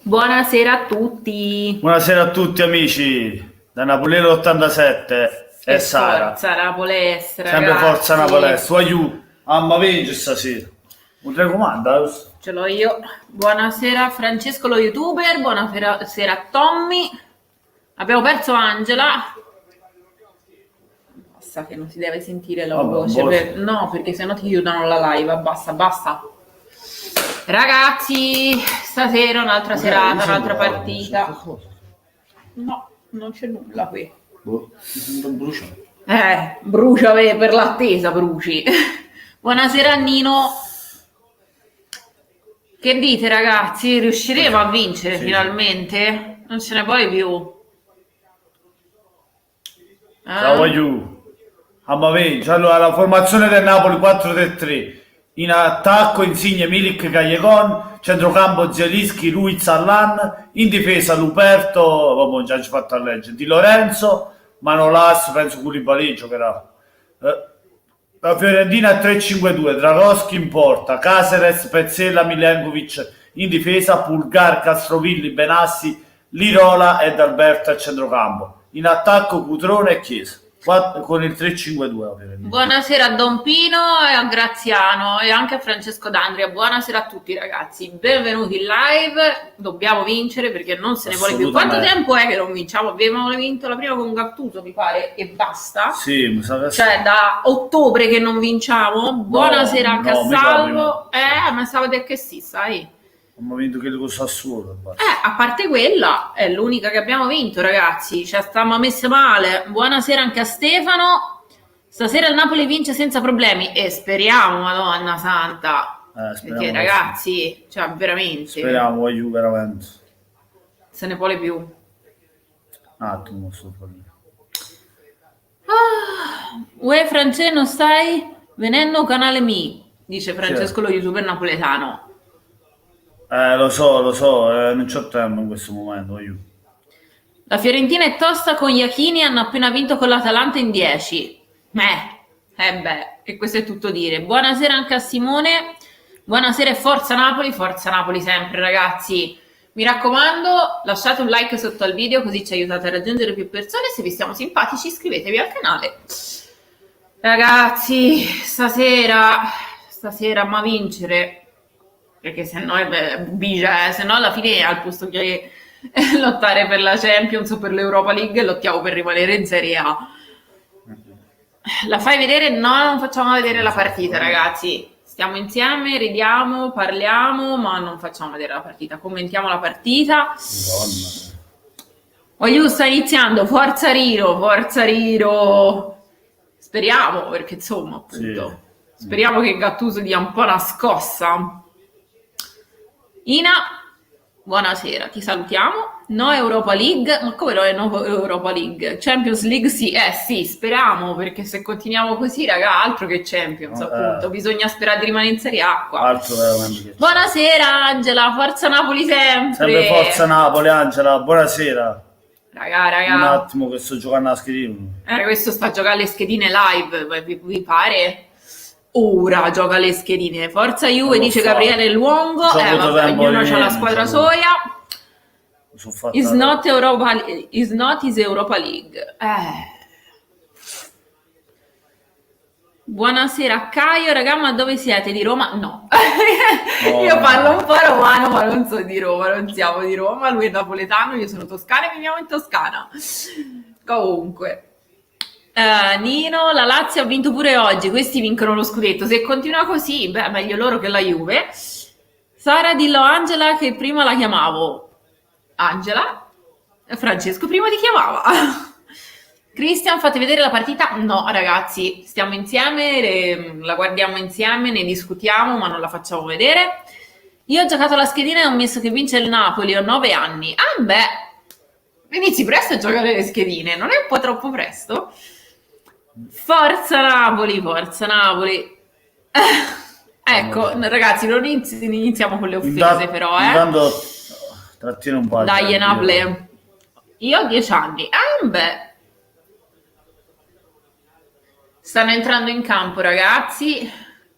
Buonasera a tutti. Buonasera a tutti amici, da Napolino 87 e Sara, Forza Napoles, sempre forza ragazzi. Napolese, aiù, amma vince stasera, un telecomanda, Ce l'ho io. Buonasera a Francesco lo youtuber, buonasera a Tommy. Abbiamo perso Angela. Basta che non si deve sentire la vabbè, voce. No, perché sennò ti chiudono la live. Basta, basta. Ragazzi, stasera un'altra serata, un'altra partita. No, non c'è nulla qui. Boh, mi sento bruciato. Brucia per l'attesa, bruci. Buonasera Nino. Che dite ragazzi? Riusciremo a vincere Sì. finalmente? Non ce ne puoi più. Ciao aiù, amma vince. Allora, la formazione del Napoli 4-3-3, in attacco Insigne, Milik, Callejon, centrocampo Zielinski, Luiz, Allan, in difesa Luperto, vabbè, già ci ho fatto a leggere, Di Lorenzo, Manolas, penso Koulibaly giocherà. La Fiorentina 3-5-2, Dragoschi in porta, Caceres, Pezzella, Milenkovic in difesa, Pulgar, Castrovilli, Benassi, Lirola ed Alberto a centrocampo. In attacco Cutrone e Chiesa, con il 3-5-2 la Fiorentina. Buonasera a Don Pino e a Graziano e anche a Francesco D'Andria. Buonasera a tutti ragazzi, benvenuti in live. Dobbiamo vincere perché non se ne vuole più. Quanto tempo è che non vinciamo? Abbiamo vinto la prima con Gattuso, mi pare, e basta. Sì, mi sa che Cioè da ottobre che non vinciamo. Buonasera a Cassalvo. Ma stavo a dire che sì, sai. Abbiamo vinto quello con Sassuolo. A parte quella, è l'unica che abbiamo vinto, ragazzi. Ci stiamo messe male. Buonasera anche a Stefano. Stasera il Napoli vince senza problemi. E speriamo, Madonna Santa. Perché, ragazzi, cioè, veramente. Speriamo, aiuto, veramente. Se ne vuole più. Un attimo, sto facendo. Uè, Francesco, non stai venendo canale Mi, dice Francesco lo youtuber napoletano. Lo so, non c'ho tempo in questo momento, aiuto. La Fiorentina è tosta con Iachini, hanno appena vinto con l'Atalanta in 10. E questo è tutto dire. Buonasera anche a Simone, buonasera e forza Napoli sempre ragazzi. Mi raccomando, lasciate un like sotto al video così ci aiutate a raggiungere più persone. Se vi stiamo simpatici iscrivetevi al canale. Ragazzi, stasera ma vincere, perché se no se no alla fine al posto che lottare per la Champions o per l'Europa League lottiamo per rimanere in Serie A. La fai vedere? No, non facciamo vedere la partita ragazzi, stiamo insieme, ridiamo, parliamo, ma non facciamo vedere la partita, commentiamo la partita. Voglio sta iniziando, forza Riro. Speriamo, perché insomma, appunto, speriamo che Gattuso dia un po' una scossa. Ina, buonasera, ti salutiamo. No Europa League, ma come no è no Europa League? Champions League sì, sì, speriamo, perché se continuiamo così, raga, altro che Champions, appunto, bisogna sperare di rimanere in Serie A qua. Buonasera Angela, forza Napoli sempre. Sempre forza Napoli, Angela, buonasera. Raga. Un attimo che sto giocando a schedina. Questo sta giocando alle schedine live, vi pare? Ora gioca le schedine. Forza Juve, dice Gabriele Luongo. Ognuno ha la squadra soia. Is not Europa League. Buonasera a Caio, raga, ma dove siete? Di Roma? No. Io parlo un po' romano, ma non so di Roma, non siamo di Roma, lui è napoletano, io sono toscana e viviamo in Toscana. Comunque. Nino, la Lazio ha vinto pure oggi, questi vincono lo scudetto, se continua così, meglio loro che la Juve. Sara, dillo a Angela che prima la chiamavo Angela, Francesco prima ti chiamava. Cristian, fate vedere la partita? No ragazzi, stiamo insieme, la guardiamo insieme, ne discutiamo ma non la facciamo vedere. Io ho giocato la schedina e ho messo che vince il Napoli, ho 9 anni. Inizi presto a giocare le schedine, non è un po' troppo presto? Forza Napoli. Ecco, ragazzi, non iniziamo con le offese però, Intanto trattiene un po'. Dai, Napoli. Io ho 10 anni. Stanno entrando in campo, ragazzi,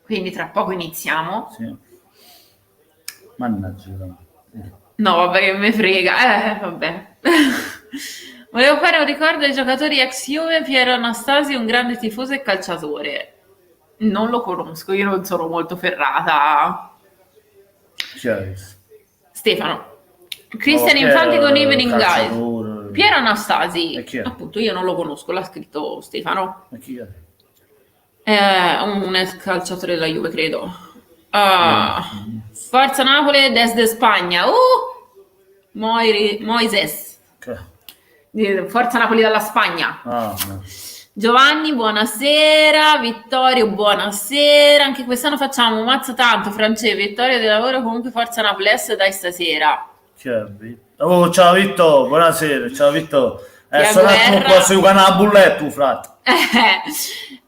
quindi tra poco iniziamo. Sì. Mannaggia. No, vabbè, che me frega. Vabbè. Volevo fare un ricordo ai giocatori ex Juve. Piero Anastasi, un grande tifoso e calciatore. Non lo conosco, io non sono molto ferrata. Chi è questo? Stefano. Christian chi Infante è con il Evening Guys. calciatore? Piero Anastasi. E chi è? Appunto, io non lo conosco, l'ha scritto Stefano. E chi è? È un ex calciatore della Juve, credo. Forza Napoli, desde Spagna. Moises. Forza Napoli dalla Spagna. Ah, no. Giovanni, buonasera. Vittorio, buonasera. Anche quest'anno facciamo mazza tanto, Francesco. Vittorio del lavoro, comunque Forza Napoli, dai stasera. Chi è? Oh, ciao Vitto, buonasera, ciao Vitto. Sono un attimo Guerra. qua sui canali bulletto, frate.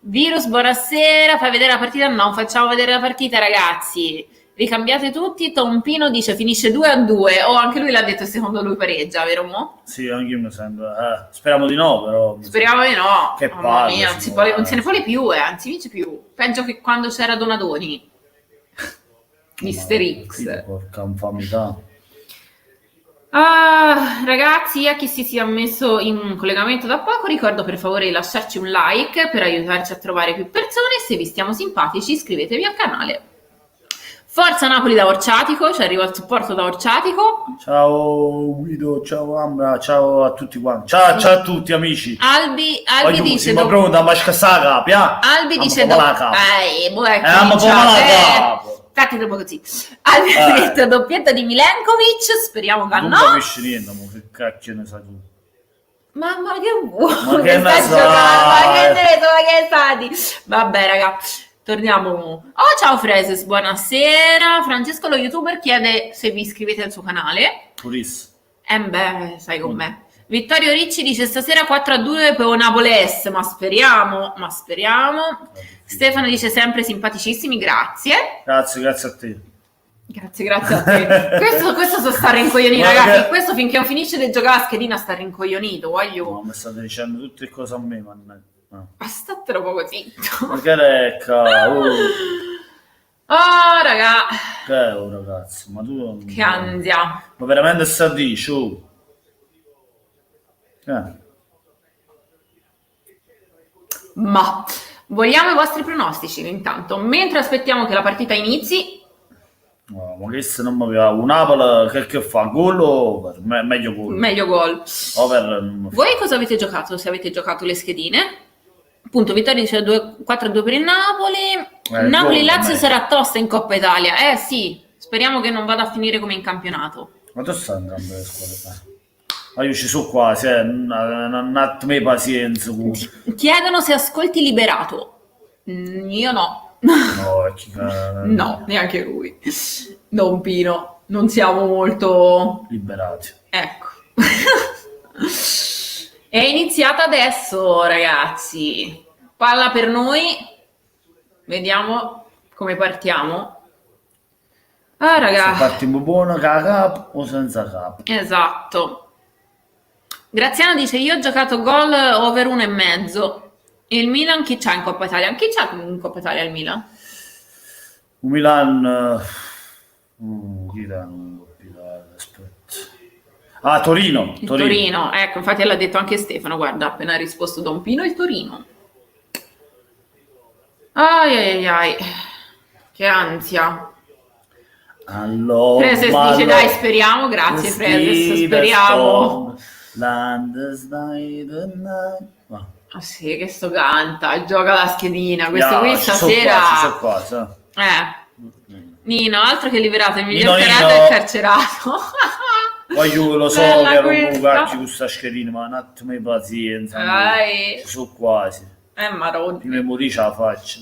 Virus, buonasera. Fai vedere la partita? No, facciamo vedere la partita, ragazzi. Ricambiate tutti. Tompino dice finisce 2-2. Anche lui l'ha detto, secondo lui pareggia, vero mo? Sì, anche io mi sembra. Speriamo di no, però. Speriamo di no. Che Mamma palle, mia, non se ne vuole più, anzi vince più. Peggio che quando c'era Donadoni. Mister X. Porca infamità. Ragazzi, a chi si sia messo in collegamento da poco, ricordo per favore di lasciarci un like per aiutarci a trovare più persone. Se vi stiamo simpatici, iscrivetevi al canale. Forza Napoli da Orciatico, ci arriva il supporto da Orciatico. Ciao Guido, ciao Ambra, ciao a tutti quanti. Ciao a tutti amici. Albi dice ma pronto, ma scassa la Albi dice infatti dopo così. Albi ha detto doppietta di Milenkovic, speriamo che non no. Non capisci niente, ma che cacchio ne sai tu? Ma che vuoi? Ma che ne stai sai? giocando? Ma che ne so, ma che stati? Vabbè, raga, torniamo. Ciao Freses, buonasera. Francesco lo youtuber chiede se vi iscrivete al suo canale. Purissimo. Beh, sai con me. Vittorio Ricci dice stasera 4-2 per Napoles, ma speriamo. Stefano dice sempre simpaticissimi, grazie. Grazie a te. Grazie a te. questo sta rincoglionito, ragazzi. Questo finché non finisce di giocare a schedina sta rincoglionito. No, mi state dicendo tutte cose a me, mannaggia. Ma statelo poco zitto. Ma che recca? Raga. Che ragazzi, ma tu... Che ansia. Ma veramente sta di su. Ma vogliamo i vostri pronostici intanto, mentre aspettiamo che la partita inizi. No, ma questo non mi piace. Un Napoli che fa? Gol o meglio gol? Meglio gol. Voi cosa avete giocato? Se avete giocato le schedine? Appunto, Vittorio dice 4-2 per il Napoli. Napoli-Lazio sarà tosta in Coppa Italia. Sì, speriamo che non vada a finire come in campionato. Ma tu stai andando le squadre? Ma io ci sono quasi, un attimo di pazienza. Chiedono se ascolti Liberato. Io no. No, neanche lui. Don Pino, non siamo molto liberati. Ecco. È iniziata adesso, ragazzi. Palla per noi. Vediamo come partiamo. Ragazzi. Se partiamo buono cap o senza cap. Esatto. Graziano dice io ho giocato gol over 1,5. Il Milan chi c'ha in Coppa Italia? Chi c'ha in Coppa Italia il Milan? Un Milan aspetta. Torino. Torino, ecco, infatti l'ha detto anche Stefano, guarda, appena ha risposto Don Pino, il Torino. Ai. Che ansia. Allora, Freses dice dai, speriamo, grazie Freses, speriamo. Sì, che sto canta, gioca la schedina, questo qui stasera. Nino, altro che liberato, il miglior carato è carcerato. Poi io lo so che non cacci questa schedina, ma un attimo di pazienza. Ci sono quasi. Maroni. Prima morì ce la faccio.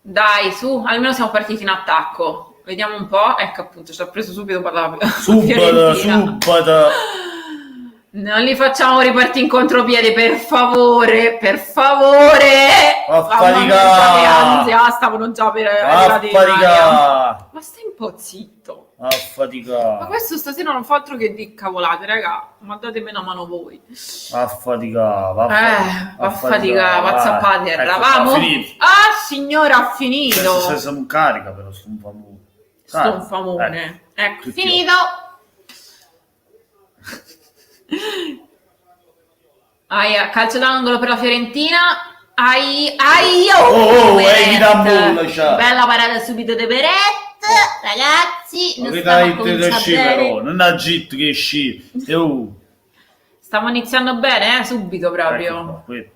Dai, su, almeno siamo partiti in attacco. Vediamo un po'. Ecco appunto, ci ha preso subito per la subito. Non li facciamo ripartire in contropiede, per favore. Affatica. Stavano già per Affatica. Ma stai un po' zitto. Affatica. Ma questo stasera non fa altro che di cavolate, raga. Ma datemi una mano voi. Affatica. Whatsapp a terra. Vamo. Signora, ha finito. Siamo carica però, sto un famone. Ecco, finito. Calcio d'angolo per la Fiorentina. Evita Bull, ciao. Bella parata subito di Peret. Ragazzi, non ha gitto che sci. Stiamo iniziando bene, subito proprio. Sì.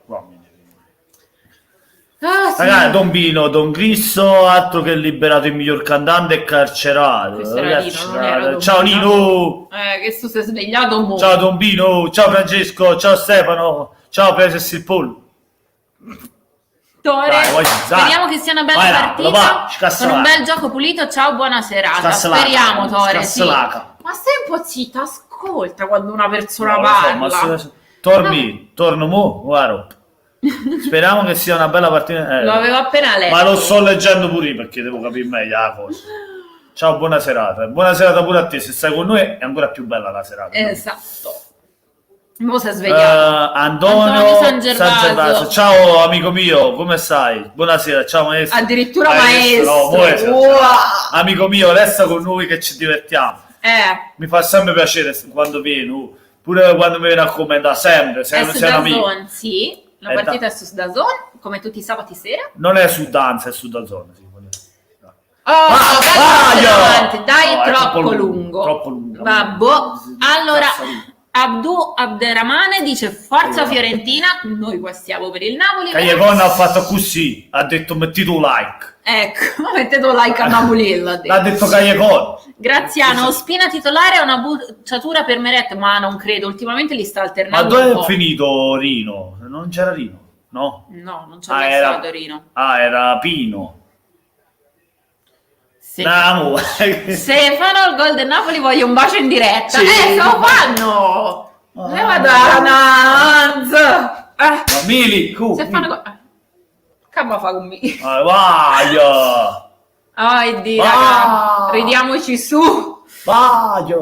Ragazzi, Don Pino, Don Cristo, altro che liberato il miglior cantante e carcerato. Ciao Nino. Che tu sei svegliato mo. Ciao Don Pino, ciao Francesco, ciao Stefano, ciao Preses il Pollo. Speriamo che sia una bella partita con un bel gioco pulito. Ciao, buona serata. Speriamo, Tore. Sì. Ma stai un po' zitta, ascolta quando una persona parla. Torno mo, guarda. Speriamo che sia una bella partita. Lo avevo appena letto. Ma lo sto leggendo pure perché devo capire meglio la cosa. Ciao, buona serata. Buona serata pure a te. Se stai con noi è ancora più bella la serata. Esatto. Mo si è svegliato. Antonio San Gervasio. Ciao amico mio, come stai? Buonasera, ciao maestro. Addirittura maestro. Wow. Amico mio, resta con noi che ci divertiamo. Mi fa sempre piacere quando vieni, pure quando mi vieni a commentare, sempre. Sei un amico. Sì. La partita è su DAZN, come tutti i sabati sera. Non è su Danza, è su DAZN. Sì. Dai, troppo lungo. Troppo lungo. Allora, Abderrahmane dice forza Fiorentina, noi qua stiamo per il Napoli. Callejon ha fatto così, ha detto mettete un like. Ecco, mettete un like a Napoli. L'ha detto Callejon. Graziano, Spina titolare è una bucciatura per Meret, ma non credo, ultimamente li sta alternando. Ma dove è finito Rino? Non c'era Rino? No, non c'è mai stato Rino. Era Pino. Stefano, il gol del Napoli, voglio un bacio in diretta. Se lo fanno! Madonna! Mili, Stefano, come fa con me? Vai! Dio, raga, ridiamoci su. Vai!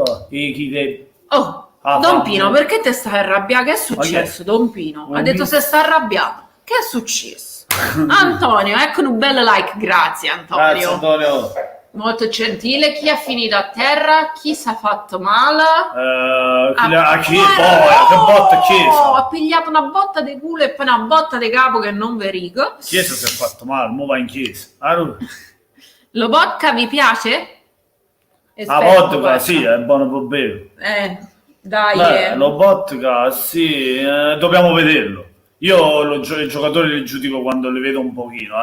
Don Pino, perché te stai arrabbiato? Che è successo, Don Pino? Ha detto se sta arrabbiato. Che è successo? Antonio, ecco un bel like, grazie Antonio. Grazie Antonio. Molto gentile. Chi è finito a terra? Chi si è fatto male? Che botta Chiesa. Ha pigliato una botta di culo e poi una botta di capo che non verico. Chiesa si è fatto male, mo va in chiesa. Lobotka vi piace? La vodka sì, è buono per bere. Dai. Lobotka sì, dobbiamo vederlo. Io i giocatori li giudico quando li vedo un pochino.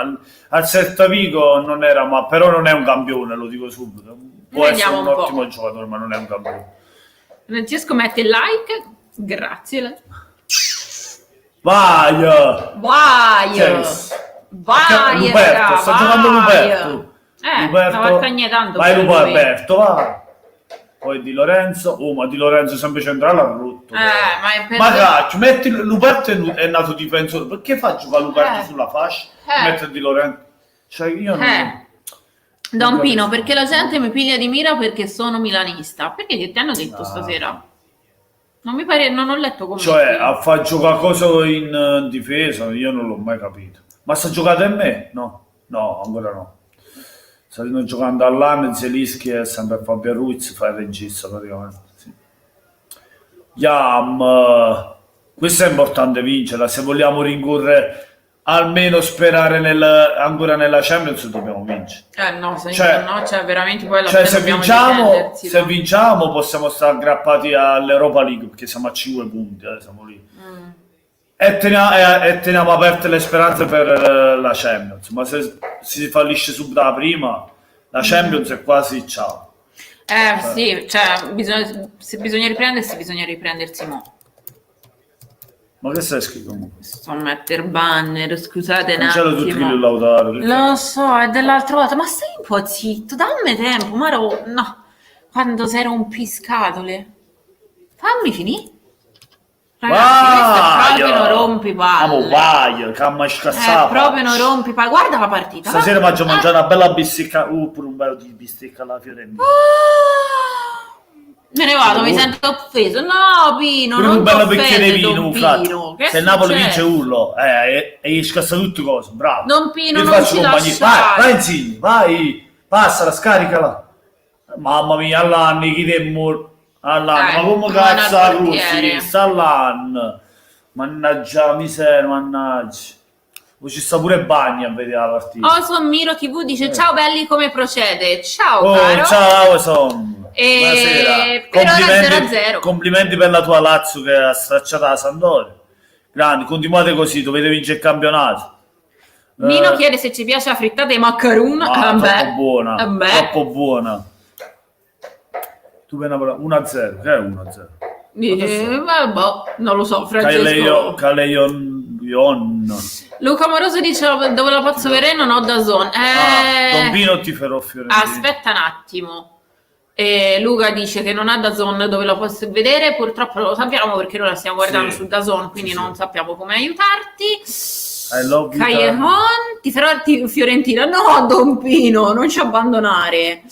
Al Celta Vigo non era, ma però non è un campione, lo dico subito. Può essere un ottimo giocatore, ma non è un campione. Francesco mette il like, grazie. Vai! Luberto, sta giocando Luberto. Stava cagnetando. Vai Luberto, va. Poi Di Lorenzo, ma Di Lorenzo sempre centrale ha rotto. Ma cacchio, metti Luberto è nato difensore, perché fa giocare Luberto sulla fascia? Mette Di Lorenzo. Cioè io non... Don Pino, perché la gente mi piglia di mira perché sono milanista? Perché che ti hanno detto stasera? Non mi pare, non ho letto come. Cioè, a far giocare cosa in difesa, io non l'ho mai capito. Ma sta giocando in me? No, ancora no. Stanno giocando all'anno, Zelischi e sempre Fabio Ruiz fa il regista praticamente. Sì. Questo è importante vincerla, se vogliamo rincorrere almeno sperare ancora nella Champions dobbiamo vincere. Cioè veramente poi se vinciamo possiamo stare aggrappati all'Europa League perché siamo a 5 punti, siamo lì. E teniamo aperte le speranze per la Champions, ma se si fallisce subito la prima, la Champions è quasi ciao. Sì, cioè se bisogna riprendersi, bisogna riprendersi mo'. Ma che stai scritto? Sto a mettere banner, scusate un attimo. Tutti il Lautaro. Lo so, è dell'altra volta, ma stai un po' zitto, dammi tempo, no, quando sei rompiscatole. Fammi finire. Ragazzi, proprio non rompi palle. Proprio non rompi palle. Guarda la partita. Stasera faccio mangiare una bella bistecca. Pure un bello di bistecca alla Fiorentina. Me ne vado, mi sento offeso. No, Pino, non un bello bicchiere di vino, Pino. Se Napoli vince urlo, e scassa tutte cose, bravo. Don Pino, non ci lasciare. Vai insieme, vai, passala, scaricala. Mamma mia, all'anno, chi te morto. Ma come cazzo la cruzzi? All'anno. Mannaggia la miseria, mannaggia. Poi ci sta pure Bagni a vedere la partita. Oson Miro TV dice ciao belli, come procede? Ciao Oh, caro. ciao Son. Buonasera. Per ora 0-0. Complimenti per la tua Lazio che ha stracciato la Sampdoria. Grandi, continuate così, dovete vincere il campionato. Mino chiede se ci piace la frittata di macaron. Troppo buona, Vabbè. troppo buona. Tu per Napoli 1-0, che è 1-0? Vabbè, non lo so, Francesco. Caleion. Luca Moroso dice dove la posso vedere, non ho DAZN. Tombino ti farò Fiorentina. Aspetta un attimo. Luca dice che non ha DAZN dove la posso vedere, purtroppo non lo sappiamo perché noi la stiamo guardando Sì. su DAZN, quindi Sì, non sì. sappiamo come aiutarti. I love you, Callejon, ti farò Fiorentina. No, Don Pino, non ci abbandonare.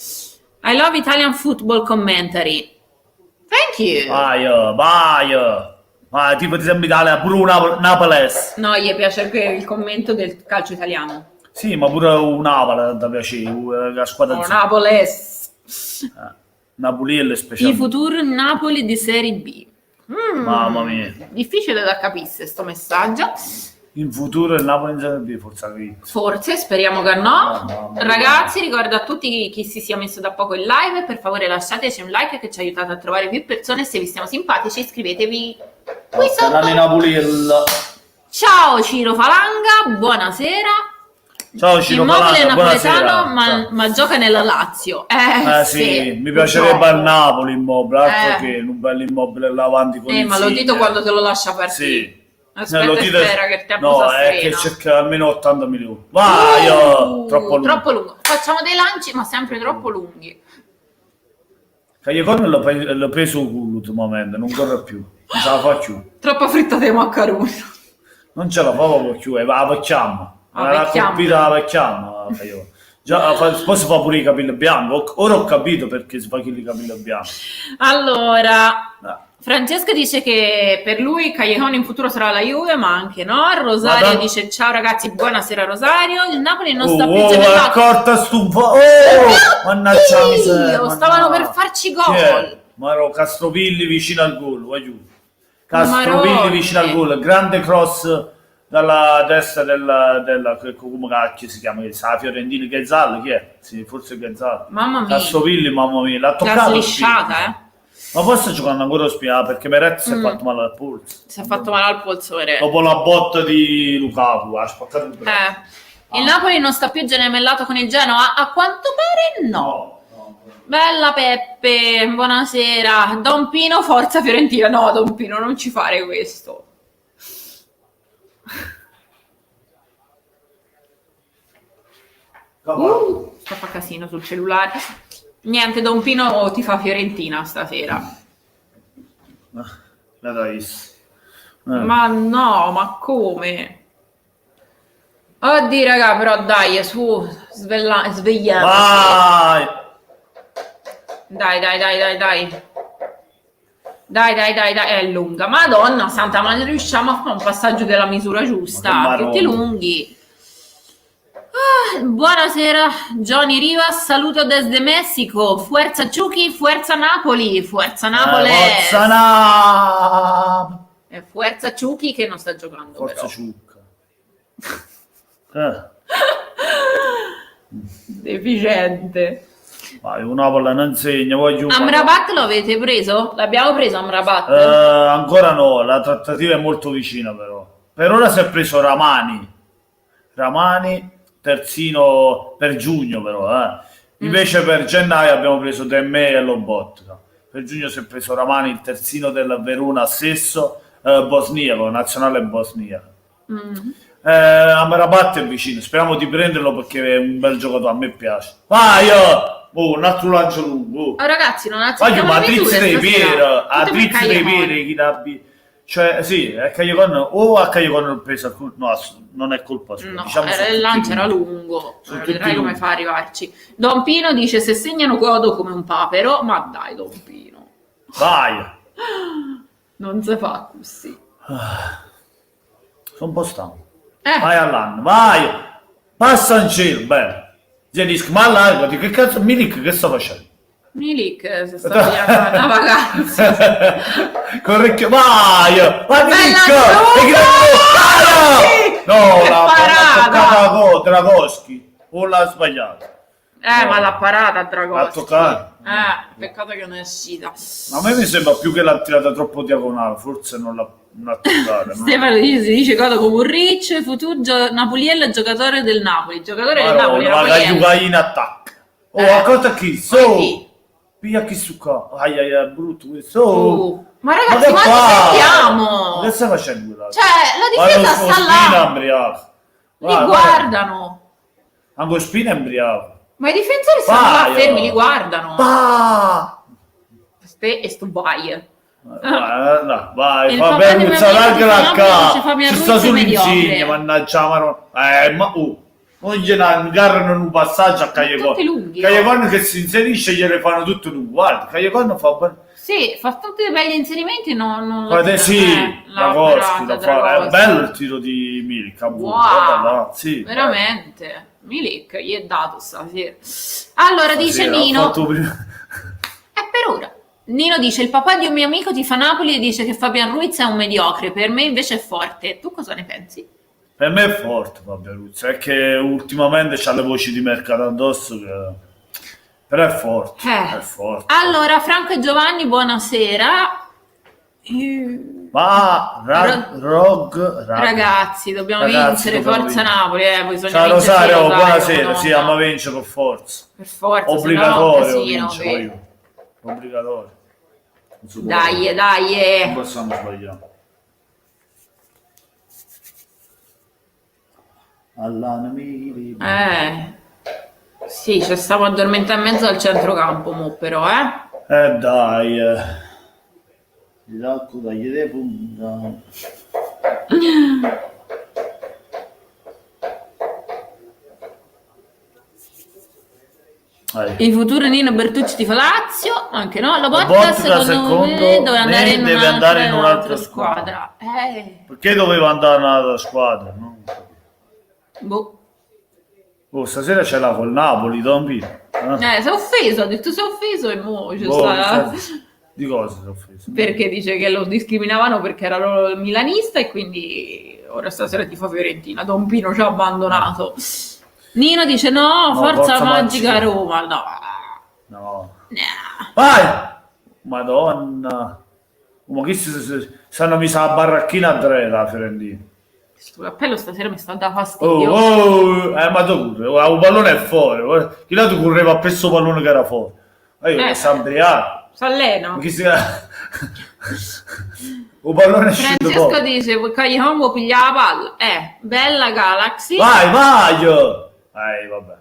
I love Italian football commentary. Thank you. Vai. Ma tipo ti sembra Italia, pure un Napoles. No, gli piace il commento del calcio italiano. Sì, ma pure un Napoli da piacere, la squadra Oh, azzurra. Napoles. Napoli è Il speciale. futuro Napoli di Serie B. Mamma mia. Difficile da capire sto messaggio. In futuro il Napoli in Serie B forse ha vinto. Forse, speriamo che no. No. Ragazzi, ricordo a tutti chi si sia messo da poco in live, per favore lasciateci un like che ci aiutate a trovare più persone. Se vi stiamo simpatici, iscrivetevi qui Canale sotto. Napoli. Ciao Ciro Falanga, buonasera. Ciao Ciro Immobile Palazzo, napoletano, buonasera. ma gioca nella Lazio. Sì, mi piacerebbe al Napoli Immobile, altro che un bel Immobile là avanti con ma lo dito quando te lo lascia partire. Sì. Aspetta Lo e dito spera che il tempo no, si è che serena. cerca almeno 80 milioni. Vai, troppo lungo. Troppo lungo. Facciamo dei lanci, ma sempre troppo lunghi. Cagliacone l'ho preso ultimamente, non corre più, non ce la fa più. Troppa frittata di maccaroni. Non ce la fa proprio più, la vecchiamma. La vecchiamma. colpita la vecchiamma. Già, poi si fa pure i capelli bianchi. Ora ho capito perché si fa i capelli bianchi. Allora, Ah. Francesco dice che per lui Callejon in futuro sarà la Juve, ma anche no. Rosario Madonna. dice ciao ragazzi, buonasera Rosario. Il Napoli non sta più Oh, gemellato. accorta stufa. Oh, mannaggia la miseria, Dio, stavano mannaggia. per farci Chi è? gol. Ma ero Castropilli vicino al gol, voglio. Castropilli Marone. vicino al gol, grande cross dalla destra della come cacchio si chiama, la Fiorentina, Ghezzal, chi è? Sì, forse Ghezzal. Mamma mia. Castropilli, mamma mia, l'ha L'ha toccato. slisciata, Ma forse giocando ancora spiato perché Meret si è fatto male al polso. Si è fatto male al polso, vero? Dopo la botta di Lukaku, ha spaccato il braccio. Il Napoli non sta più gemellato con il Genoa? A quanto pare no. Bella Peppe, buonasera. Don Pino, forza Fiorentina. No, Don Pino, non ci fare questo. Sto fa casino sul cellulare. Niente, Don Pino ti fa Fiorentina stasera. La dai. Ma no, ma come? Oddio, raga, però dai, su, svegliamoci. Vai! Dai. Dai, è lunga. Madonna santa, ma non riusciamo a fare un passaggio della misura giusta. Ma che Tutti maronna. lunghi. Buonasera, Johnny Rivas, saluto desde Messico. Fuerza Chucky, Fuerza Napoli, Fuerza Napoli. È Fuerza Chucky che non sta giocando, Forza però. ciucca. Deficiente. Vai, una palla non segna, voglio un Amrabat lo avete preso? L'abbiamo preso Amrabat? ancora no, la trattativa è molto vicina però. Per ora si è preso Ramani, terzino per giugno però. Invece per gennaio abbiamo preso Demme e Lobotka. Per giugno si è preso Ramani, il terzino del Verona stesso, bosniaco, nazionale bosniaco. Amrabat è vicino, speriamo di prenderlo perché è un bel giocatore, a me piace. Vai! Un altro lancio lungo. Ragazzi, non Voglio accettiamo ma le a misure Drizzt dei stasera. Pier, a Tutte per Drizzt dei Callejon. Pier chi l'abbi. Cioè, sì, a Callejon o a Callejon il peso, no, non è colpa sua. No, diciamo sono il tutti lancio era lunghi. lungo. Sono Vedrai tutti come lunghi. fa a arrivarci. Don Pino dice se segnano godo come un papero. Ma dai, Don Pino. Vai, Non si fa così. sono un po' stanco. Eh, Vai all'anno, vai, passa in cielo, bene. Zelischi, ma allargati, che cazzo, Milik che sta facendo? Milik si sta via una vacanza. Correcchio, vai! Vai Milik! Ragazzi! No, Che l'ha parata! toccata Dragoschi, o l'ha sbagliato? Ma l'ha parata L'ha Dragoschi. toccato. Peccato che non è uscita. Ma a me mi sembra più che l'ha tirata troppo diagonale, forse non l'ha toccata. No? Stefano dice cosa con Murric, Napoliello, giocatore del Napoli. Giocatore del Napoli, Ma la Napoliello. Juve in attacco. Oh, accorta chi? Piglia chi su qua. È brutto questo. Ma ragazzi, ma ci sentiamo! Ma che stai facendo là? Cioè, la difesa sta là. Embriaco. Li guardano. Anche Spina è embriaco. Ma i difensori stanno là fermi, li guardano. E sto vai. Vai, Il fa papà di bene, mio larga amico la dice, ca. Fabian Ci Ruiz sta è solo mediocre. Insigne, mannaggia, ma non gliela garrano in un passaggio a Callegon. Tutti lunghi, Callegon che si inserisce gliele fanno tutte uguali. Callegon fa bene. Sì, fa tutti dei belli inserimenti, non Guarda, sì, Dragoschi, è bello il tiro di Milik. Wow, sì, veramente. Milik gli è dato stasera. Allora dice Nino, è per ora. Nino dice: il papà di un mio amico tifa Napoli e dice che Fabian Ruiz è un mediocre, per me invece è forte. Tu cosa ne pensi? Per me è forte Fabian Ruiz, è che ultimamente c'ha le voci di mercato addosso però è forte, è forte. Allora, Franco e Giovanni, buonasera. Ma ragazzi, dobbiamo vincere, forza Napoli, bisogna ciao Rosario, buonasera, no, sì, ma vince per forza. Per forza, obbligatorio, vince, obbligatorio. Dai. Non possiamo sbagliare. Sì, ci stiamo addormentando in mezzo al centrocampo, mo però, dai. Dagli dei punta. Il futuro Nino Bertucci tifa Lazio, anche no, la Botta secondo me deve andare in un'altra squadra. Perché doveva andare in un'altra squadra? No? Stasera ce l'ha col Napoli, Don Pino. Si è offeso, ha detto si è offeso e mo ci sta. Di cosa si è offeso? Perché dice che lo discriminavano perché era loro milanista e quindi ora stasera tifa Fiorentina. Don Pino ci ha abbandonato. Nino dice no, forza magica Roma. No. Vai! Madonna. Ma chi stanno messa la barracchina a tre la Fiorentina? Questo cappello stasera mi sta da fastidio. Ma tu corre, un pallone è fuori. Chi là tu correva a questo pallone che era fuori? Io sta ambriato. S'allena. Un pallone è uscito Francesco fuori. dice Callejon vuoi pigliare la palla. Bella Galaxy. Vai! Vabbè.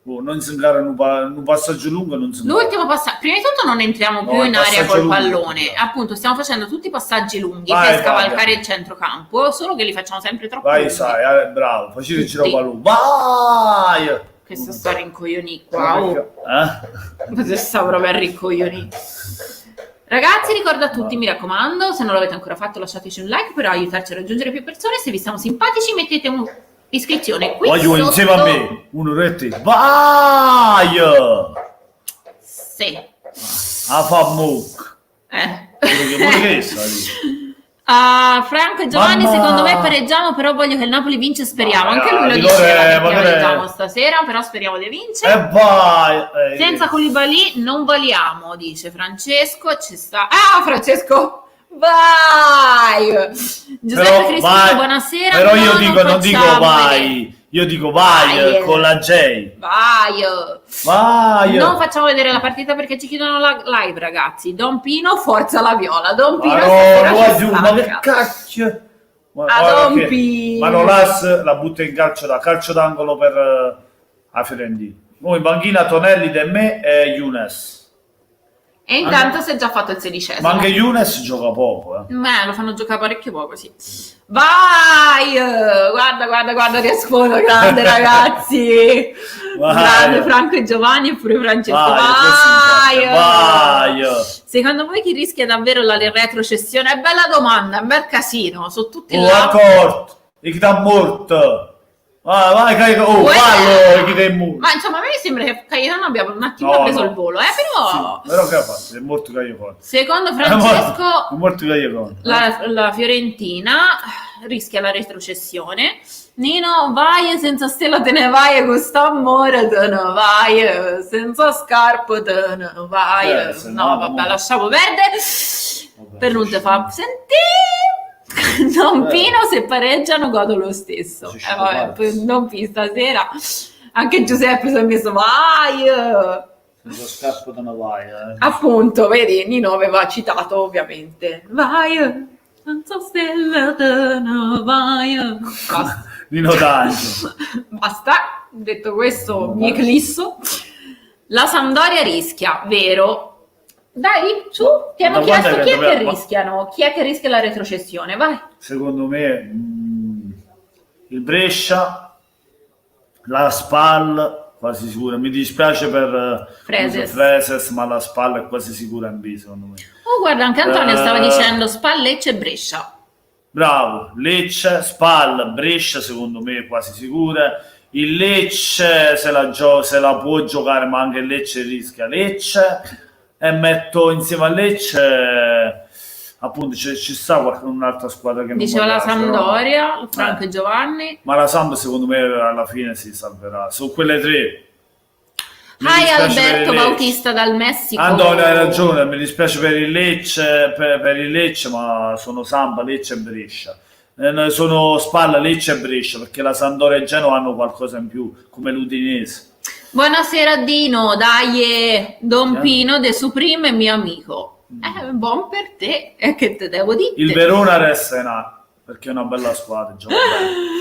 Non si incara in un passaggio lungo. L'ultimo passaggio. Prima di tutto non entriamo più in area col pallone. Appunto, stiamo facendo tutti i passaggi lunghi per scavalcare il centrocampo. Solo che li facciamo sempre troppo lunghi. Sai, bravo. Facile il giro pallone. Vai! Questa sta a rincoglionì qua. Questa sta proprio a rincoglionì. Ragazzi, ricordo a tutti, mi raccomando, se non l'avete ancora fatto lasciateci un like per aiutarci a raggiungere più persone. Se vi stiamo simpatici mettete un'iscrizione qui sotto. Insieme a me, un'oretta. Vai! Sì. A fa muc. Franco e Giovanni, secondo me pareggiamo, però voglio che il Napoli vince, speriamo. Anche lui lo diceva che pareggiamo stasera, però speriamo di vincere. Senza Koulibaly non valiamo, dice Francesco. Ci sta. Francesco, vai! Giuseppe Cristino, buonasera. Però io non dico vai. Io dico vai con la J. Vai. Non facciamo vedere la partita perché ci chiedono la live, ragazzi. Don Pino, forza la Viola. Don Pino, ma che cacchio. Don Pino. Ma non la butta in calcio d'angolo per la Fiorentina. Noi in banchina Tonelli de me e Younes. E intanto si è già fatto il 16esimo. Ma anche Younes gioca poco. Lo fanno giocare parecchio poco, sì. Vai! Guarda, riescono, grande ragazzi! Grande Franco e Giovanni e pure Francesco. Vai! Secondo voi chi rischia davvero la retrocessione? È bella domanda, è un bel casino, sono tutti là. D'accordo, e chi sta morto? Vai, Caico. Guarda. Fallo, chi te mu. Ma insomma, a me sembra che Cayetano abbia un attimo No, preso no. il volo, però... Sì, però che ha fatto? È morto Caico. Secondo È Francesco, morto Caico. la Fiorentina rischia la retrocessione. Nino, vai senza stella te ne vai, con sto amore te ne vai, senza scarpe te ne vai. Se No, no, vabbè, no. lasciamo perdere. Vabbè, Per non te ci fa sentire. Non Pino, se pareggiano godo lo stesso. Ci Vabbè, pazzi. non Pino stasera. Anche Giuseppe si è messo vai. Senza scarpe te ne vai, Appunto, vedi, Nino aveva citato ovviamente. Vai, senza stella te ne vai. Basta. Nino D'Angelo. Basta. Detto questo, mi eclisso. La Sampdoria rischia, vero? Dai, su, ti hanno Da quando chiesto è chi che è che dobbiamo- rischiano, chi è che rischia la retrocessione, vai. Secondo me il Brescia, la SPAL quasi sicura. Mi dispiace per Freses. ma la SPAL è quasi sicura in B, secondo me. Oh, guarda, anche Antonio stava Eh. dicendo Spallecce e Brescia. Bravo, Lecce, SPAL, Brescia secondo me quasi sicure. Il Lecce se la può giocare, ma anche il Lecce rischia Lecce. E metto insieme a Lecce, appunto, ci sta un'altra squadra che Diceva mi la piace, Sampdoria, Franco Eh. e Giovanni. ma la Samp secondo me alla fine si salverà. Su quelle tre. Mi Hai dispiace per Alberto il Lecce. Bautista dal Messico. Antonio hai ragione, mi dispiace per il Lecce, per il Lecce, ma sono Samp, Lecce e Brescia. Sono Spalla, Lecce e Brescia, perché la Sampdoria e Genoa hanno qualcosa in più, come l'Udinese. Buonasera Dino, dai, Don Sì. Pino de Supreme è mio amico. Buon per te, e che te devo dire? Il Verona resta in A, perché è una bella squadra, gioca bene.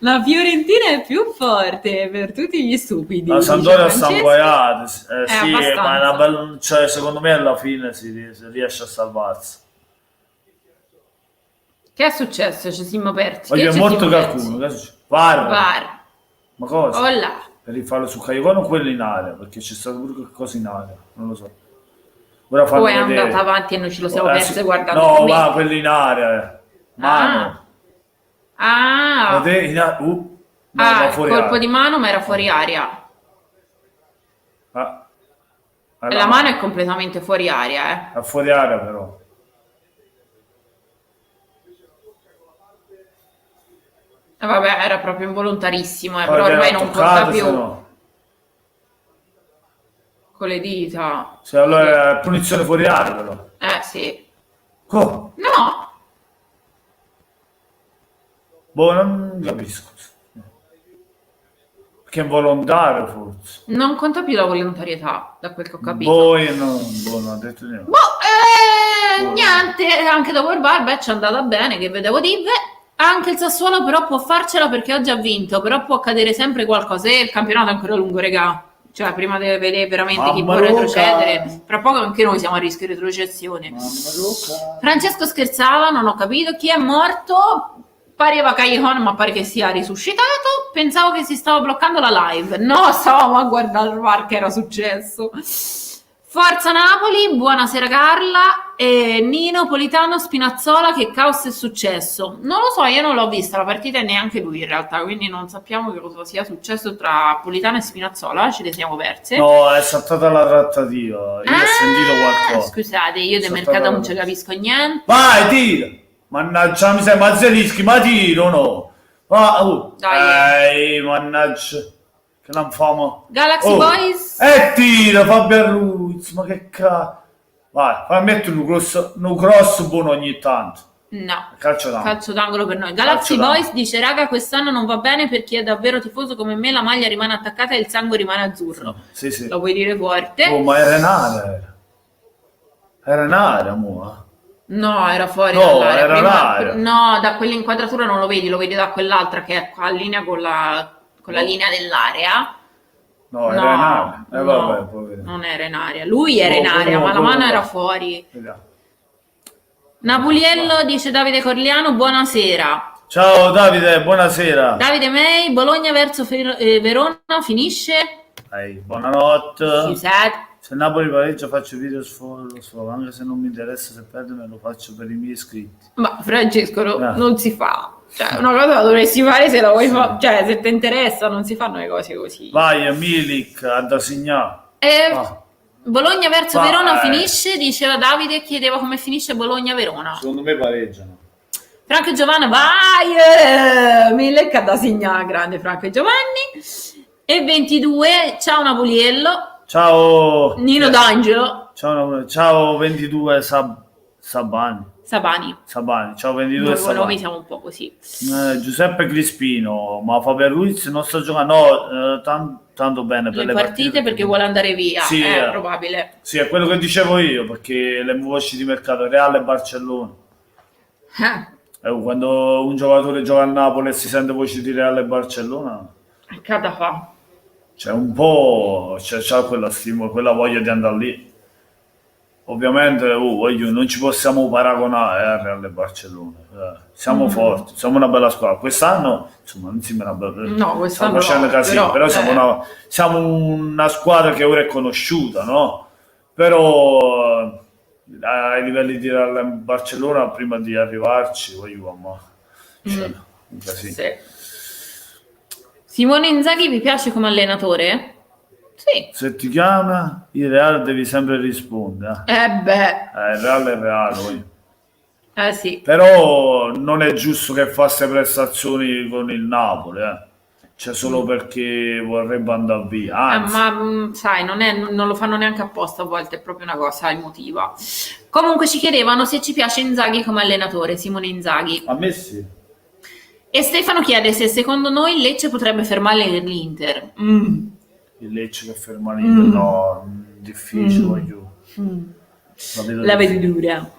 La Fiorentina è più forte per tutti gli stupidi. La dice Sampdoria sta Francesco. inguaiata, sì, ma è abbastanza. una bella, cioè, secondo me alla fine si riesce a salvarsi. Che è successo? Ci siamo persi. Voglio Che ci morto siamo qualcuno, persi? che succede? VAR. VAR. Ma cosa? Olla. Per rifarlo su Caicono o quello in area? Perché c'è stato pure qualcosa in area, non lo so. Ora fanno Poi è vedere. andata avanti e noi ce lo siamo persi Sì. guardando. No, come- va, quello in area. Mano. Ah, No, ma fuori colpo area. di mano, ma era fuori aria. Ah, La mano è completamente fuori aria, è fuori area però. Vabbè, era proprio involontarissimo, Poi però che ormai era non toccato, conta più se no. con le dita. Se allora è punizione fuori area però. Sì. Oh, No, boh, non capisco. Perché è involontario forse. non conta più la volontarietà, da quel che ho capito. Poi non ha detto niente. Niente, anche dopo il VAR, ci è andata bene, che vedevo dire. Anche il Sassuolo però può farcela perché oggi ha vinto, però può accadere sempre qualcosa e il campionato è ancora lungo, regà. Cioè, prima di vedere veramente chi può Mamma Luca. retrocedere, tra poco anche noi siamo a rischio di retrocessione. Francesco scherzava, non ho capito chi è morto. Pareva Callejon, ma pare che sia risuscitato. Pensavo che si stava bloccando la live. No, stavamo a guardare il VAR che era successo. Forza Napoli, buonasera Carla. E Nino Politano Spinazzola, che caos è successo? Non lo so, io non l'ho vista la partita e neanche lui in realtà, quindi non sappiamo che cosa sia successo tra Politano e Spinazzola, ce le siamo perse. No, è saltata la trattativa. Io ho sentito qualcosa. Scusate, io di Saltata mercato la- non ci capisco niente. Vai, tira! Mannaggia, mi sei Mazzerischi, ma tiro, no? Dai. Mannaggia. Che non famo. Galaxy Boys? Tira, Fabio Ruiz, ma che cazzo. Vai, fai mettere un cross buono ogni tanto. No. Calcio d'angolo. Calcio d'angolo per noi. Galaxy Calcio Boys dice: raga, quest'anno non va bene per chi è davvero tifoso come me. La maglia rimane attaccata e il sangue rimane azzurro. Sì, sì. Lo puoi dire forte? Oh, ma era in area. Era in area, mo. No, era fuori No, dall'area. era l'area. No, da quell'inquadratura non lo vedi da quell'altra che è a linea con la linea dell'area. No, era in area. no, Vabbè, poi vediamo. non era in area. Lui era in No, area, no, ma la no, mano no. era fuori. Vediamo. Napuliello dice Davide Corliano, buonasera. Ciao Davide, buonasera. Davide May, Bologna verso Verona, finisce? Buonanotte. Chiusette. Se Napoli pareggia faccio video sfogo, anche se non mi interessa, se perde me lo faccio per i miei iscritti. Ma Francesco, non si fa. Cioè, una cosa la dovresti fare se la vuoi fare. Cioè, se ti interessa, non si fanno le cose così. Vai, Milik, a da segnare. Bologna verso Verona finisce, diceva Davide, chiedeva come finisce Bologna-Verona. Secondo me pareggiano. Franco e Giovanna, vai! Milik da segnare, grande Franco e Giovanni. E 22, ciao Napoliello. Ciao Nino D'Angelo. Ciao 22 Sabani. Ciao 22 Sabani. Noi siamo un po' così. Giuseppe Crispino, ma Fabian Ruiz non sta giocando, no, tanto bene per le partite perché vuole andare via, sì, è probabile. Sì, è quello che dicevo io, perché le voci di mercato Real e Barcellona. Quando un giocatore gioca a Napoli e si sente voci di Real e Barcellona, che da fa? C'è un po', c'è quella stima, quella voglia di andare lì. Ovviamente non ci possiamo paragonare a Real e Barcellona. Siamo forti, siamo una bella squadra. Quest'anno, insomma, non sembra no, quest'anno stiamo facendo no, casino, però siamo una squadra che ora è conosciuta, no? Però ai livelli di Real e Barcellona, prima di arrivarci, un casino. Sì. Simone Inzaghi vi piace come allenatore? Sì. Se ti chiama, il Real devi sempre rispondere. Il Real è Real. Sì. Però non è giusto che faccia prestazioni con il Napoli, Cioè solo perché vorrebbe andare via. Anzi. Ma sai, non lo fanno neanche apposta, a volte è proprio una cosa emotiva. Comunque ci chiedevano se ci piace Inzaghi come allenatore, Simone Inzaghi. A me sì. E Stefano chiede se secondo noi Lecce potrebbe fermare l'Inter. Il Lecce che ferma l'Inter, no, difficile, La vedi dura.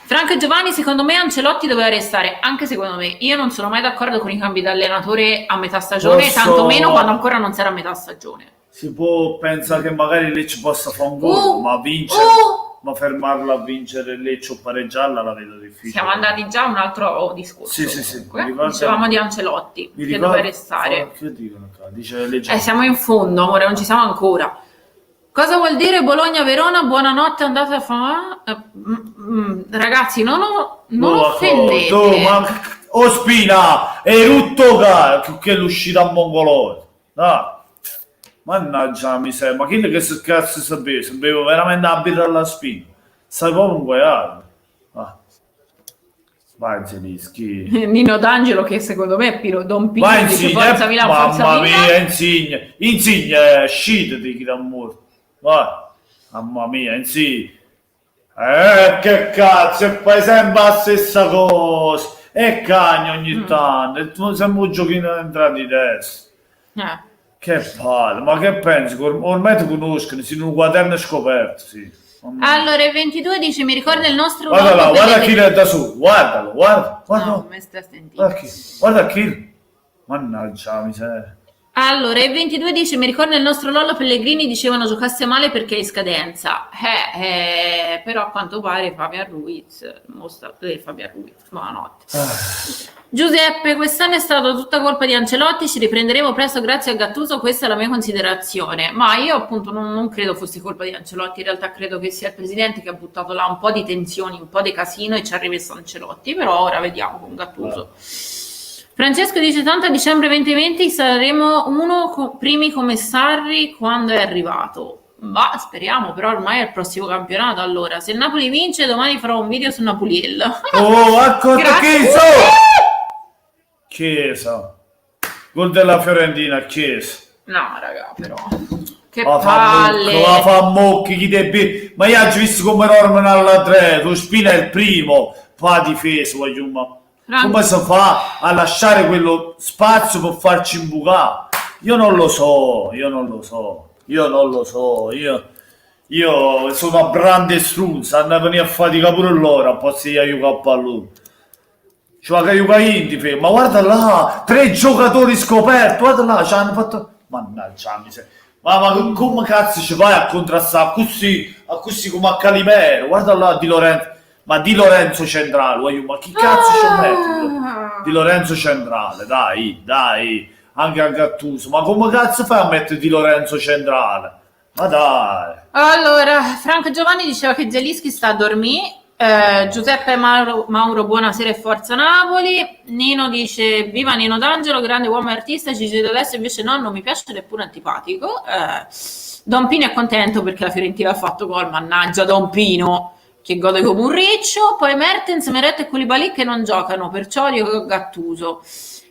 Franco e Giovanni, secondo me Ancelotti doveva restare, anche secondo me. Io non sono mai d'accordo con i cambi d'allenatore a metà stagione, tanto meno quando ancora non sarà a metà stagione. Si può pensare che magari Lecce possa fare un gol, ma vincere... Ma fermarla a vincere Lecce o pareggiarla la vedo difficile. Siamo andati già a un altro discorso. Sì. Dicevamo di Ancelotti, che deve restare. Che dicono qua? Dice Lecce. Siamo in fondo, amore, non ci siamo ancora. Cosa vuol dire Bologna-Verona? Buonanotte, andate a fare... ragazzi, non offendete. Spina, è rutto che è l'uscita a mongolone. Mannaggia la miseria, ma chi che cazzo sapevo? Sapevo veramente la birra alla spina. Stai proprio un guaiato. Vai Zelischi. Nino D'Angelo che secondo me è Don Pino. Vai Insigne, mamma mia, Insigne, scitati chi da morto. Vai, mamma mia, Insigne. Che cazzo, e fai sempre la stessa cosa. E cagno ogni tanto, siamo un giochino entrato di destra. Che palle, ma che pensi? Ormai ti conoscono, sei un quaderno scoperto, sì. Allora, il 22 dice, mi ricorda il nostro... Guarda chi è da su, guardalo. No, mi sta sentendo. Guarda chi. Mannaggia la miseria. Allora, il 22 dice, mi ricorda il nostro Lollo Pellegrini, dicevano giocasse male perché è in scadenza. Però a quanto pare Fabian Ruiz, buonanotte. Giuseppe, quest'anno è stata tutta colpa di Ancelotti, ci riprenderemo presto grazie a Gattuso, questa è la mia considerazione. Ma io appunto non credo fosse colpa di Ancelotti, in realtà credo che sia il presidente che ha buttato là un po' di tensioni, un po' di casino e ci ha rimesso Ancelotti, però ora vediamo con Gattuso. Francesco dice, tanto a dicembre 2020 saremo primi come Sarri quando è arrivato. Speriamo, però ormai è il prossimo campionato. Allora, se il Napoli vince, domani farò un video su Napoliello. Ecco Chiesa. Gol della Fiorentina, Chiesa. No, raga, però. Che palle. Fa mocchi, chi debbi. Ma io ho visto come normano alla 3. Tu Spina è il primo. Fa difesa, come si fa a lasciare quello spazio per farci imbucare? Io non lo so. Io sono a grande struzza, hanno venuto a fatica pure loro, a posto di aiutare a pallone. Ci va che aiuta Indy, ma guarda là, 3 giocatori scoperti, guarda là, ci hanno fatto... Mannaggia la miseria. Ma come cazzo ci vai a contrastare così come a Calimero? Guarda là Di Lorenzo. Ma Di Lorenzo centrale, ma chi cazzo ci mette? Di Lorenzo centrale, dai, anche a Gattuso. Ma come cazzo fai a mettere Di Lorenzo centrale? Ma dai. Allora, Franco Giovanni diceva che Zelinski sta a dormire. Giuseppe Mauro, buonasera e forza Napoli. Nino dice viva Nino D'Angelo, grande uomo e artista. Gigi D'Alessio invece no, non mi piace neppure antipatico. Don Pino è contento perché la Fiorentina ha fatto gol, mannaggia Don Pino che gode come un riccio. Poi Mertens, Meret e Koulibaly che non giocano, perciò io Gattuso.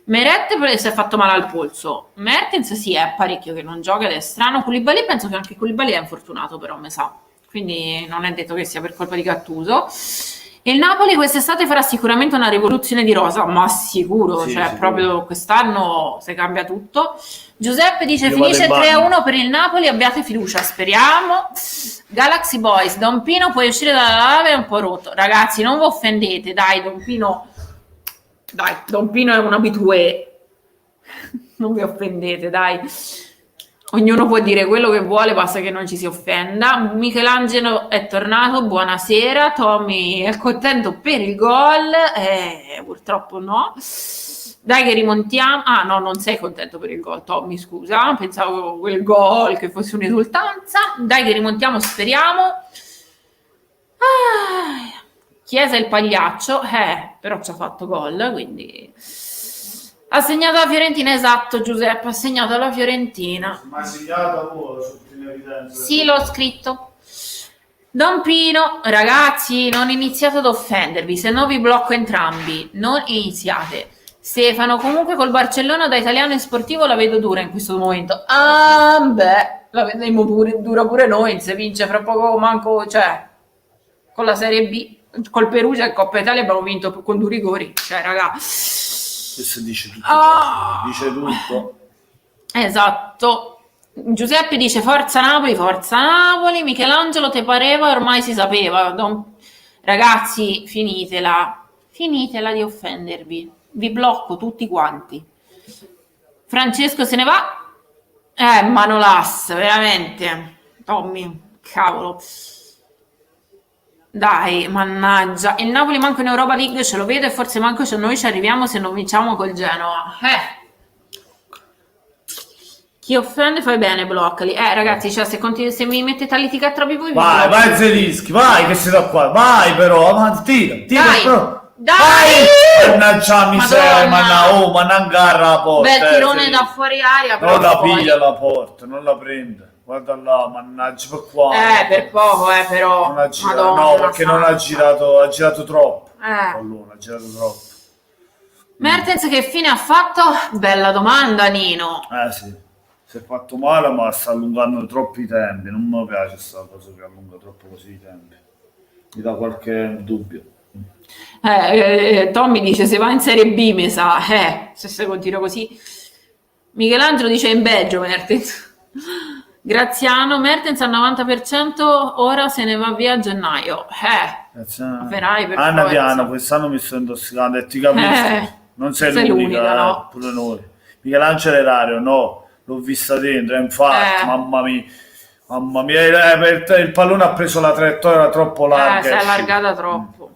Meret si è fatto male al polso, Mertens sì è parecchio che non gioca ed è strano. Koulibaly penso che anche Koulibaly è infortunato, però mi sa, quindi non è detto che sia per colpa di Gattuso. Il Napoli quest'estate farà sicuramente una rivoluzione di rosa, ma sicuro, Sì, cioè sicuro. proprio quest'anno si cambia tutto. Giuseppe dice Io finisce vado in bagno. 3-1 per il Napoli, abbiate fiducia, speriamo. Galaxy Boys, Don Pino puoi uscire dalla lava, è un po' rotto. Ragazzi, non vi offendete, dai, Don Pino è un abitué. Non vi offendete, dai. Ognuno può dire quello che vuole, basta che non ci si offenda. Michelangelo è tornato, buonasera. Tommy è contento per il gol, purtroppo no. Dai che rimontiamo. Ah no, non sei contento per il gol, Tommy, scusa. Pensavo quel gol che fosse un'esultanza. Dai che rimontiamo, speriamo. Chiesa il pagliaccio, però ci ha fatto gol, quindi... Ha segnato la Fiorentina, esatto Giuseppe, ha segnato la Fiorentina. Ma segnato a voi, in evidenza. Sì, l'ho scritto. Don Pino, ragazzi, non iniziate ad offendervi, se no vi blocco entrambi. Non iniziate. Stefano, comunque col Barcellona da italiano in sportivo la vedo dura in questo momento. Ah, beh, la vedremo dura pure noi, se vince fra poco manco, cioè, con la Serie B, col Perugia e Coppa Italia abbiamo vinto con 2 rigori, cioè, raga. Questo dice tutto. Ah. Dice tutto. Esatto. Giuseppe dice forza Napoli. Michelangelo te pareva, ormai si sapeva. Ragazzi, finitela di offendervi, vi blocco tutti quanti. Francesco se ne va. Manolas, veramente Tommy, cavolo, dai, mannaggia. Il Napoli manco in Europa League ce lo vedo e forse manco noi ci arriviamo se non vinciamo col Genoa. Chi offende fai bene, bloccali. Ragazzi, cioè, se mi mettete a litigare tra voi, Vai Zelinski, vai che sei da qua, vai però, tira, Dai, però. dai! Vai! Mannaggia miseria, ma non agarra la porta. Bel tirone Zelinski. da fuori aria, però Non la poi... piglia la porta, non la prende. Guarda là, mannaggia, per qua. per poco, però. Non ha girato, Madonna, no, perché non ha girato troppo. Eh. Ha girato troppo. Mertens che fine ha fatto? Bella domanda, Nino. Sì. Si è fatto male, ma sta allungando troppi tempi. Non mi piace questa cosa che allunga troppo così i tempi. Mi dà qualche dubbio. Tommy dice se va in Serie B, mi sa. Se si continua così. Michelangelo dice in Belgio, Mertens. Graziano, Mertens al 90%, ora se ne va via a gennaio. Avverai per Anna forza. piano, quest'anno mi sto intossicando e ti capisco. Non sei l'unica, no. pure noi. Michelangelo è raro, no. L'ho vista dentro, infatti, mamma mia, il pallone ha preso la traiettoria troppo larga. Si è allargata troppo.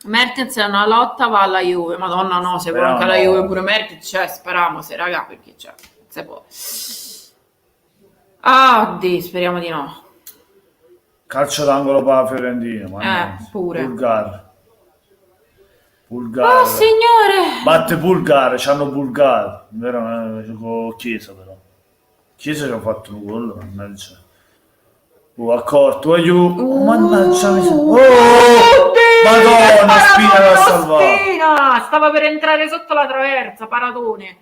Mertens è una lotta, va alla Juve. Madonna no, se vuole anche alla Juve pure Mertens, cioè speriamo se raga, perché cioè, se può. Oddio, speriamo di no. Calcio d'angolo per la Fiorentina, ma pure. Bulgare. Oh signore! Batte Bulgare, c'hanno Bulgare, vero? Con Chiesa però. Chiesa ci ha fatto un gol, mannaggia. Accorto, mannaggia Madonna, Spina l'ha salvato. Spina! Stava per entrare sotto la traversa, paratone.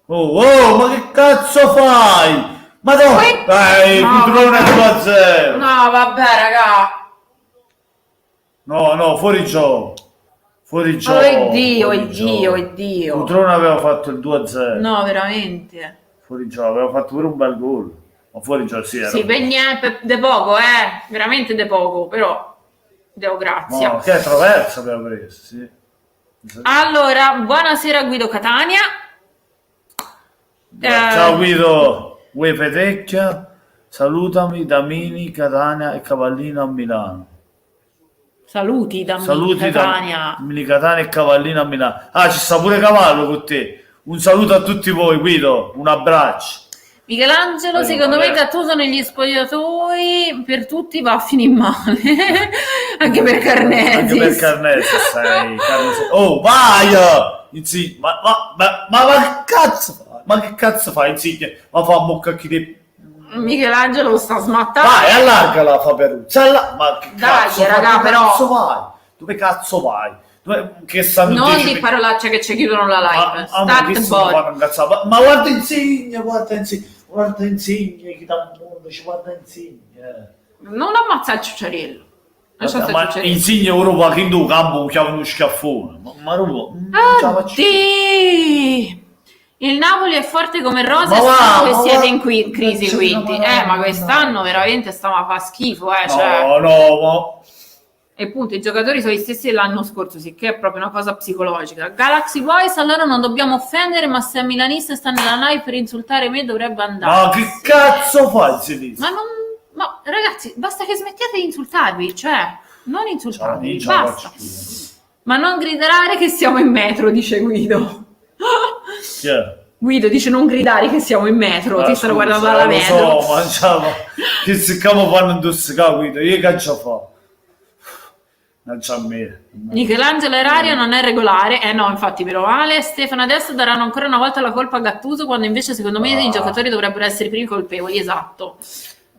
Ma che cazzo fai? Madonna! Dai, Cutrone 2-0. No, vabbè, raga. No, fuori gioco. Fuori gioco. Oddio. Cutrone aveva fatto il 2-0. No, veramente. Fuori gioco, aveva fatto pure un bel gol. Ma fuori gioco sì, era. Sì, per niente, de poco, veramente de poco, però Deo grazia. No, che traversa aveva preso, sì. Allora, buonasera Guido Catania. Ciao Guido, Ue Fedecchia, salutami da Mini, Catania e Cavallino a Milano. Saluti da Catania. Mini Catania e Cavallino a Milano. Ci sta pure Cavallo con te. Un saluto a tutti voi, Guido, un abbraccio. Michelangelo, secondo me Gattuso negli spogliatoi per tutti va a finire male. Anche per Carnesis. Anche per Carnesis, sai. Oh, vai! Insigne, ma che cazzo fai? Ma che cazzo fai, Insigne? Ma fa un boccacchi di... Michelangelo sta smattando. Vai, allargala, fa Peruzza. Ma che cazzo dai, raga, però... cazzo vai? Dove cazzo vai? Che stanno non di parolacce che ci chiudono la live. Ma guarda Insigne, guarda Insigne, chi dà un mondo, ci guarda Insigne. Non ammazza il ciucciarello. Ma Insigne Europa che in tu campo chiama uno schiaffone. Ma il Napoli è forte come rosa e che siete in crisi quindi. Ma quest'anno veramente stiamo a fare schifo, cioè. No. E appunto i giocatori sono gli stessi dell'anno scorso, sicché è proprio una cosa psicologica. Galaxy Boys, allora non dobbiamo offendere, ma se è milanista e sta nella live per insultare me dovrebbe andare. Ma che cazzo fai, Zidis? Ma ragazzi, basta che smettiate di insultarvi, cioè, non insultarvi, basta. Ma non gridare che siamo in metro, dice Guido. Guido dice non gridare che siamo in metro, ti stanno guardando dalla metro. Che se camo fanno intossicare Guido, io che ci fa? Non c'ha me. Michelangelo Erario non è regolare, no, infatti meno male. Stefano adesso daranno ancora una volta la colpa a Gattuso, quando invece secondo me i giocatori dovrebbero essere i primi colpevoli, esatto.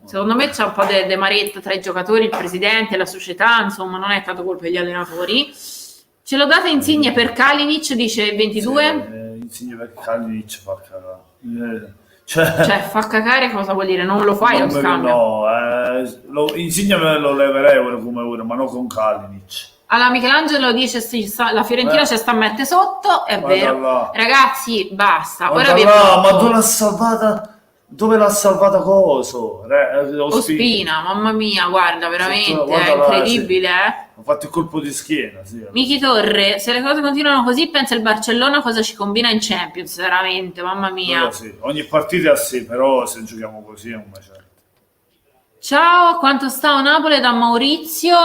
Secondo me c'è un po' di maretta tra i giocatori, il presidente, la società, insomma, non è tanto colpa degli allenatori. Ce lo date Insigne per Kalinic, dice il 22? Insigne per Kalinic fa cagare. Cioè, fa cagare cosa vuol dire? Non lo fai lo scambio? No, Insigne me lo leverei ora come ora, ma non con Kalinic. Allora Michelangelo dice la Fiorentina ci sta a mettere sotto, è vero. Là. Ragazzi, basta. Ora ma dove l'ha salvata? Dove l'ha salvata coso? Ospina, mamma mia, guarda, veramente, è incredibile, Ha fatto il colpo di schiena, sì. Michi Torre, se le cose continuano così, pensa il Barcellona cosa ci combina in Champions, veramente, mamma mia. Sì. Ogni partita è a sé, però se giochiamo così è un macello. Ciao, quanto sta Napoli da Maurizio?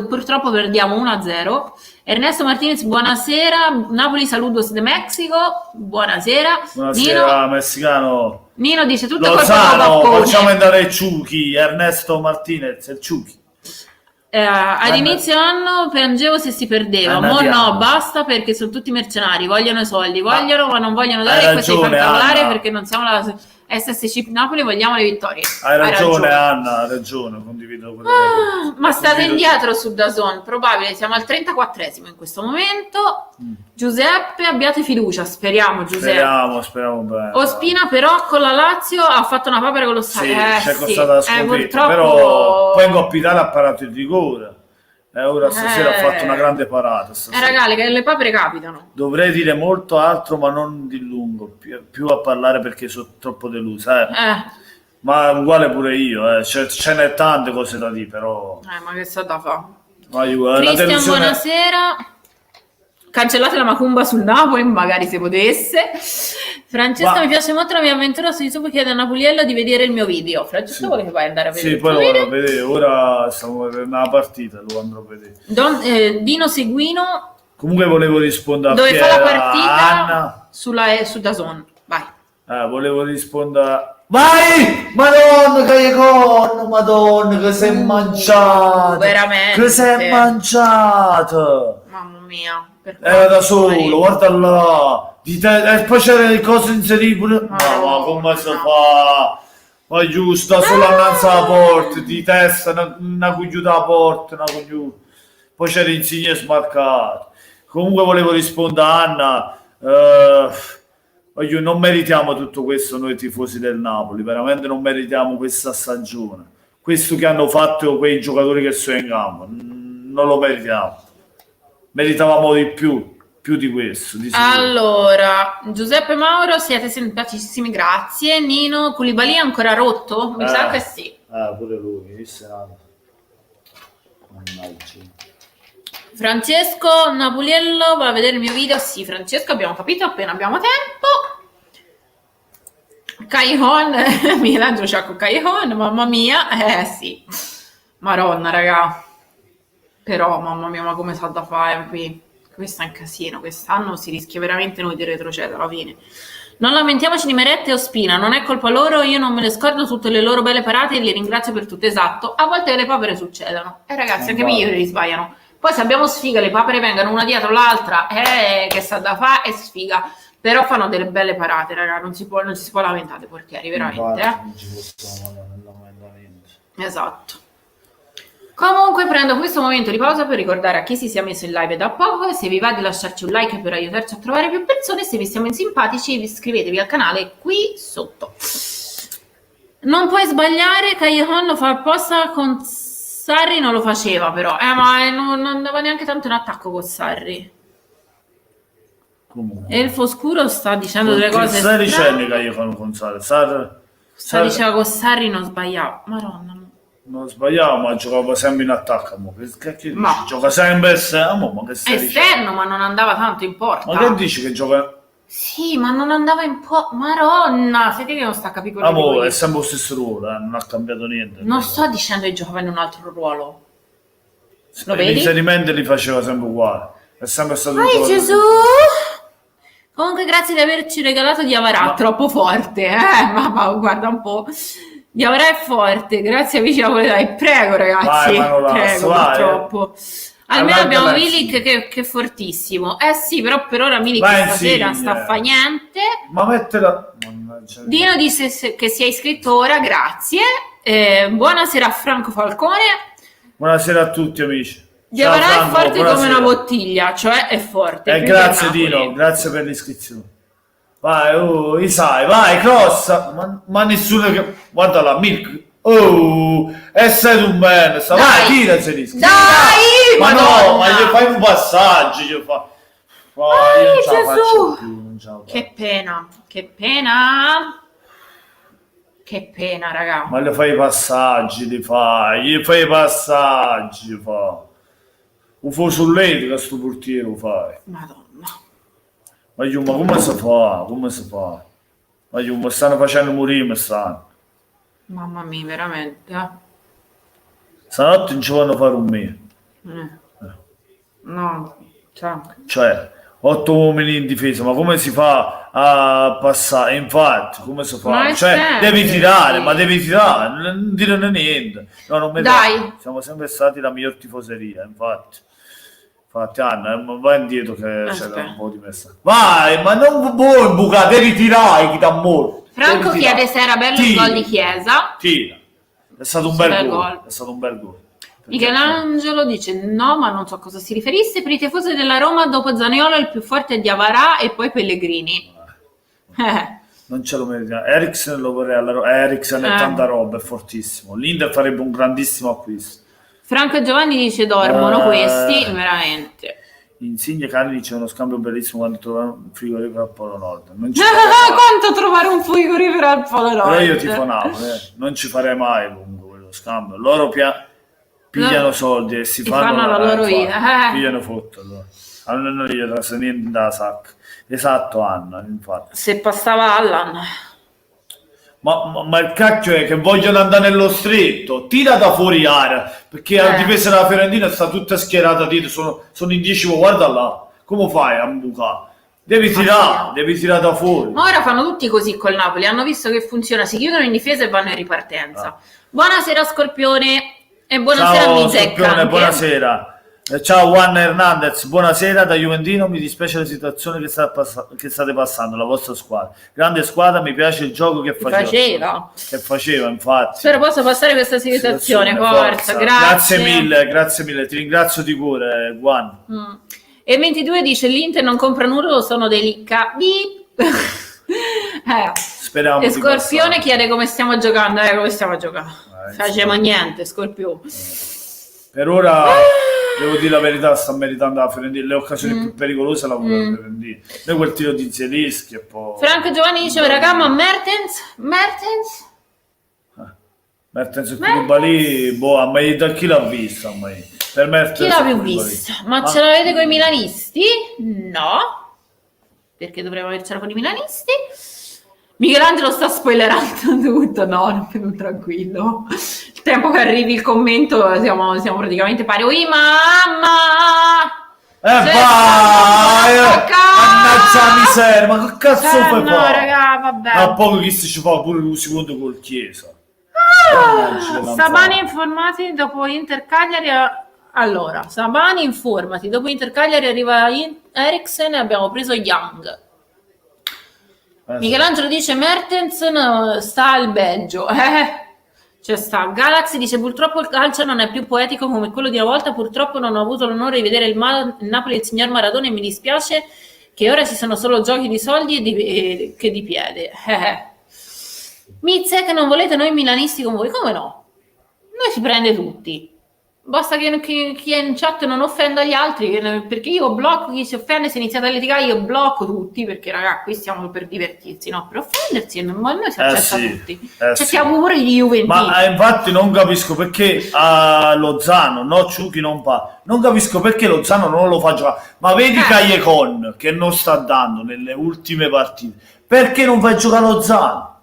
Purtroppo perdiamo 1-0. Ernesto Martinez, buonasera. Napoli saludos de Mexico. Buonasera. Buonasera, Nino, messicano. Nino dice tutto Lozano, facciamo andare il Ciuchi, Ernesto Martinez, il Ciuchi. All'inizio anno piangevo se si perdeva, mo no, basta perché sono tutti mercenari, vogliono i soldi, ma non vogliono dare questo di fantavolare perché non siamo la SSC Napoli, vogliamo le vittorie. Hai ragione Anna, hai ragione, condivido quello ma state indietro su DAZN, probabile, siamo al 34esimo in questo momento. Giuseppe, abbiate fiducia, speriamo Giuseppe. Speriamo bene. Ospina però con la Lazio ha fatto una papera colossale. Sì, c'è costata la scoperta, purtroppo... però poi in Coppa Italia ha parato il rigore. Ora stasera ha fatto una grande parata. Ragazzi, che le papere capitano. Dovrei dire molto altro, ma non di lungo. Più a parlare perché sono troppo delusa. Ma uguale pure io. Ce n'è tante cose da dire, però. Ma che sta da fare? Cristian, buonasera. Cancellate la macumba sul Napoli, magari se potesse. Francesco, mi piace molto la mia avventura su YouTube, chiede a Napoliello di vedere il mio video. Francesco, vuole che vai andare a vedere? Sì, poi lo vado a vedere. Ora stiamo vedendo una partita, lo andrò a vedere. Dino Seguino. Comunque volevo rispondere dove a fa la partita Anna. Su DAZN. Vai. Volevo rispondere. Vai! Madonna, Madonna, che sei mangiato! Veramente. Che sei mangiato! Mamma mia. Era da solo, guarda là. E poi c'era le cose inserite pure. Ma come si fa? Ma giusto, solo annanzi alla porta, di testa, una cogliuta alla porta, una cogliuta. Poi c'era Insigne smarcato. Comunque volevo rispondere a Anna. Non meritiamo tutto questo noi tifosi del Napoli, veramente non meritiamo questa stagione. Questo che hanno fatto quei giocatori che sono in campo, non lo meritiamo. Meritavamo di più di questo. Allora, Giuseppe Mauro, siete simpaticissimi, grazie. Nino, Koulibaly è ancora rotto? Mi sa che sì. Pure lui, Francesco Napoliello va a vedere il mio video. Sì, Francesco, abbiamo capito appena abbiamo tempo. Caihon, Michelangelo c'ha con Caihon, mamma mia, sì. Maronna, raga. Però, mamma mia, ma come sa da fare qui? Questo è un casino, quest'anno si rischia veramente noi di retrocedere alla fine. Non lamentiamoci di Merette e Ospina, non è colpa loro, io non me le scordo tutte le loro belle parate e li ringrazio per tutto, esatto. A volte le papere succedono. Ragazzi, anche i migliori sbagliano. Poi se abbiamo sfiga, le papere vengano una dietro l'altra, che sta da fa è sfiga. Però fanno delle belle parate, raga, non si può lamentare dei portieri, veramente. Non ci possiamo lamentare. Esatto. Comunque prendo questo momento di pausa per ricordare a chi si sia messo in live da poco, se vi va di lasciarci un like per aiutarci a trovare più persone, se vi stiamo simpatici iscrivetevi al canale qui sotto. Non puoi sbagliare, Callejon lo fa apposta con Sarri, non lo faceva però, ma non andava neanche tanto in attacco con Sarri. Comunque. Elfo Oscuro sta dicendo delle cose Stai dicendo che io fanno con Sarri? Sta diceva con Sarri non sbagliava, madonna. Non sbagliavo, ma giocava sempre in attacco. Ma gioca sempre esterno, ma che stai esterno, ma non andava tanto in porta. Ma che dici che gioca? Sì, ma non andava in porta. Madonna, siete che non sta a capire quello Amore, è sempre lo stesso ruolo, non ha cambiato niente. Non sto dicendo che giocava in un altro ruolo. Lo I vedi? riferimenti li faceva sempre uguali. È sempre stato Ai Gesù! Comunque grazie di averci regalato Diavarà, troppo forte, ma guarda un po'. Diavarà è forte, grazie amici napoletani, prego ragazzi, prego, purtroppo. Almeno abbiamo Milik che è fortissimo. Sì, però per ora Milik stasera sta fa niente. Ma mettela... Dino disse che si è iscritto ora, grazie. Buonasera a Franco Falcone. Buonasera a tutti amici. Diavarà è forte come una bottiglia, cioè è forte. Grazie Dino, grazie per l'iscrizione. Vai, Isai, vai, cross. Ma nessuno che... Guarda la Milk. E sei un bene. Vai, tira se rischi. Dai, ma no, ma gli fai un passaggio. Gli fa... Ai, Gesù. Che pena, che pena. Che pena, raga. Ma gli fai i passaggi, gli fai i passaggi, fa. Un fo sull'etica sto portiere lo fai. Madonna. Ma come si fa? Come si fa? Ma mi stanno facendo morire, Mamma mia, veramente. Stanotte non ci vanno fare un mese. No, cioè 8 uomini in difesa, ma come si fa a passare? Infatti, come si fa? Cioè, devi tirare, ma devi tirare, non dire niente. No, non mi dai. Siamo sempre stati la miglior tifoseria, infatti. Infatti, Anna, vai indietro che c'è un po' di messa. Vai, ma non vuoi bucare, devi tirare chi t'ammor. Franco chiede se era bello il gol di Chiesa. Tira. È stato un bel gol. È stato un bel gol. Michelangelo dice no, ma non so a cosa si riferisse. Per i tifosi della Roma dopo Zaniolo il più forte è Diavarà e poi Pellegrini. Non ce lo merita. Eriksen lo vorrei alla Roma. Eriksen è tanta roba, è fortissimo. L'Inter farebbe un grandissimo acquisto. Franco e Giovanni dice dormono questi, veramente. Insigne Cani c'è uno scambio bellissimo quando trovare un frigorifero al Polo Nord. Quanto trovare un frigorifero al Polo Nord? Però io tifo Napoli, non ci farei mai comunque quello scambio. Loro pigliano soldi e si fanno la loro vita. Pigliano foto allora. Allora non gli trasa niente da sacca. Esatto, Anna, infatti. Se passava Allan. Ma il cacchio è che vogliono andare nello stretto, tira da fuori area, perché la difesa della Fiorentina sta tutta schierata dietro, sono in 10, guarda là, come fai a bucare? Devi tirare da fuori. Ma ora fanno tutti così col Napoli, hanno visto che funziona, si chiudono in difesa e vanno in ripartenza. Buonasera Scorpione e buonasera a Mizecca. Buonasera. Ciao Juan Hernandez, buonasera da Juventino, mi dispiace la situazione che state passando, la vostra squadra. Grande squadra, mi piace il gioco che faceva. Che faceva, infatti. Spero possa passare questa situazione, forza. Grazie mille, ti ringrazio di cuore, Juan. E 22 dice l'Inter non compra nulla, sono dei licca. Speriamo. E Scorpione chiede come stiamo giocando, come stiamo giocando. Facciamo niente, Scorpione. Per ora... Devo dire la verità, sta meritando la Fiorentina, le occasioni più pericolose la vuole la Fiorentina. Noi quel tiro di Zelischi e poi... Franco Giovanni dice, raga, ma Mertens e Koulibaly, ma da chi l'ha visto? Per Mertens chi l'ha più visto? Ma ce l'avete con i milanisti? No, perché dovremmo avercela con i milanisti. Michelangelo sta spoilerando tutto, no, tranquillo. Il tempo che arrivi il commento siamo praticamente pari. Ui mamma! vai! Mannaggia la miseria, ma che cazzo fai no, fa? raga, vabbè. A poco che si ci fa pure un secondo col Chiesa. Sabani informati dopo Inter Cagliari. Allora, Sabani informati dopo Inter Cagliari arriva Eriksen e abbiamo preso Young. Michelangelo dice Mertens sta al Belgio. C'è sta. Galaxy dice purtroppo il calcio non è più poetico come quello di una volta, purtroppo non ho avuto l'onore di vedere il Napoli del signor Maradona e mi dispiace che ora ci sono solo giochi di soldi che di piede. Mizze che non volete noi milanisti con voi, come no? Noi si prende tutti. Basta che chi è in chat non offenda gli altri, perché io blocco chi si offende, se iniziate a litigare io blocco tutti, perché raga, qui stiamo per divertirsi, no? Per offendersi, ma noi si accetta tutti. Siamo pure gli Juventini. Ma infatti non capisco perché a Lozano, no, Ciuchi non fa. Non capisco perché Lozano non lo fa giocare. Ma vedi Callecon che non sta dando nelle ultime partite. Perché non fai giocare Lozano?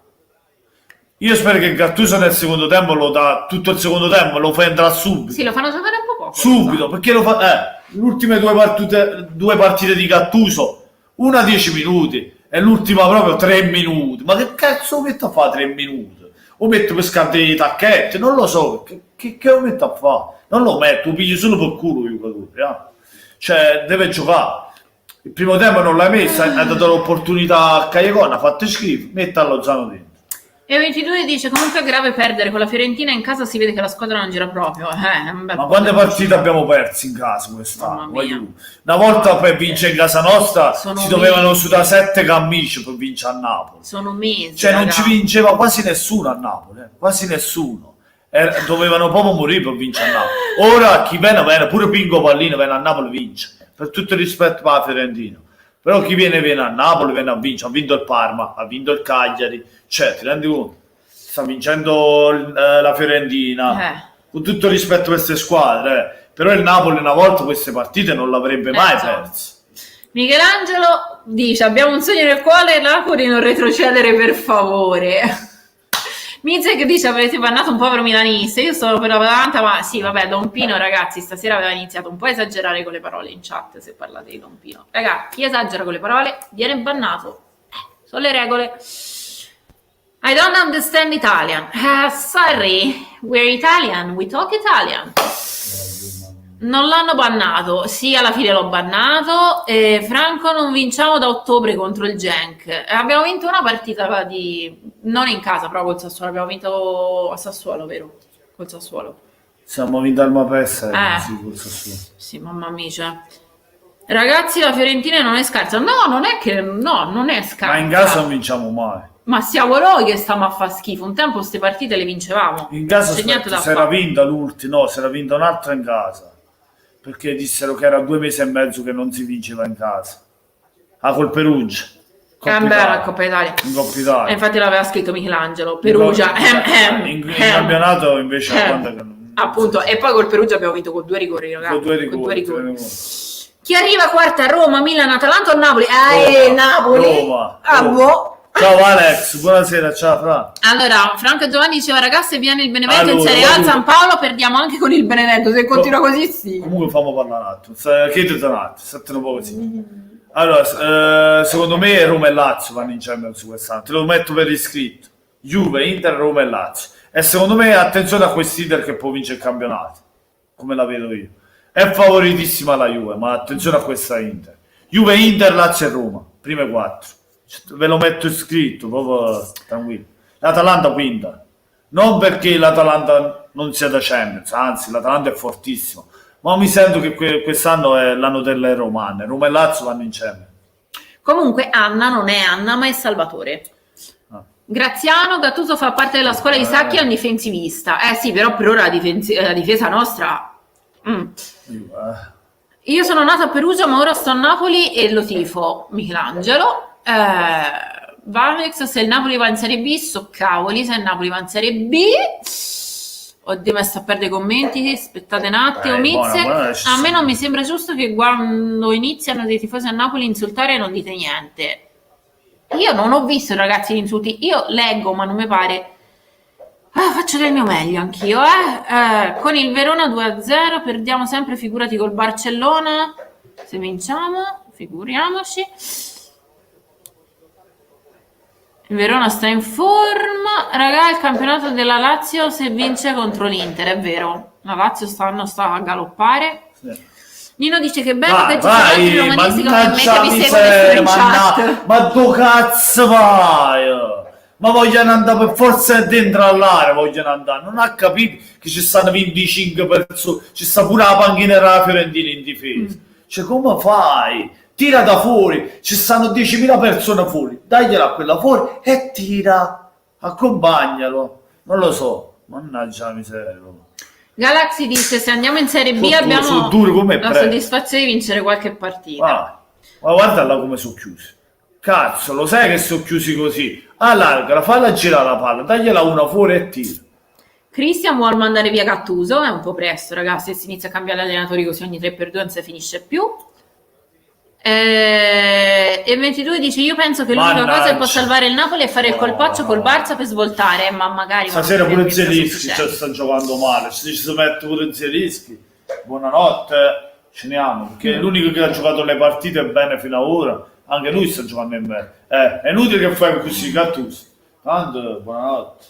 Io spero che Gattuso nel secondo tempo lo dà tutto il secondo tempo, lo fa entrare subito. Sì, lo fanno giocare un po' poco. Subito, perché lo fa. Le ultime due partite di Gattuso, una 10 minuti e l'ultima proprio 3 minuti. Ma che cazzo lo metto a fare 3 minuti? O metto per scaldare i tacchetti? Non lo so, che lo metto a fare? Non lo metto, lo piglio solo per culo i giocatori. Cioè, deve giocare. Il primo tempo non l'hai messa, hai dato l'opportunità a Callecon, ha fatto schifo, metta a Lozano dentro. E 22 dice comunque è grave perdere con la Fiorentina in casa, si vede che la squadra non gira proprio. Ma quante partite abbiamo perso in casa quest'anno? Una volta per vincere in casa nostra si dovevano sudare 7 camicie per vincere a Napoli. Sono mesi. Cioè non ci vinceva quasi nessuno a Napoli, quasi nessuno. Dovevano proprio morire per vincere a Napoli. Ora chi viene, pure Pingo Pallino viene a Napoli vince. Per tutto il rispetto per la Fiorentina. Però chi viene a Napoli, viene a vincere. Ha vinto il Parma, ha vinto il Cagliari. Cioè, ti rendi conto? Sta vincendo la Fiorentina. Con tutto il rispetto per queste squadre. Però il Napoli una volta queste partite non l'avrebbe mai perso. Michelangelo dice, abbiamo un sogno nel cuore, Napoli non retrocedere per favore. Mizek dice, avete bannato un povero milanista, io sono per l'Atalanta, ma sì, vabbè, Don Pino, ragazzi, stasera aveva iniziato un po' a esagerare con le parole in chat, se parlate di Don Pino. Ragazzi, chi esagera con le parole viene bannato. Sono le regole. I don't understand Italian. Sorry, we're Italian, we talk Italian. Non l'hanno bannato, sì, alla fine l'ho bannato. Franco, non vinciamo da ottobre contro il Genk. Abbiamo vinto una partita non in casa, però col Sassuolo. Abbiamo vinto a Sassuolo, vero? Col Sassuolo. Siamo vinti al Mapessa, sì, col Sassuolo. Sì, mamma mia. Ragazzi, la Fiorentina non è scarsa. No, non è scarsa. Ma in casa non vinciamo mai. Ma siamo noi che stiamo a far schifo. Un tempo queste partite le vincevamo. In casa si era vinta l'ultima, no, si era vinta un'altra in casa. Perché dissero che era 2 mesi e mezzo che non si vinceva in casa. Col Perugia. Coppa Italia. In Coppa Italia. Infatti l'aveva scritto Michelangelo. Perugia. In campionato invece appunto. E poi col Perugia abbiamo vinto con 2 rigori, ragazzi. Con due rigori. Chi arriva quarta? Roma, Milan, Atalanta o Napoli? Napoli. Roma. Ciao Alex, buonasera, ciao Fra. Allora, Franco e Giovanni diceva ragazzi viene il Benevento in Serie A, San Paolo perdiamo anche con il Benevento, se continua così sì. Comunque fammi parlare un attimo, chiedete un attimo, state un po' così. Allora, secondo me Roma e Lazio vanno in Champions quest'anno, te lo metto per iscritto. Juve, Inter, Roma e Lazio. E secondo me attenzione a quest'Inter che può vincere il campionato, come la vedo io. È favoritissima la Juve, ma attenzione a questa Inter. Juve, Inter, Lazio e Roma, prime 4. Ve lo metto scritto, proprio tranquillo. L'Atalanta quinta, non perché l'Atalanta non sia da Champions, anzi l'Atalanta è fortissimo, ma mi sento che quest'anno è l'anno delle romane. Roma e Lazio vanno in Champions. Comunque Anna non è Anna ma è Salvatore. Graziano Gattuso fa parte della scuola di Sacchi, è un difensivista. Sì, però per ora la difesa nostra Io sono nato a Perugia ma ora sto a Napoli e lo tifo. Michelangelo. Vamex, se il Napoli va in Serie B, so cavoli, se il Napoli va in Serie B. Oddio, mi sta a perdere i commenti, aspettate un attimo. A me non mi sembra giusto che quando iniziano dei tifosi a Napoli insultare non dite niente. Io non ho visto ragazzi gli insulti, io leggo ma non mi pare. Faccio del mio meglio anch'io. Con il Verona 2-0 perdiamo sempre, figurati col Barcellona. Se vinciamo, figuriamoci. Il Verona sta in forma. Raga, il campionato della Lazio se vince contro l'Inter, è vero. La Lazio stanno sta a galoppare. Sì. Nino dice che bello Vai, che ci sono altri vai, romanisti come me mannaggia che vi miseria, seguono in chat. ma dove cazzo vai? Ma vogliono andare per forza dentro all'area, vogliono andare. Non ha capito che ci stanno 25 persone, ci sta pure la panchina della Fiorentina in difesa. Cioè, come fai? Tira da fuori, ci stanno 10.000 persone fuori, dagliela a quella fuori e tira, accompagnalo. Non lo so, mannaggia la miseria. Galaxy dice se andiamo in Serie B Sono abbiamo duri come la prego. soddisfazione di vincere qualche partita. Ma guardala come sono chiusi. Cazzo, lo sai che sono chiusi così? Allargala, falla girare la palla, tagliela una fuori e tira. Christian vuole mandare via Gattuso, è un po' presto ragazzi, se si inizia a cambiare allenatori così ogni 3x2 non si finisce più. E 22 dice io penso che l'unica cosa che può salvare il Napoli è fare il colpaccio col Barça per svoltare, ma magari stasera pure Zielinski sta giocando male, se ci si mette pure Zielinski buonanotte, ceniamo, perché è l'unico che ha giocato le partite bene fino ad ora, anche lui sta giocando in bene, è inutile che fai così Gattuso, tanto buonanotte.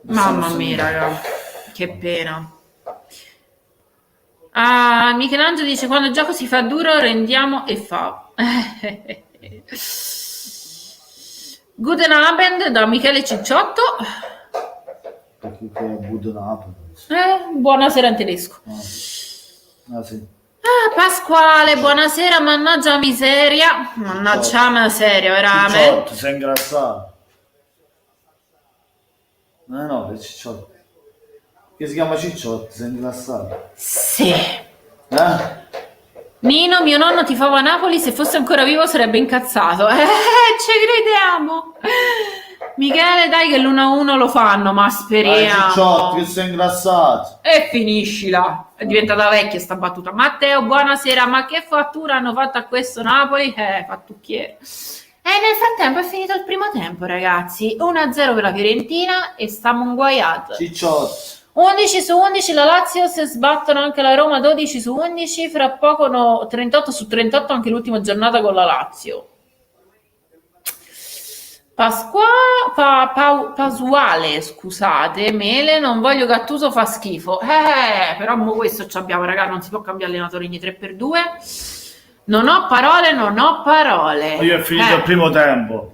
Mamma mia raga, che pena. Ah, Michelangelo dice quando il gioco si fa duro rendiamo e fa. Guten Abend da Michele Cicciotto. Buonasera in tedesco. Sì. Pasquale, buonasera, mannaggia la miseria. Mannaggia la miseria, veramente. Cicciotto, sei ingrassato. No, è Cicciotto. Che si chiama Cicciotto, sei ingrassato. Sì. Nino, mio nonno tifava Napoli, se fosse ancora vivo sarebbe incazzato. Ci crediamo. Michele, dai che l'1-1 lo fanno, ma speriamo. Cicciotto, che sei ingrassato. E finiscila. È diventata vecchia sta battuta. Matteo, buonasera, ma che fattura hanno fatto a questo Napoli? Fattucchiere. E nel frattempo è finito il primo tempo, ragazzi. 1-0 per la Fiorentina e stiamo inguaiati. Cicciotto. 11 su 11 la Lazio, se sbattono anche la Roma 12 su 11, fra poco 38 su 38 anche l'ultima giornata con la Lazio. Pasuale, scusate, Mele, non voglio Gattuso, fa schifo. Però mo questo ci abbiamo, ragazzi, non si può cambiare allenatore ogni 3x2. Non ho parole. Io ho finito il primo tempo.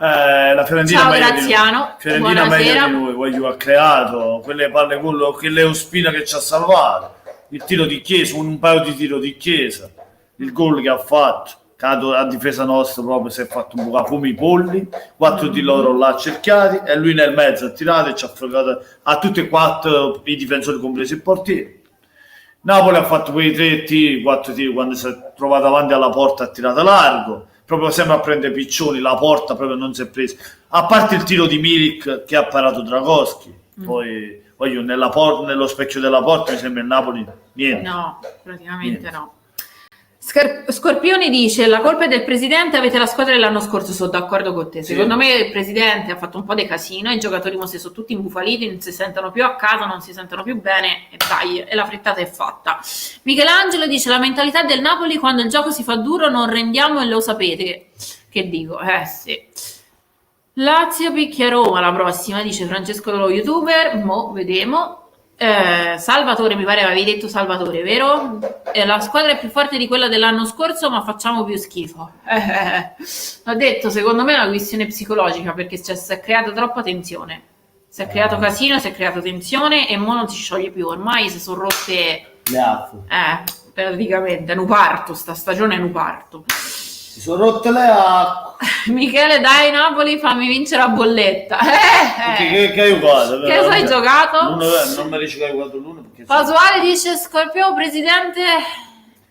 La Fiorentina ciao Graziano, Fiorentina meglio di noi, voglio ha creato quelle palle quelle Ospina che ci ha salvato, il tiro di Chiesa, un paio di tiro di Chiesa, il gol che ha fatto, a difesa nostra proprio si è fatto un po' come i polli, 4 di loro là cerchiati e lui nel mezzo ha tirato e ci ha fregato a tutti e 4 i difensori compresi il portiere. Napoli ha fatto quei 3 tiri, 4 tiri quando si è trovato davanti alla porta, ha tirato largo, proprio sembra a prendere piccioni, la porta proprio non si è presa, a parte il tiro di Milik che ha parato Dragoschi, poi voglio nello specchio della porta mi sembra il Napoli niente. No, praticamente niente. No. Scorpioni dice la colpa è del presidente, avete la squadra dell'anno scorso, sono d'accordo con te, secondo me il presidente ha fatto un po' di casino, i giocatori si sono tutti imbufaliti, non si sentono più a casa, non si sentono più bene e dai, e la frittata è fatta. Michelangelo dice la mentalità del Napoli quando il gioco si fa duro non rendiamo e lo sapete, che dico, sì. Lazio picchia Roma la prossima, dice Francesco lo youtuber, mo vedremo. Salvatore, mi pare avevi detto Salvatore, vero? La squadra è più forte di quella dell'anno scorso, ma facciamo più schifo. Ho detto, secondo me è una questione psicologica perché si è creata troppa tensione. Si è creato casino, si è creato tensione e mo non si scioglie più. Ormai si sono rotte le acque. Praticamente, è un parto, sta stagione è un parto. Si sono rotte le acque. Michele, dai Napoli, fammi vincere la bolletta. Che hai uguale? Che hai giocato? Non mi dici che hai uguale l'uno. Pasuale dice Scorpio, presidente,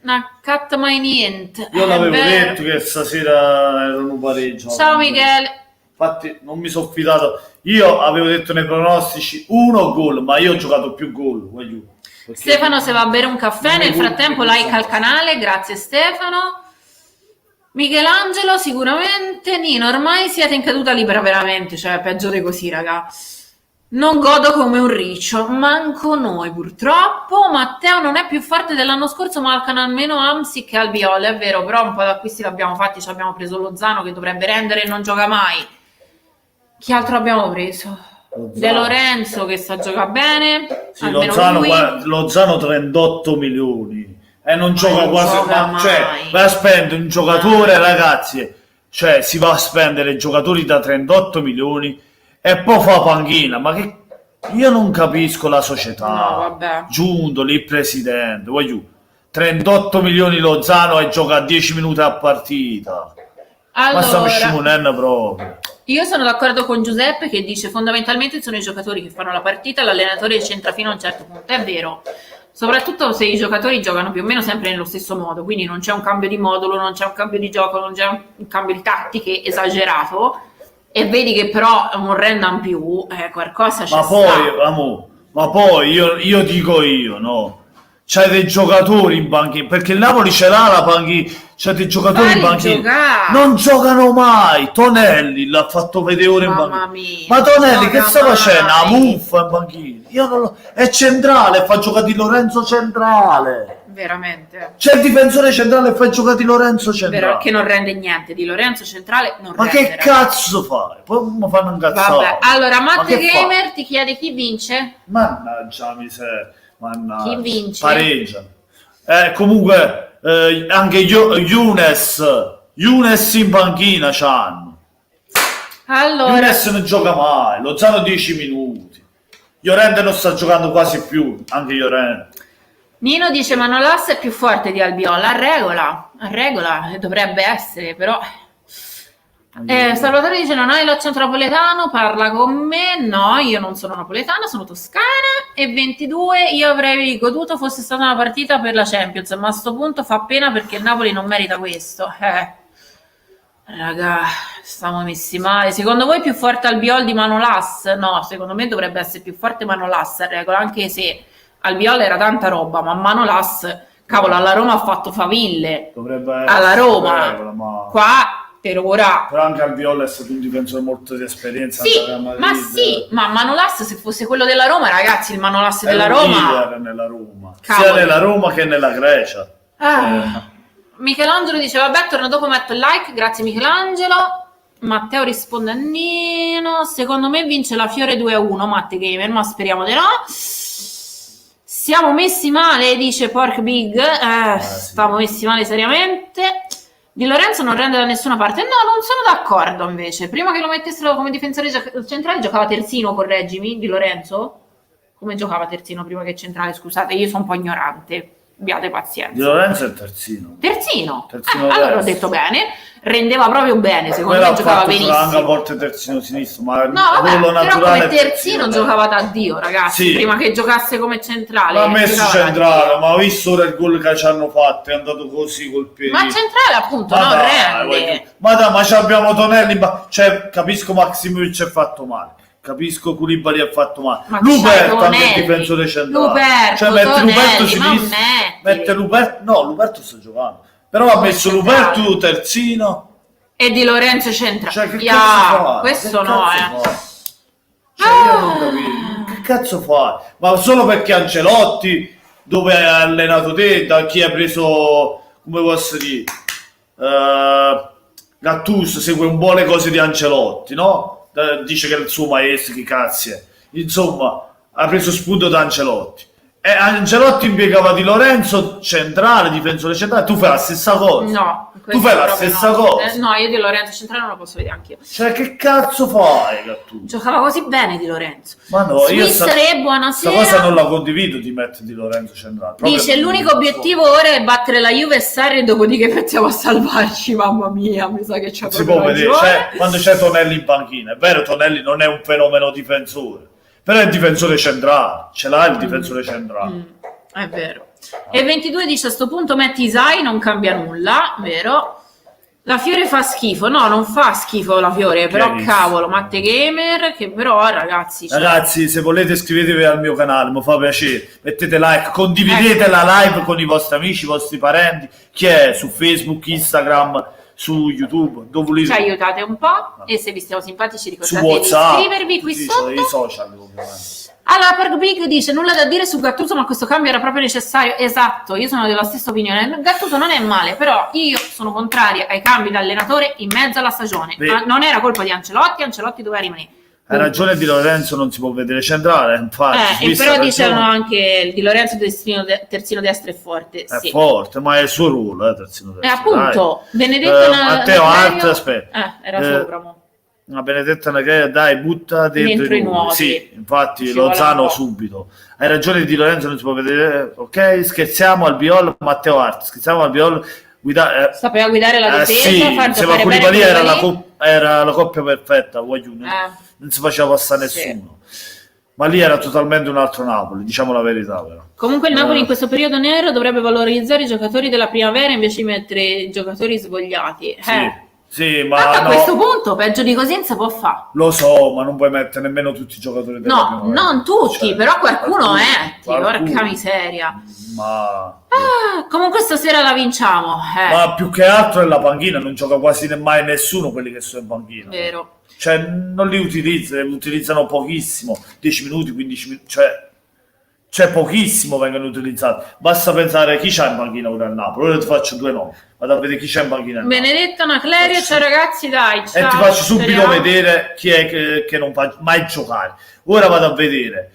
non catta mai niente. Io l'avevo detto che stasera erano un pareggio. Ciao Michele. Infatti non mi sono fidato. Io avevo detto nei pronostici 1 gol, ma io ho giocato più gol. Stefano se va a bere un caffè, nel frattempo like al canale, grazie Stefano. Michelangelo sicuramente, Nino, ormai siete in caduta libera veramente, cioè peggio di così raga. Non godo come un riccio, manco noi purtroppo. Matteo non è più forte dell'anno scorso, mancano almeno Hamsik e Albiol, è vero, però un po' di acquisti l'abbiamo fatti, ci abbiamo preso Lozano che dovrebbe rendere e non gioca mai. Chi altro abbiamo preso? De Lorenzo che sta giocando bene, Sì, almeno Lozano, lui. Lozano 38 milioni e non gioca non quasi gioca ma, cioè, mai. vai a spendere un giocatore, ragazzi, cioè si va a spendere giocatori da 38 milioni e poi fa panchina, ma che io non capisco la società. No, vabbè. Giuntoli, il presidente, voglio 38 milioni Lozano e gioca 10 minuti a partita. Ma stiamo Allora, scimonendo proprio. io sono d'accordo con Giuseppe che dice fondamentalmente sono i giocatori che fanno la partita, l'allenatore c'entra fino a un certo punto, è vero, soprattutto se i giocatori giocano più o meno sempre nello stesso modo, quindi non c'è un cambio di modulo, non c'è un cambio di gioco, non c'è un cambio di tattiche esagerato e vedi che però non rendano più, qualcosa c'è Ma poi, ma poi io dico no? C'hai dei giocatori in panchina, perché il Napoli ce l'ha la panchina, c'è dei giocatori in panchina, giocare. non giocano mai. Tonelli l'ha fatto vedere ora in Mamma panchina. mia, Ma Tonelli non che gioca sta facendo? La mai. muffa in panchina. Io non lo... È centrale, fa giocare di Lorenzo centrale. Veramente. C'è il difensore centrale e fa giocare di Lorenzo centrale. Vero, che non rende niente, di Lorenzo centrale non Ma rende. che cazzo fai? Poi mi fanno incazzare. Vabbè, allora Ma Matte che fa? Gamer ti chiede chi vince? Mannaggia miseria, mannaggia. Chi vince? Pareggia. Comunque, anche Younes in panchina c'hanno. Allora, Younes non gioca mai, Lozano 10 minuti. Llorente non sta giocando quasi più, anche Llorente. Nino dice Manolas è più forte di Albiola, a regola, dovrebbe essere, però... Salvatore dice non hai l'accento napoletano, parla con me. No, io non sono napoletana, sono toscana. E 22, io avrei goduto fosse stata una partita per la Champions, ma a sto punto fa pena perché il Napoli non merita questo. Raga, stiamo messi male. Secondo voi è più forte Albiol di Manolas? No, secondo me dovrebbe essere più forte Manolas a regola, anche se Albiol era tanta roba, ma Manolas, cavolo, alla Roma ha fatto faville. Dovrebbe Alla essere Roma, regola, ma... qua per ora... Però anche Albiol è stato un difensore molto di esperienza. Sì, anche a Madrid. ma sì, ma Manolas se fosse quello della Roma, ragazzi, il Manolas È della un Roma... leader nella Roma. Cavolo. Sia nella Roma che nella Grecia. Michelangelo dice vabbè, torno dopo, metto il like, grazie Michelangelo. Matteo risponde a Nino, secondo me vince la Fiore 2-1 Matte Gamer, ma speriamo di no. Siamo messi male, dice Pork Big, stiamo messi male seriamente. Di Lorenzo non rende da nessuna parte. No, non sono d'accordo invece. Prima che lo mettessero come difensore centrale giocava terzino, correggimi, Di Lorenzo? Come giocava terzino prima che centrale? Scusate, io sono un po' ignorante. Abbiate pazienza. Di Lorenzo è terzino. Terzino. Terzino Allora ho destro. detto bene. Rendeva proprio bene, secondo Quello me ha giocava fatto anche a benissimo. volte terzino sinistro, ma il No, vabbè, ruolo però naturale come è terzino destro. giocava da Dio, ragazzi. Sì. Prima che giocasse come centrale. Ma ha messo giocava da centrale, Dio. ma ho visto ora il gol che ci hanno fatto, è andato così col piede. Ma centrale appunto Ma non dai, rende. ma dai, ma ci abbiamo Tonelli, cioè capisco Maximovic è fatto male, capisco Koulibaly è fatto male, Ma Luperto c'hai anche il Tonelli. difensore centrale, Luperto, cioè mette Tonelli, Luperto ma sinistro, mettili. mette Luperto, no, Luperto sta giocando, però ha messo centrale. Luperto terzino, E Di Lorenzo centrale. cioè che Ya, cazzo fa? questo Che no, cazzo fa? Cioè, io non capisco. Che cazzo fai? Ma solo perché Ancelotti, dove hai allenato te, da chi hai preso, come posso dire, Gattuso segue un po' le cose di Ancelotti, no? Dice che è il suo maestro, chi cazzo è. Insomma, ha preso spunto da Ancelotti. E Ancelotti impiegava Di Lorenzo centrale, difensore centrale, tu fai la stessa cosa. No, Tu questo fai la proprio stessa no. cosa. No, io Di Lorenzo centrale non lo posso vedere anch'io. Cioè, che cazzo fai, Gattuso? Giocava così bene Di Lorenzo. Ma no, io Swissere, buonasera. questa cosa non la condivido di mettere Di Lorenzo centrale. Proprio Dice non l'unico so. obiettivo ora è battere la Juve e Sarri, dopodiché pensiamo a salvarci. Mamma mia, mi sa che c'è Si proprio può vedere, ragione. cioè, quando c'è Tonelli in panchina, è vero, Tonelli non è un fenomeno difensore, però è il difensore centrale, ce l'ha il difensore centrale. È vero. E 22 dice a sto punto metti Isai, non cambia nulla, vero? La Fiore fa schifo. No, non fa schifo la Fiore, però Chiarissimo. cavolo, Matte Gamer, che però ragazzi... cioè, Ragazzi, se volete iscrivetevi al mio canale, mi fa piacere, mettete like, condividete la live con i vostri amici, i vostri parenti, chi è su Facebook, Instagram, su YouTube, dove volete. Ci aiutate un po' e se vi stiamo simpatici Su ricordate di WhatsApp, iscrivervi qui sotto. i social, ovviamente. Allora, Park Big dice nulla da dire su Gattuso, ma questo cambio era proprio necessario. Esatto, io sono della stessa opinione. Gattuso non è male, però io sono contraria ai cambi di allenatore in mezzo alla stagione. Ma non era colpa di Ancelotti doveva rimanere. Hai ragione, Di Lorenzo non si può vedere centrale, infatti. Però dicevano anche Di Lorenzo terzino destro è forte. È sì. forte, ma è il suo ruolo, terzino destro. Appunto, Benedetto Matteo Art, aspetta. era sopra. Una Benedetta Nagaya, dai, butta dentro i nuovi. Sì, infatti Lozano subito. Hai ragione, Di Lorenzo non si può vedere. Ok, scherziamo al Biol, Matteo Art, scherziamo al Biol. Sapeva guidare la difesa, sì, far giocare Koulibaly bene era la coppia perfetta, non si faceva passare nessuno. Ma lì era totalmente un altro Napoli, diciamo la verità. Però. Comunque il Napoli in questo periodo nero dovrebbe valorizzare i giocatori della primavera invece di mettere i giocatori svogliati. Sì, ma a questo punto peggio di così non si può fare. Lo so, ma non puoi mettere nemmeno tutti i giocatori della primavera. Non tutti, però qualcuno porca miseria. Ma comunque stasera la vinciamo. Ma più che altro è la panchina, non gioca quasi mai nessuno quelli che sono in panchina. Vero. Cioè non li utilizzano pochissimo, 10 minuti, 15 minuti, cioè pochissimo vengono utilizzati. Basta pensare chi c'ha in panchina ora al Napoli. Ora ti faccio due nomi, vado a vedere chi c'è in panchina. Benedetta Naclerio, ciao ragazzi, dai. Ciao, e ti faccio subito vedere chi è che non fa mai giocare. Ora vado a vedere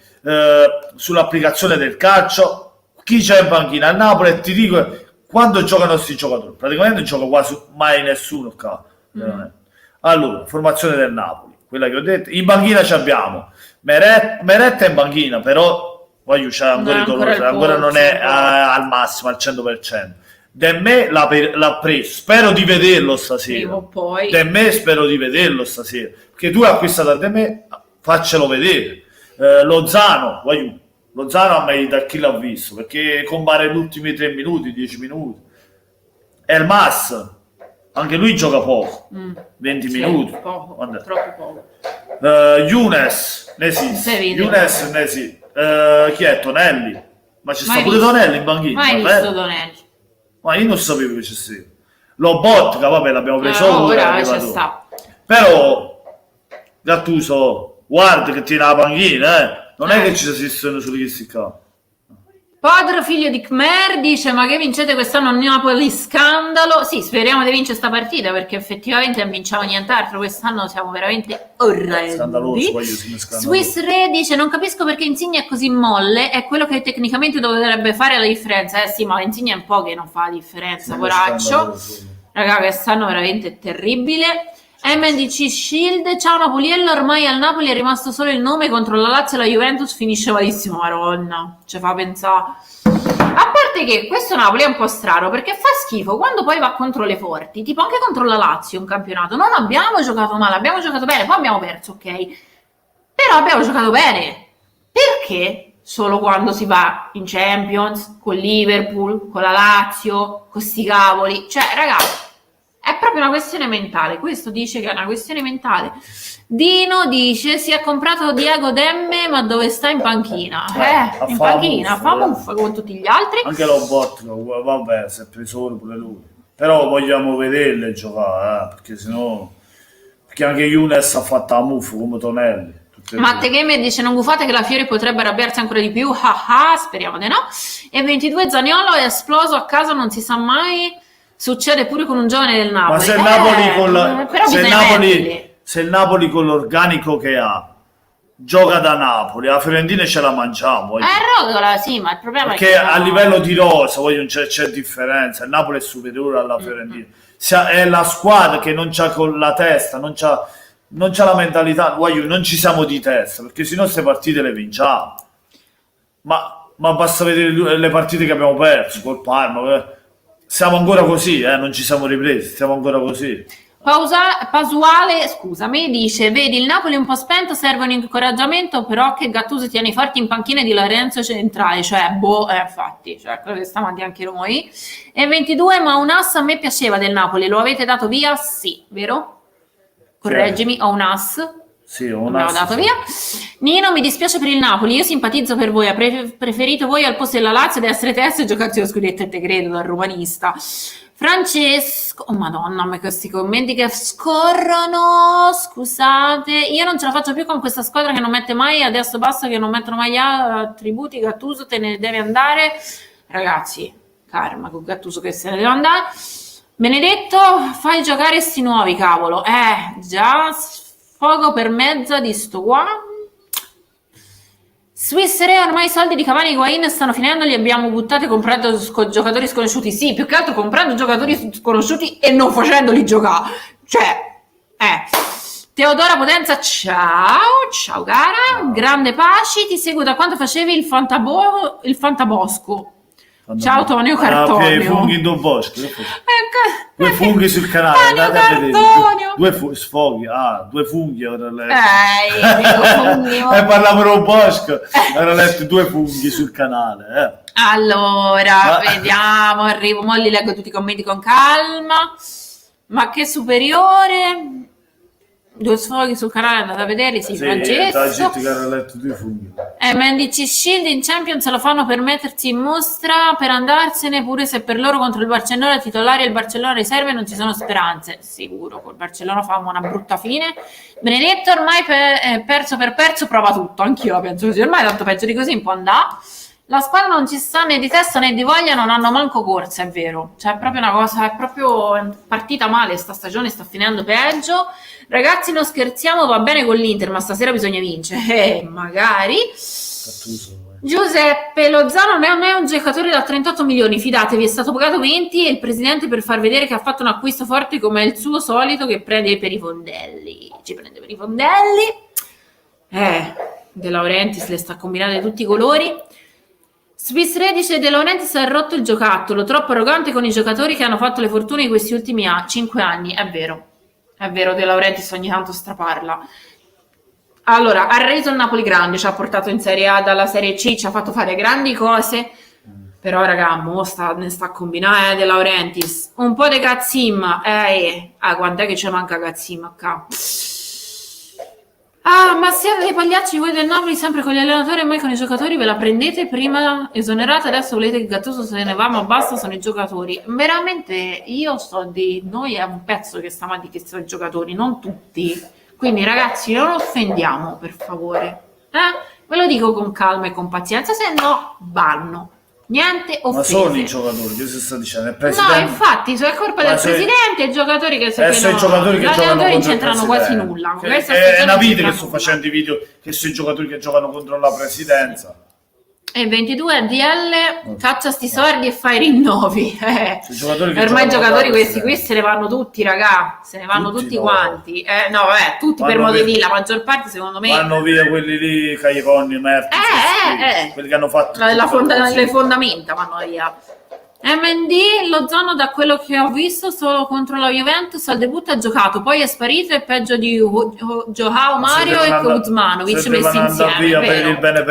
sull'applicazione del calcio chi c'è in panchina al Napoli e ti dico quando giocano questi giocatori. Praticamente non gioca quasi mai nessuno qua. Allora, formazione del Napoli, quella che ho detto. In panchina ci abbiamo Meretta in panchina, però c'è ancora il dolore, ancora non è al massimo, al 100%. Demmè l'ha preso, spero di vederlo stasera. Demmè spero di vederlo stasera, perché tu hai acquistato a Demmè, faccelo vedere. Lozano a me da chi l'ha visto, perché compare gli ultimi 3 minuti, 10 minuti. Elmas, anche lui gioca poco, 20 minuti. Troppo poco. Younes, ne esiste. Chi è? Tonelli? Ma c'è sta pure Tonelli in panchina? Mai visto Tonelli? Ma io non sapevo che c'è stato. Lobotka, vabbè, l'abbiamo preso ora c'è sta. Però Gattuso, guarda che tiene la panchina, non è che ci esistono solo questi qua. Padre figlio di Khmer dice ma che vincete quest'anno a Napoli, scandalo. Sì, speriamo di vincere sta partita perché effettivamente non vinciamo nient'altro quest'anno, siamo veramente orrendi. Scandaloso. Swiss Re dice non capisco perché Insigne è così molle, è quello che tecnicamente dovrebbe fare la differenza. Sì, ma Insigne è un po' che non fa la differenza, poraccio. Raga, quest'anno veramente è terribile. MDC Shield, ciao Napoliello, ormai al Napoli è rimasto solo il nome, contro la Lazio e la Juventus finisce malissimo, Maronna, ci fa pensare. A parte che questo Napoli è un po' strano, perché fa schifo quando poi va contro le forti, tipo anche contro la Lazio un campionato, non abbiamo giocato male, abbiamo giocato bene, poi abbiamo perso, ok, però abbiamo giocato bene, perché solo quando si va in Champions, con Liverpool, con la Lazio, con sti cavoli, cioè ragazzi, è proprio una questione mentale. Questo dice che è una questione mentale. Dino dice si è comprato Diego Demme, ma dove sta in panchina? In panchina, fa muffa con tutti gli altri. Anche lo vabbè, si è preso pure lui. Però vogliamo vederle giocare, perché sennò perché anche Younes ha fatto la muffa come Tonelli. Matte Gamer dice non gufate che la Fiori potrebbe arrabbiarsi ancora di più, speriamo di no. E 22 Zaniolo è esploso a casa, non si sa mai. Succede pure con un giovane del Napoli. Ma se il Napoli con l'organico che ha gioca da Napoli, la Fiorentina ce la mangiamo. Rotola, sì, ma il problema è che a livello di rosa c'è differenza. Il Napoli è superiore alla Fiorentina. È la squadra che non c'ha con la testa, non c'ha la mentalità. Non ci siamo di testa, perché sennò queste partite le vinciamo. Ma basta vedere le partite che abbiamo perso col Parma. Siamo ancora così, non ci siamo ripresi, siamo ancora così. Pasuale, scusami, dice vedi il Napoli un po' spento, serve un incoraggiamento, però che Gattuso tiene forti in panchina di Lorenzo centrale, infatti, quello che stiamo a dire anche noi. E 22, ma un ass a me piaceva del Napoli, lo avete dato via? Sì, vero? Correggimi, ho un ass. Sì, l'ho dato via. Nino, mi dispiace per il Napoli, io simpatizzo per voi, preferito voi al posto della Lazio di essere terzo e giocarsi lo scudetto, e te credo, dal romanista. Francesco, oh madonna, ma questi commenti che scorrono, scusate, io non ce la faccio più con questa squadra che non mette mai, adesso basta che non mettono mai gli attributi, Gattuso te ne deve andare, ragazzi, karma con Gattuso che se ne deve andare, Benedetto, fai giocare sti nuovi, cavolo, già, sfogo per mezza di sto qua. Swiss Re, ormai i soldi di Cavani e Higuain stanno finendo, li abbiamo buttati comprando giocatori sconosciuti. Sì, più che altro comprando giocatori sconosciuti e non facendoli giocare. Cioè, Teodora Potenza, ciao cara, grande Paci, ti seguo da quando facevi il Fantabosco. Ciao Tonio Cartonio. Ok, funghi in due boschi. Due funghi sul canale. Tonio Cartonio. Due sfoghi. Due funghi. Ora letto. Parlavano un bosco. Ora letto due funghi sul canale. Allora, vediamo, arrivo. Mo li leggo tutti i commenti con calma. Ma che superiore. Due sfoghi sul canale, andate a vedere, sì, Francesco. Mendici Shield in Champions lo fanno per mettersi in mostra, per andarsene, pure se per loro contro il Barcellona titolare e il Barcellona riserve non ci sono speranze. Sicuro, col Barcellona famo una brutta fine. Benedetto ormai perso per perso prova tutto, anch'io la penso così, ormai tanto peggio di così non può andare. La squadra non ci sta né di testa né di voglia, non hanno manco corsa, è vero. Cioè è proprio una cosa, è proprio partita male, sta stagione sta finendo peggio. Ragazzi, non scherziamo, va bene con l'Inter, ma stasera bisogna vincere. Magari. Giuseppe Lozano non è un giocatore da 38 milioni, fidatevi, è stato pagato 20 e il presidente per far vedere che ha fatto un acquisto forte come è il suo solito che prende per i fondelli. Ci prende per i fondelli. De Laurentiis le sta combinando di tutti i colori. Swiss Re dice De Laurentiis ha rotto il giocattolo, troppo arrogante con i giocatori che hanno fatto le fortune in questi ultimi 5 anni. È vero, De Laurentiis ogni tanto straparla. Allora, ha reso il Napoli grande, ci ha portato in Serie A dalla Serie C, ci ha fatto fare grandi cose, però raga, mo ne sta a combinare De Laurentiis. Un po' di Gazzim, quant'è che ci manca Gazzim qua? Ma siete dei pagliacci voi del Napoli, sempre con gli allenatori e mai con i giocatori, ve la prendete prima esonerata, adesso volete che Gattuso se ne va, ma basta, sono i giocatori. Veramente io noi è un pezzo che stiamo a dire che sono i giocatori, non tutti. Quindi ragazzi, non offendiamo, per favore. Ve lo dico con calma e con pazienza, se no vanno. Niente offese. Ma sono i giocatori, che si sta dicendo? Il presidente... No, infatti, è colpa del presidente e i giocatori che i giocatori che giocano non c'entrano quasi nulla. È una vita che sto facendo i video che sono i giocatori che giocano contro la presidenza. E 22 ADL, caccia sti sordi e fai rinnovi. Ormai i giocatori questi qui se ne vanno tutti, raga. Se ne vanno tutti quanti. Tutti vanno per modo di dire, la maggior parte secondo me. Vanno via quelli lì, Cagliaconi, Mertens. Quelli che hanno fatto le fondamenta vanno via. MD, Lozano da quello che ho visto solo contro la Juventus al debutto ha giocato, poi è sparito, è peggio di Joao Mario e Kuzmanovic messi insieme via per il bene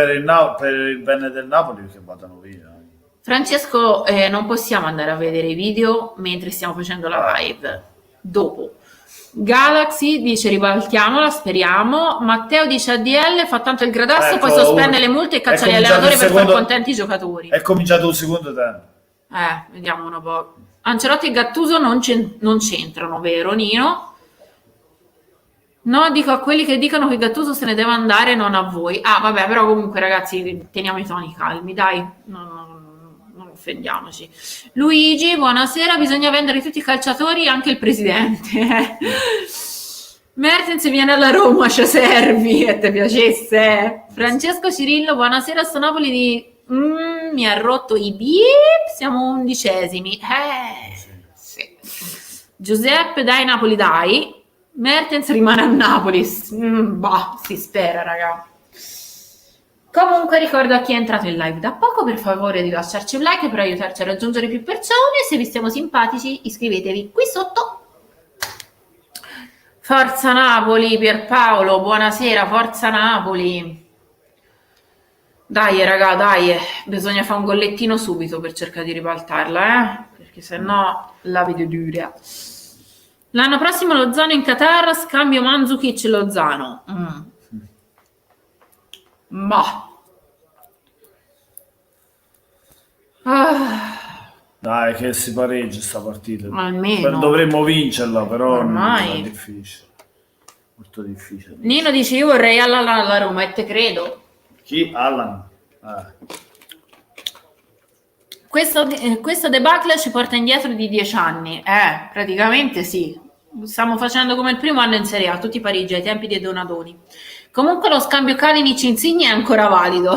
del Napoli, che vadano via. Francesco, non possiamo andare a vedere i video mentre stiamo facendo la live, dopo. Galaxy dice ribaltiamola, speriamo. Matteo dice ADL fa tanto il gradasso, poi sospende le multe e caccia gli allenatori per far contenti i giocatori. È cominciato il secondo tempo. Vediamo un po'. Ancelotti e Gattuso non c'entrano, vero Nino? No, dico a quelli che dicono che Gattuso se ne deve andare, non a voi. Vabbè, però comunque ragazzi, teniamo i toni calmi, dai, non offendiamoci. Luigi, buonasera, bisogna vendere tutti i calciatori, anche il presidente. Mertens viene alla Roma, ci servi, e te piacesse. Francesco Cirillo, buonasera, sto Napoli di... mi ha rotto i beep, siamo 11esimi. Sì. Giuseppe, dai Napoli, dai. Mertens rimane a Napoli. Si spera, raga. Comunque ricordo a chi è entrato in live da poco, per favore di lasciarci un like per aiutarci a raggiungere più persone. Se vi stiamo simpatici, iscrivetevi qui sotto. Forza Napoli, Pierpaolo, buonasera, forza Napoli. Dai raga, dai, bisogna fare un gollettino subito per cercare di ribaltarla, perché sennò la vedo dura. L'anno prossimo Lozano in Qatar, scambio Mandzukic Lozano. Ma Dai, che si pareggia sta partita. Almeno. Dovremmo vincerla, però Ormai. è difficile. Molto difficile. Nino dice io vorrei alla Roma e te credo. Chi? Allan. Questo debacle ci porta indietro di 10 anni. Praticamente sì. Stiamo facendo come il primo anno in Serie A, tutti Parigi, ai tempi dei Donadoni. Comunque lo scambio Kalinic-Insigne è ancora valido.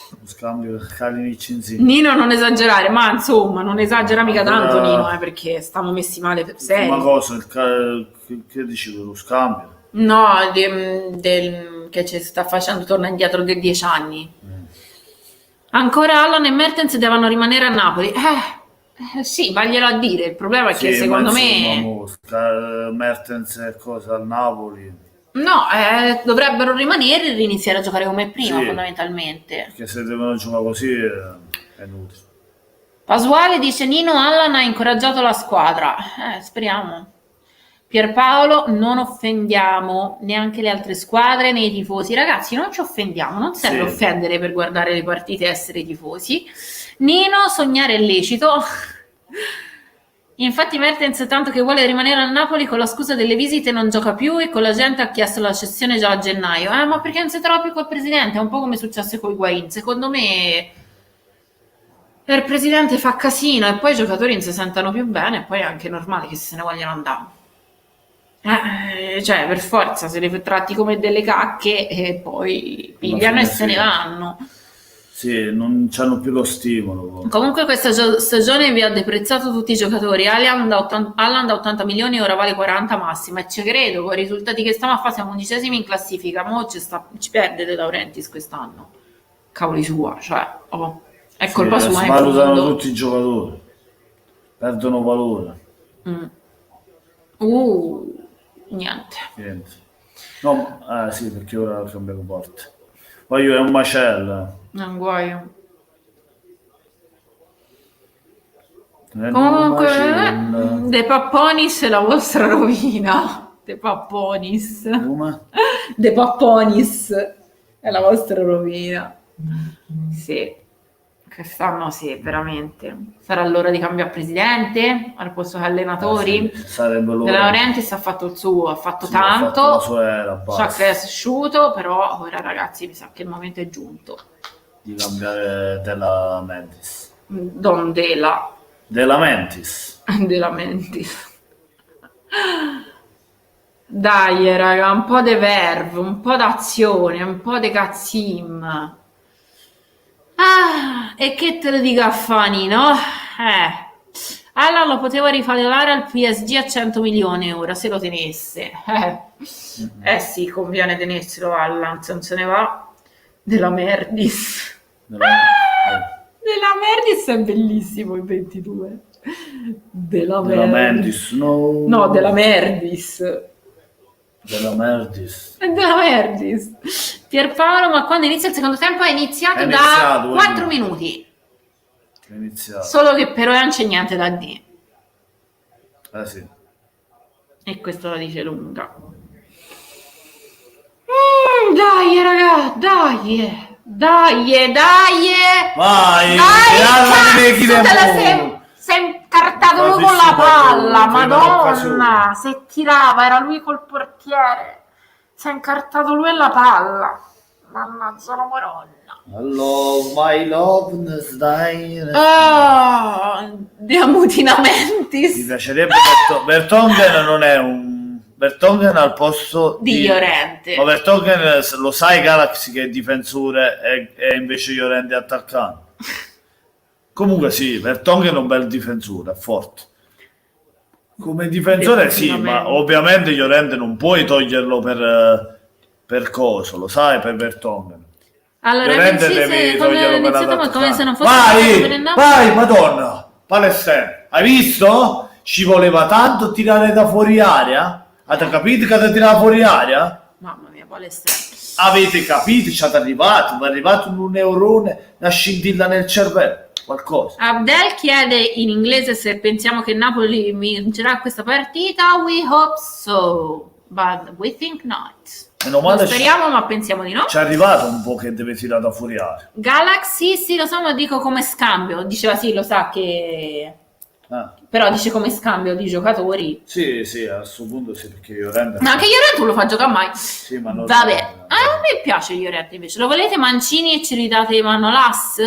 Lo scambio Kalinic-Insigne. Nino non esagerare, ma insomma non esagera mica tanto Nino, perché stiamo messi male per serio. Ma cosa? Che dici dello scambio? No, che ci sta facendo torna indietro di 10 anni. Ancora Allan e Mertens devono rimanere a Napoli. Sì, vaglielo a dire. Il problema è che secondo me Mertens e cosa al Napoli. no, dovrebbero rimanere e riniziare a giocare come prima, Sì, fondamentalmente. perché se devono giocare così è inutile. Pasquale dice Nino Allan ha incoraggiato la squadra. Speriamo. Pierpaolo, non offendiamo neanche le altre squadre né i tifosi. Ragazzi, non ci offendiamo, non serve offendere per guardare le partite e essere tifosi. Nino, sognare è lecito. Infatti Mertens tanto che vuole rimanere al Napoli con la scusa delle visite non gioca più e con la gente ha chiesto la cessione già a gennaio. Ma perché non si trova più col presidente? È un po' come successo con Higuain. Secondo me il presidente fa casino e poi i giocatori non si sentono più bene e poi è anche normale che se ne vogliano andare. Cioè per forza se le tratti come delle cacche e poi pigliano e se ne vanno. Sì, non hanno più lo stimolo. Comunque questa stagione vi ha deprezzato tutti i giocatori. Allan da 80 milioni ora vale 40 massima e ci credo, con i risultati che stiamo a fare siamo 11esimi in classifica, mo ci perde De Laurentiis quest'anno, cavoli sua, cioè è colpa sua. Valutano tutti i giocatori, perdono valore. Niente. No, sì, perché ora cambiamo porte. Poi io è un macello. Non guaio. Comunque, De Papponis è la vostra rovina. De Papponis. Come? De Papponis è la vostra rovina. Sì. Quest'anno sì, veramente. Sarà l'ora di cambiare presidente al posto che allenatori. Sì, sarebbe l'ora. De Laurentiis ha fatto il suo, ha fatto Sì, tanto, ha fatto la sua sa che è cresciuto, però ora ragazzi mi sa che il momento è giunto. Di cambiare della Mentis. Don Della. Della Mentis. Della Mentis. Dai raga, un po' di verve, un po' d'azione, un po' di cazzim. E che te lo dica a Fani, no? Allan lo poteva rifalare al PSG a 100 milioni ora, se lo tenesse. Sì, conviene tenerselo Allan, se non se ne va. Della Merdis. Della Merdis è bellissimo il 22. Della Merdis, no. No, della Merdis. Della Merdis. Della Merdis. Pierpaolo, ma quando inizia il secondo tempo è iniziato da 4 minuti. È iniziato. Solo che però non c'è niente da dire. Sì. E questo la dice lunga. Dai, raga, dai. Vai, sei incartato lui con la palla, madonna, se tirava era lui col portiere. Si è incartato lui e la palla. Mannaggia la maronna. Hello, my love, dai. Di ammutinamentis. Mi piacerebbe Vertonghen non è un Vertonghen al posto di Llorente. Ma Vertonghen lo sai Galaxy che è difensore e invece Llorente è attaccante. Comunque sì, Vertonghen è un bel difensore, è forte. Come difensore sì, ma ovviamente Llorente non puoi toglierlo per coso, lo sai, per Vertonghen. Allora, Llorente devi toglierlo per come se non fosse vai, madonna, Palestina, hai visto? Ci voleva tanto tirare da fuori aria? Avete capito che ti tirava fuori aria? Mamma mia, Palestina. Avete capito? Ci è arrivato un neurone, una scintilla nel cervello. Qualcosa. Abdel chiede in inglese se pensiamo che Napoli vincerà questa partita. We hope so. but we think not. Meno Non male speriamo, ma pensiamo di no. ci è arrivato un po' che deve tirare da furiare. Galaxy, sì, lo so, ma dico come scambio. Diceva sì, lo sa che... Però dice come scambio di giocatori. Sì, a questo punto sì, perché Llorente... Ma anche Llorente non lo fa giocare mai. Sì, ma non... Vabbè, a me piace Llorente invece. Lo volete Mancini e ci ridate Manolas?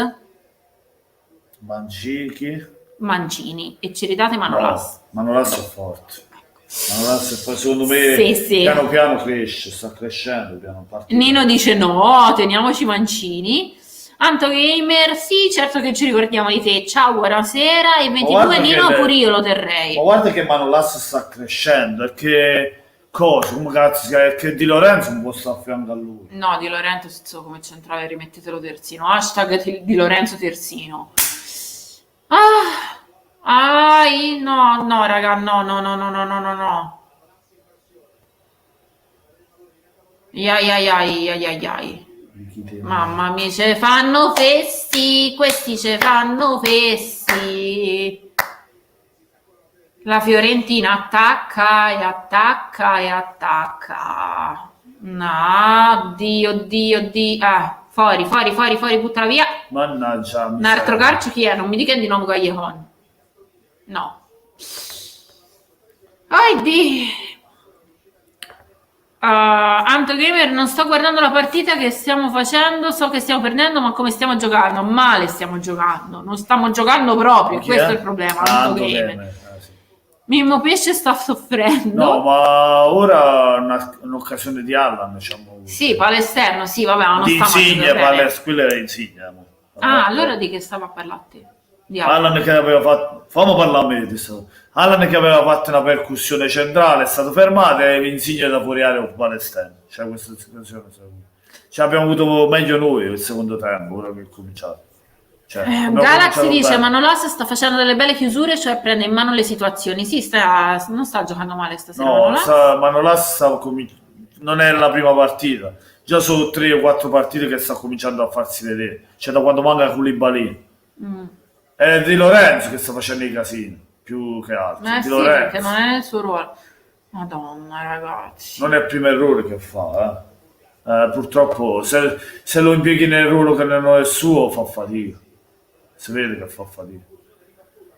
Mancini e ci ridate Manolas. No, Manolas è forte. Manolas è forte, secondo me Sì. piano piano cresce, sta crescendo piano partito. Nino dice no, teniamoci Mancini. Anto Gamer, sì, certo che ci ricordiamo di te. Ciao, buonasera. E 22 Nino, pure io lo terrei. Ma guarda che Manolas sta crescendo, e che cosa, come cazzo si chiama? Che Di Lorenzo non può stare a fianco a lui. No, Di Lorenzo come centrale rimettetelo terzino. Hashtag Di Lorenzo terzino. No, raga, no. Ai. Mamma mia, ce fanno fessi, questi ce fanno fessi. La Fiorentina attacca. No, Dio. Fuori, buttala via. Mannaggia. Un altro calcio chi è? Non mi dica di nuovo Callejon. No. Anto Gamer, non sto guardando la partita che stiamo facendo, so che stiamo perdendo, ma come stiamo giocando? Male stiamo giocando, non stiamo giocando proprio, questo è il problema. Anto Gamer. Sì. Mimmo Pesce sta soffrendo. No, ma ora un'occasione di Allan, diciamo. Sì, pallesterno, sì, vabbè, ma non di sta Insigne, quella è Insigne. Allora di che stava a parlare a te? Allan che aveva fatto, fammi parlare a me di questo. Allan che aveva fatto una percussione centrale è stato fermato e Insigne da fuori area con Palestina. C'è questa situazione. Abbiamo avuto meglio noi il secondo tempo, ora che è cominciato. Galaxy dice Manolas sta facendo delle belle chiusure, cioè prende in mano le situazioni. Sì, non sta giocando male stasera. No, Manolas non è la prima partita. Già sono 3 o 4 partite che sta cominciando a farsi vedere. Cioè da quando manca Koulibaly. È Di Lorenzo che sta facendo i casini, più che altro. Di Lorenzo. Perché non è il suo ruolo. Madonna, ragazzi. Non è il primo errore che fa, purtroppo se lo impieghi nel ruolo che non è il suo fa fatica. Si vede che fa fatica.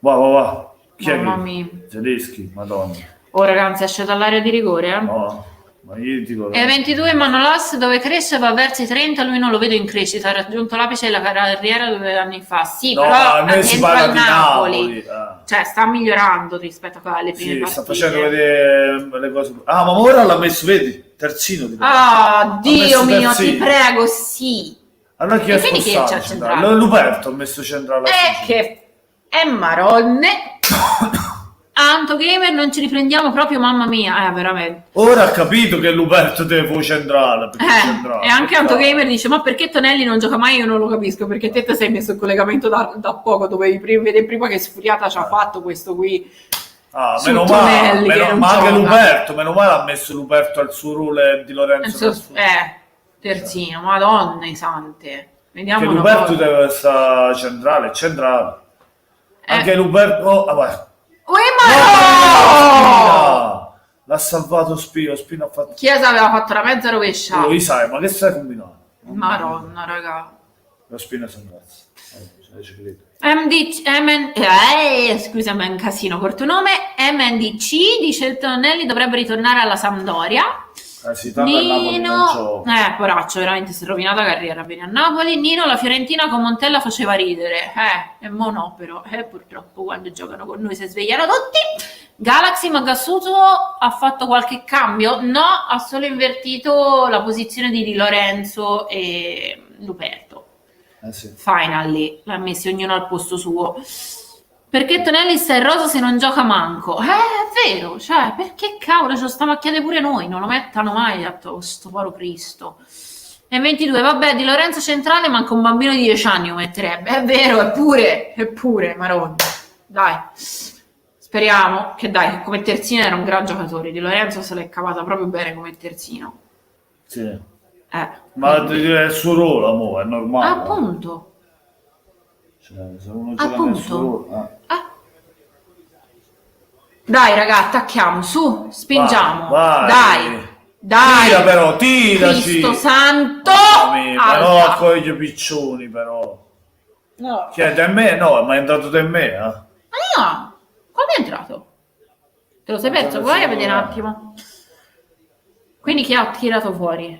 Va. Chi Mamma è mia. Tedeschi, madonna. Oh ragazzi, esce dall'area di rigore, No, ma io dico... E 22 Manolas dove cresce va verso i 30, lui non lo vedo in crescita, ha raggiunto l'apice della carriera 2 anni fa. Sì, no, però a me si parla di Napoli. Cioè sta migliorando rispetto alle prime partite. Sta facendo vedere le cose. Ma ora l'ha messo, vedi, terzino. Dio mio, ti prego, sì. Allora chi è spostato? Luperto ha messo centrale. Che è Maronne. Anto Gamer, non ci riprendiamo proprio, mamma mia, veramente. Ora ha capito che Luperto deve fare centrale. E anche Anto Gamer dice, ma perché Tonelli non gioca mai? Io non lo capisco, perché te sei messo in collegamento da poco, dovevi vedere prima che sfuriata ci ha fatto questo qui. Meno male, ma anche Luperto, meno male ha messo Luperto al suo ruolo di Lorenzo. Terzino, madonna sante. Vediamo che Luperto deve essere centrale. Anche Luperto... l'ha salvato Spino ha fatto... Chiesa aveva fatto la mezza rovesciata. Lo sai, ma che stai combinando? Madonna, raga. Lo Spino è sembrato. Scusami, è un casino, corto nome. MNDC dice il Tonelli dovrebbe ritornare alla Sampdoria. Nino, poraccio, veramente si è rovinata la carriera, viene a Napoli. Nino, la Fiorentina con Montella faceva ridere, e mo no però, purtroppo quando giocano con noi si svegliano tutti. Galaxy, ma Gassuto ha fatto qualche cambio? No, ha solo invertito la posizione di Di Lorenzo e Luperto. Finally, l'ha messi ognuno al posto suo. Perché Tonelli sta in rosa se non gioca manco? È vero, cioè, perché cavolo, ce lo stiamo a chiedere pure noi, non lo mettano mai, detto, sto povero Cristo. E 22, vabbè, Di Lorenzo centrale, manca un bambino di 10 anni lo metterebbe. È vero, eppure, Maronna. Dai, speriamo che come terzino era un gran giocatore. Di Lorenzo se l'è cavata proprio bene come terzino. Sì. Ma è il suo ruolo, amore, è normale. Appunto. Cioè, se uno gioca nel suo ruolo... Dai, raga, attacchiamo, su, spingiamo. Vai. Dai. Tira però, tiraci. Cristo santo. Però a coi piccioni, però. No. Chi è da me? No, ma è entrato da me, Ah, come è entrato? Te lo sei perso? Vai a vedere un attimo. Quindi chi ha tirato fuori?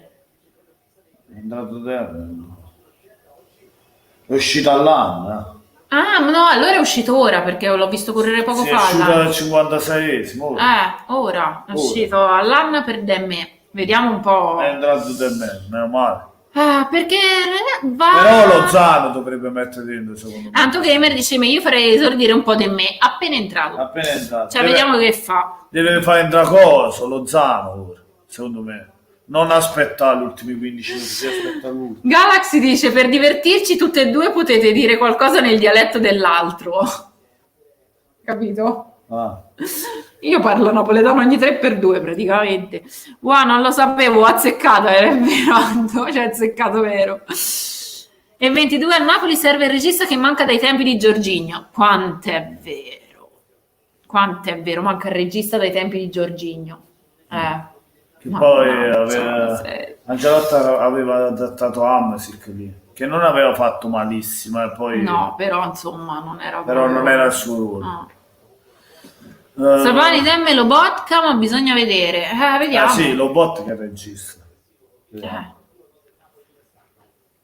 È entrato da me. È uscito all'anno. Ah, no, allora è uscito ora perché l'ho visto correre poco fa. È uscito al 56esimo. Ora è uscito all'anno per me. Vediamo un po'. È entrato da me, meno male. Perché va. Però Lozano dovrebbe mettere dentro, secondo me. Anto Gamer dice: ma io farei esordire un po' di me appena entrato. Appena entrato. Cioè, vediamo che fa. Deve fare entrare cosa? Lozano ora, secondo me. Non aspettare gli ultimi 15 minuti, aspetta lui. Galaxy dice: per divertirci tutte e due potete dire qualcosa nel dialetto dell'altro. Capito? Io parlo napoletano ogni 3x2 praticamente. Wow, non lo sapevo, azzeccato, era vero, cioè azzeccato vero. E 22 a Napoli serve il regista che manca dai tempi di Giorginio. Quant'è vero, manca il regista dai tempi di Giorginio. Che poi Angelotta aveva adattato Hamsik lì, che non aveva fatto malissimo, e poi no, però insomma non era però non era il suo ruolo. No. Sapani Demme Lobotka, ma bisogna vedere. Vediamo. Sì, Lobotka è il regista.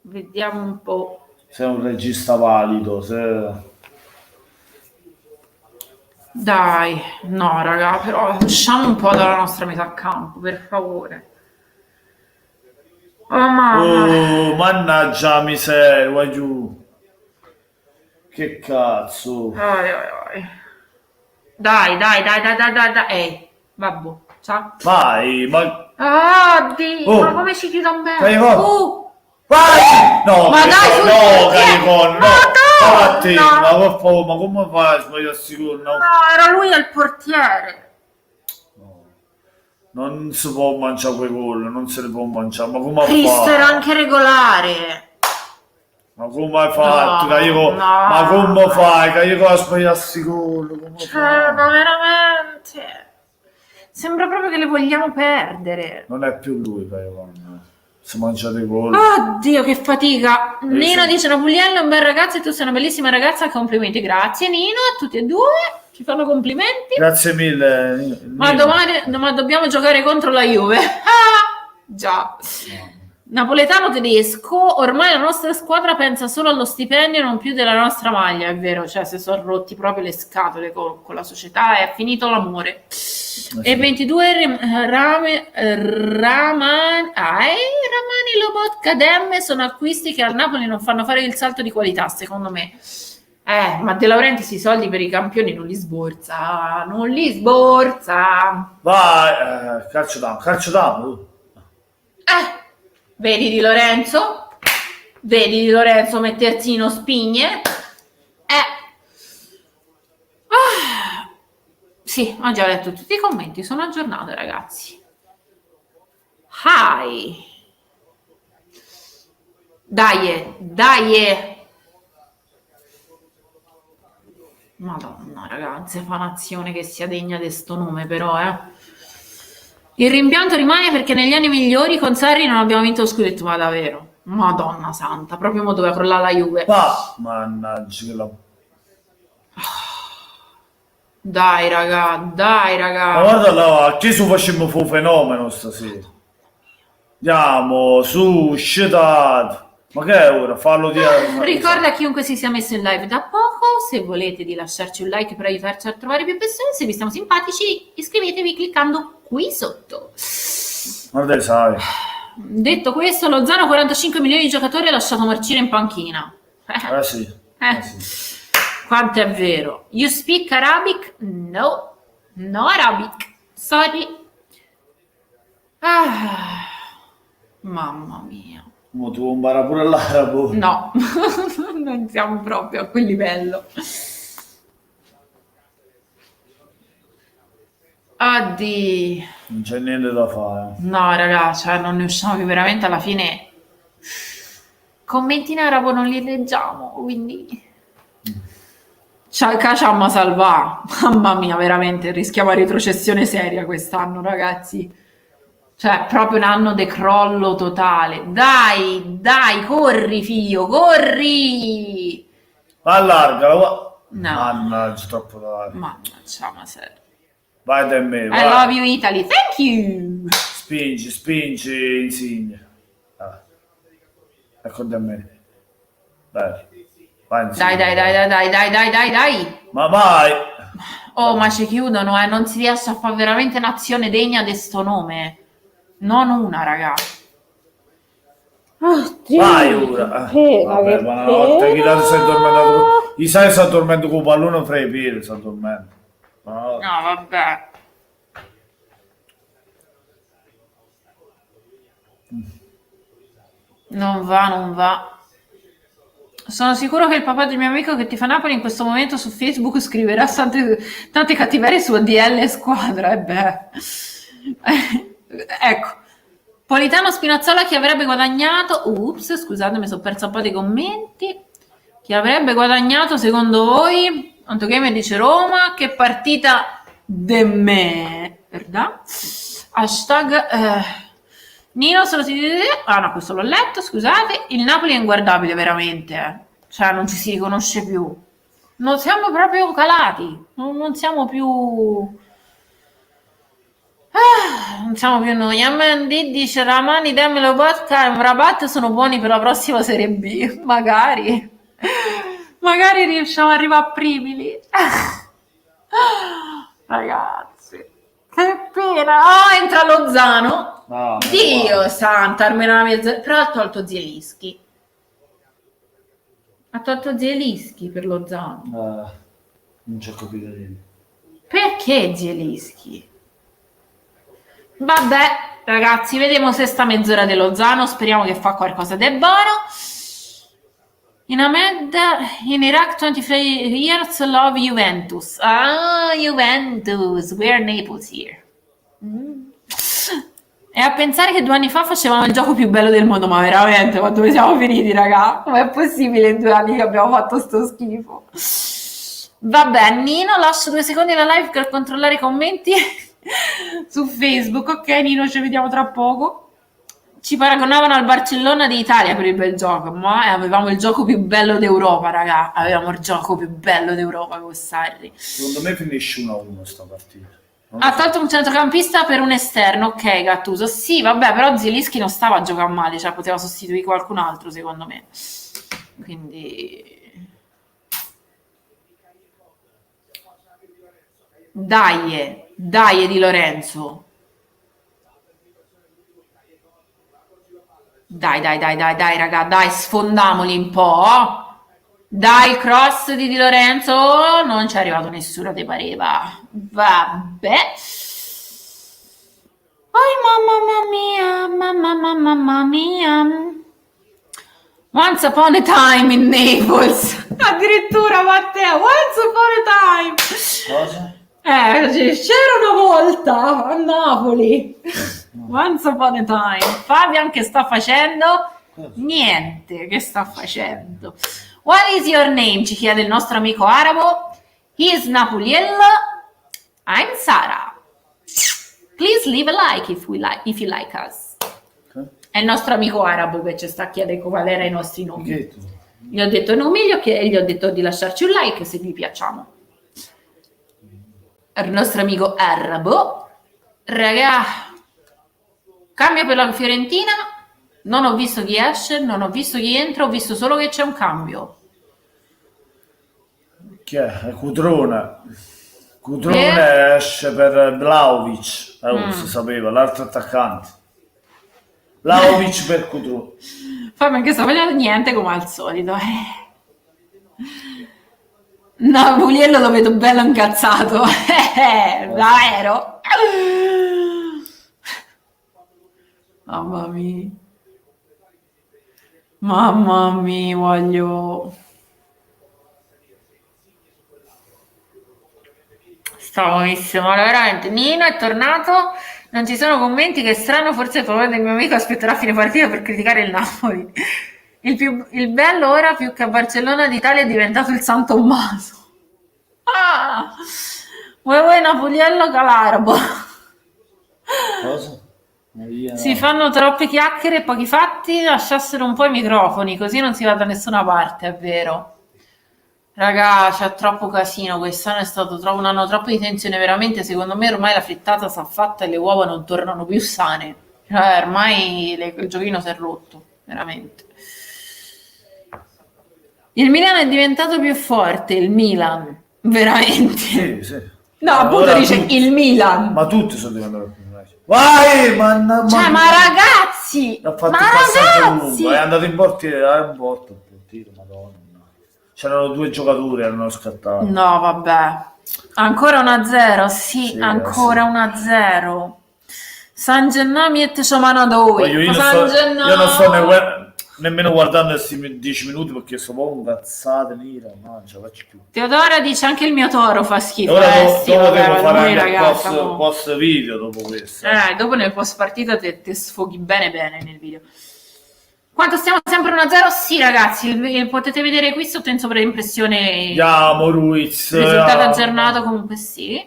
Vediamo un po'. Se è un regista valido, se... Dai, no raga, però usciamo un po' dalla nostra metà campo, per favore. Oh mamma. Mannaggia miseria, vai giù. Che cazzo. Dai. Ehi, vabbè, ciao. Vai, ma... Dio, ma come ci chiudo un bene? Vai! No, ma dai, Caricon, no! Ma come fai a sbagliarsi con... No, era lui il portiere. No. Non si può mangiare quei gol, non se li può mangiare, ma come Cristo, era anche regolare. Ma come hai fatto? Ma come fai? Che io a sbagliarsi gol? Ma veramente... Sembra proprio che le vogliamo perdere. Non è più lui, si mangia dei gol. Oddio, che fatica. Nino dice: Napuliello è un bel ragazzo e tu sei una bellissima ragazza. Complimenti, grazie Nino, a tutti e due. Ci fanno complimenti. Grazie mille. Ma domani dobbiamo giocare contro la Juve. Già. Napoletano tedesco, ormai la nostra squadra pensa solo allo stipendio e non più della nostra maglia, è vero, cioè si sono rotti proprio le scatole con la società, è finito l'amore. E 22 Ramani Lobotka Demme sono acquisti che al Napoli non fanno fare il salto di qualità, secondo me. Ma De Laurentiis i soldi per i campioni non li sborsa. Vai, calcio d'amo. Vedi Di Lorenzo mettersi in spigne? Sì, ho già letto tutti i commenti, sono aggiornate ragazzi. Dai. Madonna ragazzi, fa un'azione che sia degna di sto nome però, Il rimpianto rimane perché negli anni migliori con Sarri non abbiamo vinto lo scudetto, ma davvero, Madonna santa, proprio mo dove crollare la Juve. Mannaggia che la... Dai raga. Ma guarda là, che su facciamo un fenomeno stasera. Andiamo, su, scetate. Ma che è ora? Fallo dire. Ricorda a chiunque si sia messo in live da poco, se volete di lasciarci un like per aiutarci a trovare più persone, se vi stiamo simpatici iscrivetevi cliccando qui sotto. Guarda, sai. Detto questo, Lozano 45 milioni di giocatori ha lasciato marcire in panchina. Sì. Quanto è vero. You speak Arabic? No Arabic. Sorry. Mamma mia. Ma tu impara pure l'arabo? No, non siamo proprio a quel livello. Oddio. Non c'è niente da fare. No, ragazzi, non ne usciamo più veramente alla fine. Commenti in arabo non li leggiamo, quindi... Ciamma salvà. Mamma mia, veramente rischiamo retrocessione seria quest'anno, ragazzi. Cioè, proprio un anno de crollo totale. Dai, dai, corri, figlio, corri! Allargala, No, mannaggia, troppo tardi. mannaggia, ma serio. Vai da me, I love vai. you, Italy. Thank you! Spingi, spingi, Insigne. Ah, ecco da me. Dai, vai Dai, Insigne. dai, dai, dai, dai, dai, dai, dai, dai. Ma vai! Oh, ma ci chiudono, non si riesce a fare veramente un'azione degna di sto nome. Non una, raga. Vai Oddio, che ora. pena, Vabbè, che ma una volta che la si è addormentato. pena. I sai si addormenta con il pallone fra i piedi, si addormenta. No. No, vabbè. Non va, non va. Sono sicuro che il papà del mio amico che ti fa Napoli in questo momento su Facebook scriverà tante cattiverie su DL squadra. E beh. Ecco. Politano Spinazzola chi avrebbe guadagnato? Ups, scusate, mi sono persa un po' di commenti. Chi avrebbe guadagnato secondo voi? Antogame dice Roma, che partita de me, verdad? Hashtag Nino solo si... Ah no, questo l'ho letto, scusate. Il Napoli è inguardabile veramente. Cioè non ci si riconosce più. Non siamo proprio calati. Non siamo più... non siamo più noi. MND dice Ramani, Demmelo Vodka e Rabat sono buoni per la prossima Serie B. Magari. Magari riusciamo ad arrivare a primi. Ragazzi. Che pena. Oh, entra Lozano. No, Dio santo, almeno la mezza... Però ha tolto Zielinski. Ha tolto Zielinski per Lozano. non c'ho capito niente. Perché Zielinski? Vabbè, ragazzi, vediamo se sta mezz'ora di Lozano. Speriamo che fa qualcosa di buono. In Ahmed, in Iraq 25 years, love Juventus. Ah, Juventus, we're Naples here. E a pensare che 2 anni fa facevamo il gioco più bello del mondo, ma veramente, ma dove siamo finiti, raga? Com'è possibile in 2 anni che abbiamo fatto sto schifo? Vabbè, Nino, lascio 2 secondi la live per controllare i commenti su Facebook. Ok, Nino, ci vediamo tra poco. Ci paragonavano al Barcellona d'Italia per il bel gioco, ma avevamo il gioco più bello d'Europa, raga. Avevamo il gioco più bello d'Europa con Sarri. Secondo me finisce 1-1 sta partita. Ha tolto un centrocampista per un esterno, ok, Gattuso. Sì, vabbè, però Zielinski non stava a giocare male, cioè poteva sostituire qualcun altro, secondo me. Quindi... Dai Di Lorenzo. Dai, raga, dai, sfondamoli un po'. Dai, il cross di Lorenzo, non ci è arrivato nessuno, ti pareva. Vabbè. Oh, mamma mia. Once upon a time in Naples. Addirittura, Matteo, once upon a time. Cosa? C'era una volta a Napoli. Once upon a time. Fabian che sta facendo? Niente, che sta facendo? What is your name? Ci chiede il nostro amico arabo. He is Napoliel. I'm Sara. Please leave a like if you like us. È il nostro amico arabo che ci sta chiedendo qual era i nostri nomi. Che tu? Gli ho detto i nomi e gli ho detto di lasciarci un like se vi piacciamo. Il nostro amico arabo. Raga, cambia per la Fiorentina. Non ho visto chi esce, non ho visto chi entra, ho visto solo che c'è un cambio. Chi è? È Cutrone. Cutrone esce per Vlahovic. Non si sapeva, l'altro attaccante. Vlahovic per Cutrone. Fammi anche sta facendo niente come al solito. No, Pugliello lo vedo bello incazzato. Davvero? Mamma mia. Mamma mia, voglio... Sta buonissimo, allora, veramente. Nino è tornato, non ci sono commenti, che strano, forse il papà del mio amico aspetterà fine partita per criticare il Napoli. Il bello ora più che a Barcellona d'Italia è diventato il San Tommaso. Ah, vuoi Napoliello Calarbo. Cosa? Maria, Si no. fanno troppe chiacchiere e pochi fatti, lasciassero un po' i microfoni, così non si va da nessuna parte, è vero. Raga, c'è troppo casino, quest'anno è stato un anno troppo di tensione, veramente, secondo me ormai la frittata sta fatta e le uova non tornano più sane. Cioè, ormai il giochino si è rotto, veramente. Il Milan è diventato più forte, il Milan, veramente. Sì, sì. No, appunto Ora dice tutti. il Milan. Ma tutti sono diventati personaggi. Vai! Cioè, ma ragazzi, ha fatto ma il passaggio ragazzi, lungo, è andato in portiere, madonna. C'erano due giocatori, erano scattati. no, vabbè. Ancora 1-0, sì, Sì, ancora sì. 1-0. San Gennami e Teciomanadoi. Poi io non San io non sto Gennaro. nemmeno guardando questi 10 minuti perché sto proprio cazzate, nera, no, non ce la faccio più. Teodora dice anche il mio toro fa E schifo. ora Sì, dopo vabbè, devo ma fare noi anche il ragazzi, post video dopo questo. dopo nel post partita te sfoghi bene bene nel video. Quanto stiamo sempre 1-0? Sì, ragazzi, potete vedere qui sotto in sovraimpressione Andiamo Ruiz. il risultato andiamo. aggiornato, comunque sì.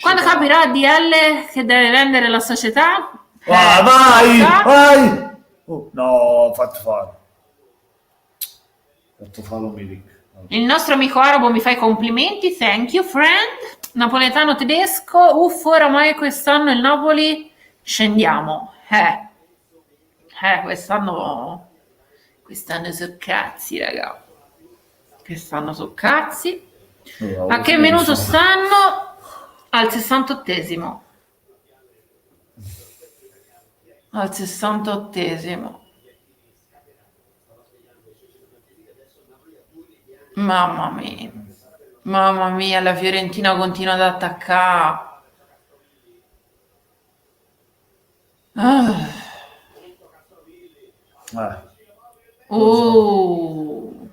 Quando capirà DL che deve vendere la società? Vai, chissà. vai! Oh, no, ho fatto fare. Ho fatto fare Milik. Il nostro amico arabo mi fa i complimenti, thank you friend. Napoletano tedesco, oramai quest'anno il Napoli scendiamo. Quest'anno so cazzi, raga. Quest'anno so cazzi. A che minuto stanno? Al 68esimo. Al 68esimo. Mamma mia. Mamma mia, la Fiorentina continua ad attaccare. Ah.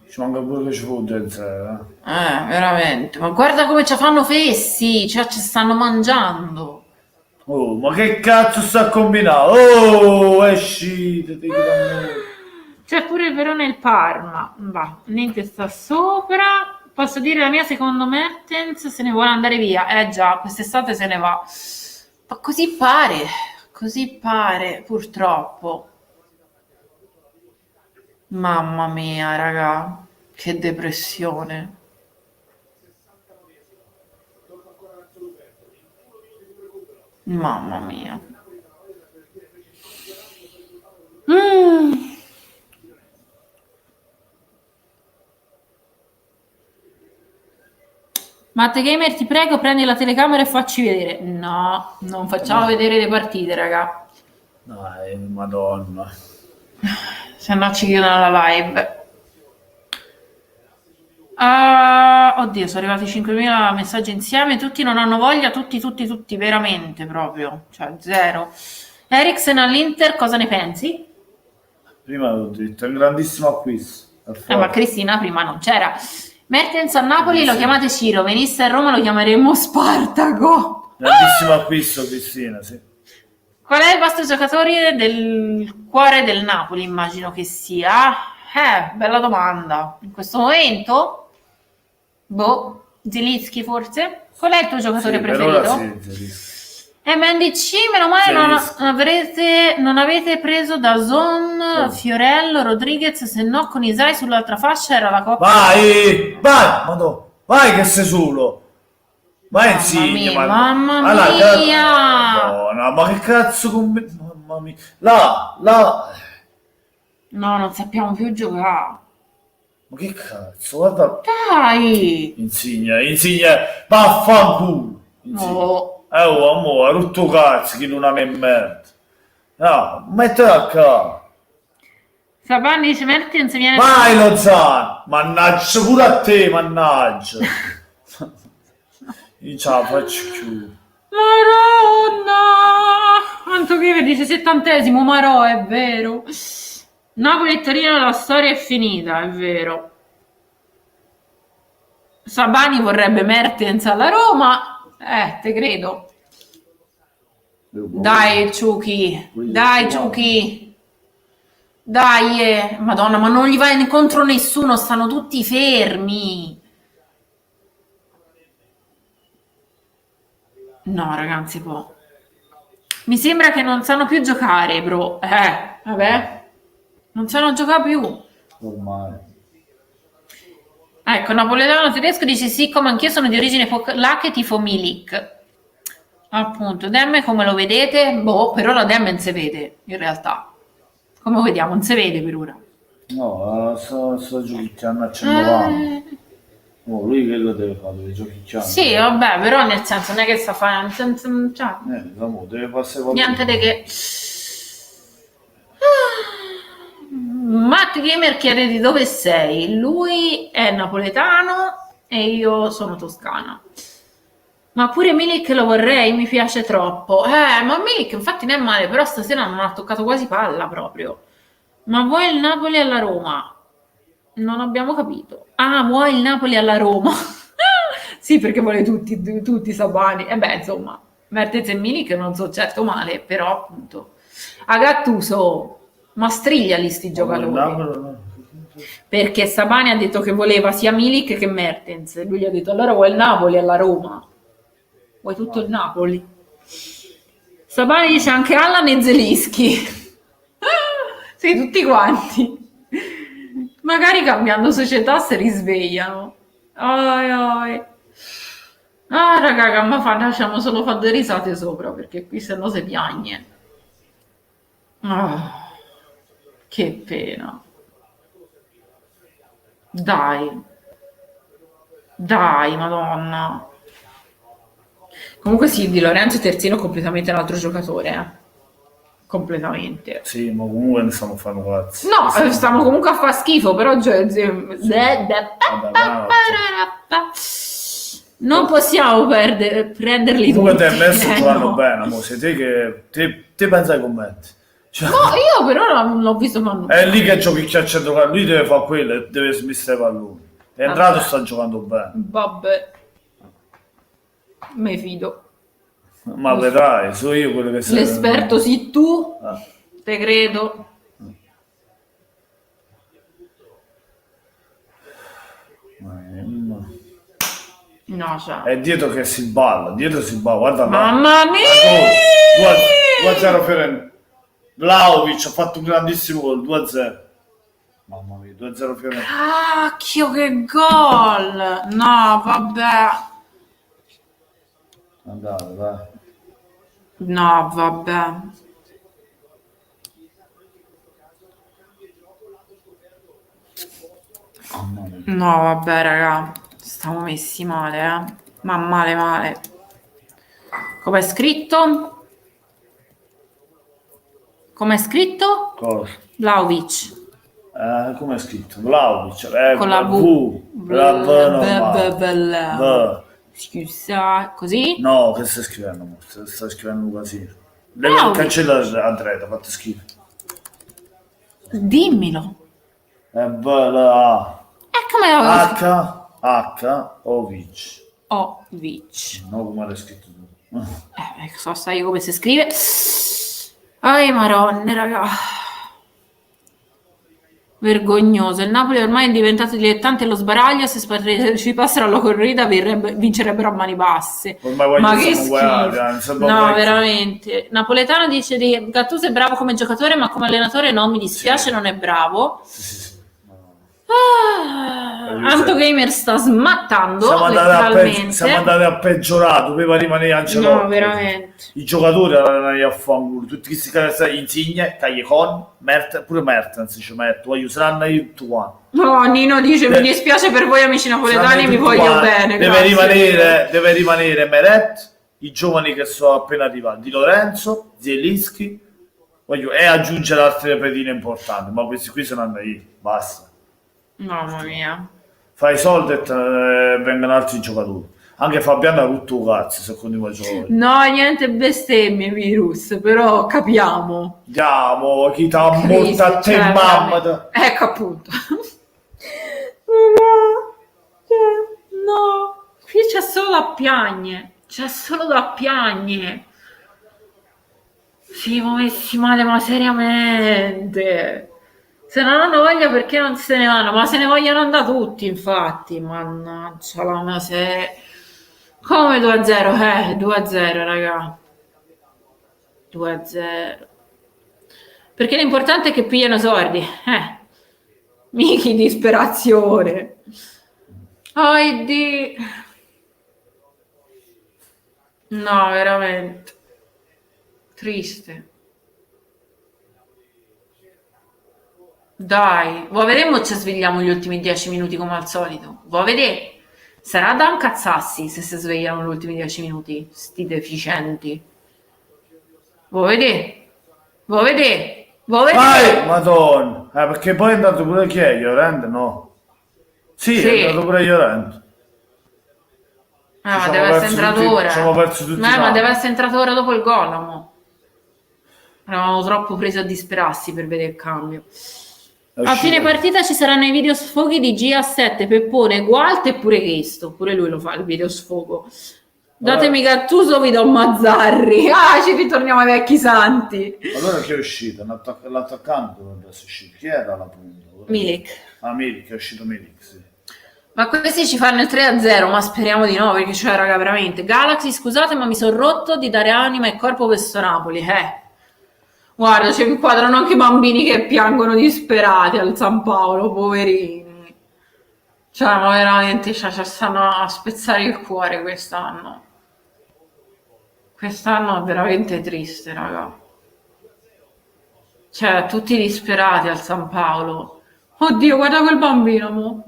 Ci manca pure che ci fosse il zero. Veramente. Ma guarda come ci fanno fessi, cioè ci stanno mangiando. Oh, ma che cazzo sta a combinare? Oh, esci, C'è pure il Verona e il Parma. Va, niente sta sopra. Posso dire la mia, secondo Mertens se ne vuole andare via. Già, quest'estate se ne va. Ma così pare, purtroppo. Mamma mia, raga, che depressione. Mamma mia. Matte Gamer, ti prego, prendi la telecamera e facci vedere. No, non facciamo vedere le partite, raga. Dai, madonna. Se no ci chiudono la live. Oddio, sono arrivati 5.000 messaggi insieme. Tutti non hanno voglia, tutti, veramente proprio. Cioè, zero. Eriksen all'Inter, cosa ne pensi? Prima l'ho detto, è un grandissimo acquisto. Ma Cristina prima non c'era. Mertens a Napoli lo chiamate Ciro, venisse a Roma lo chiameremmo Spartaco. Grandissimo acquisto, Cristina, sì. Qual è il vostro giocatore del cuore del Napoli? Immagino che sia. Bella domanda. In questo momento? Zelensky forse? Qual è il tuo giocatore preferito? Per ora sì, Zelensky. MNDC, meno male non avete preso da Zon, Fiorello, Rodriguez, se no con Isai sull'altra fascia era la coppa. Vai, madonna, vai che sei solo. Vai insieme, mamma allora, mia. No, ma che cazzo mamma mia. Là. No, non sappiamo più giocare. Ma che cazzo, guarda. Dai. Insigne, vaffanculo. No. Amore, ha rotto cazzo che non ha me merda. No, mettila qua. Sabani dice Mertens viene. Vai Lozano, mannaggia pure a te, mannaggia. Io ce la faccio più. Maronna! Antocheve dice 70esimo, Marò, è vero. Napoli e Torino la storia è finita, è vero. Sabani vorrebbe Mertens alla Roma. Te credo. Dai, Ciuchi. Dai, Ciuchi. Dai, Madonna, ma non gli va incontro nessuno, stanno tutti fermi. No, ragazzi, può. Mi sembra che non sanno più giocare, bro. Vabbè. Non sanno giocare più. Ormai. Ecco, napoletano tedesco dice sì, come anch'io sono di origine polacca e tifo Milik. Appunto, Demme come lo vedete? Boh, per ora Demme non si vede, in realtà. Come lo vediamo? Non si vede per ora. No, sto giochicchiando a 190. Eh, Oh, lui che lo deve fare? Deve giochicchiare. sì, vabbè, però nel senso non è che sta facendo... Cioè, Deve passare qualcosa. niente di che... Matt Gamer chiede di dove sei. Lui è napoletano e io sono toscana. Ma pure Milik lo vorrei, mi piace troppo. Ma Milik infatti non è male, però stasera non ha toccato quasi palla proprio. Ma vuoi il Napoli alla Roma? Non abbiamo capito. Ah, vuoi il Napoli alla Roma? Sì, perché vuole tutti Sabani. E beh, insomma, Mertens e Milik non so certo male, però appunto. A Gattuso, ma strigliali sti giocatori. Perché Sabani ha detto che voleva sia Milik che Mertens. Lui gli ha detto allora vuoi il Napoli alla Roma? Vuoi tutto il Napoli? Sabani dice anche Allan e Zelinski. Sì, tutti quanti. Magari cambiando società si risvegliano. Oi, oi. Ah, raga, che mi fa, lasciamo solo fare due risate sopra, perché qui se no si piagne. Ah, che pena. Dai. Dai, madonna. Comunque sì, Di Lorenzo terzino è completamente un altro giocatore, completamente. Sì, ma comunque ne stiamo facendo cazzo. No, stiamo comunque a far schifo, però non possiamo prenderli Comunque tutti. te e me sto giocando No. bene, mo. Sei te che te pensa ai commenti. Cioè, No, io per ora non l'ho visto fare nulla. è lì che giochi a centrocampo, lui deve fare quello e deve smistare i palloni. È entrato e sta giocando bene. Vabbè, me fido. Ma vedrai, so io quello che sei. L'esperto sì tu, Ah. te credo. No, cioè. È dietro che si balla, guarda là. Mamma mia! 2-0 Fiorentina. Vlahovic ha fatto un grandissimo gol, 2-0. Mamma mia, 2-0 Fiorentina. Cacchio, che gol! No, vabbè. Andate, dai. No, vabbè. Mamma mia. No, vabbè, raga. Stiamo messi male, Ma male, male. Com'è scritto? Com'è scritto? Cosa? Vlahovic. Come è scritto? Vlahovic. Con la V. La V normale. V. Scusa, così? No, che stai scrivendo? Mo? Stai scrivendo un casino. Devi Vlahovic. cancellare Andrea, fate schifo. Dimmelo. V, L, A. Come l'avevo scritto? H, Ovic. Ovic. No, come l'hai scritto tu. So, sai come si scrive. Ai maronne, raga. Vergognoso. Il Napoli ormai è diventato dilettante allo sbaraglio. Se ci passano alla corrida vincerebbero a mani basse. Ormai Ma voglio che siamo schifo. uguali, No, veramente. Napoletano dice di Gattuso è bravo come giocatore, ma come allenatore no, mi dispiace, non è bravo. Sì. Anto Gamer sta smattando Siamo letteralmente. andati a peggiorare, doveva rimanere Ancelotti. No, veramente. I giocatori erano andati a fanculo, tutti questi che Insigne, Callecon, pure Mertens, dice Mert, voglio saranno io tutti quanti. No, Nino dice mi dispiace per voi amici napoletani, vi voglio bene. Deve rimanere Meret, i giovani che sono appena arrivati, Di Lorenzo, Zielinski, e aggiungere altre pedine importanti, ma questi qui sono andati, basta. Mamma mia. Fai i soldi e vengono altri giocatori. Anche Fabiano ha rotto cazzo se continua a giocare. No, niente bestemmie, virus, però capiamo. Andiamo, chi ti ha morto a te, mamma. Ecco appunto. No, qui c'è solo da piagne. C'è solo da piagne. Siamo messi male, ma seriamente. Se non hanno voglia perché non se ne vanno? Ma se ne vogliono andare tutti, infatti. Mannaggia la miseria. Come 2-0? 2-0, raga. 2-0. Perché l'importante è che pigliano sordi. Michi disperazione. Oh, no, veramente. Triste. Dai, vuoi vedere mo ci svegliamo gli ultimi 10 minuti come al solito? Vuoi vedere? Sarà da incazzarsi se si svegliano gli ultimi 10 minuti, sti deficienti. Vuoi vedere? Vuoi vedere? Vuoi vedere? Vai, madonna. Perché poi è andato pure chi è? Llorente? No. Sì, è Sì. andato pure Llorente. Ci Ma siamo deve essere persi entrato tutti, ora. ci siamo persi tutti Ma tanto. deve essere entrato ora dopo il gol, mo. Eravamo troppo presi a disperarsi per vedere il cambio. È A fine uscito. partita ci saranno i video sfoghi di GA7, Peppone, Gualt e pure questo. Pure lui lo fa il video sfogo. Datemi Gattuso, vi do Mazzarri. Ah, ci ritorniamo ai vecchi santi. Allora chi è uscito? L'attaccante dovrebbe essere uscito. Chi era la punta? Milik. Ah, Milik, è uscito Milik, sì. Ma questi ci fanno il 3-0, ma speriamo di no, perché cioè, raga, veramente. Galaxy, scusate, ma mi sono rotto di dare anima e corpo per sto Napoli, Guarda, ci inquadrano anche bambini che piangono disperati al San Paolo, poverini. Cioè, ma veramente, cioè, ci stanno a spezzare il cuore quest'anno. Quest'anno è veramente triste, raga. Cioè, tutti disperati al San Paolo. Oddio, guarda quel bambino, mo.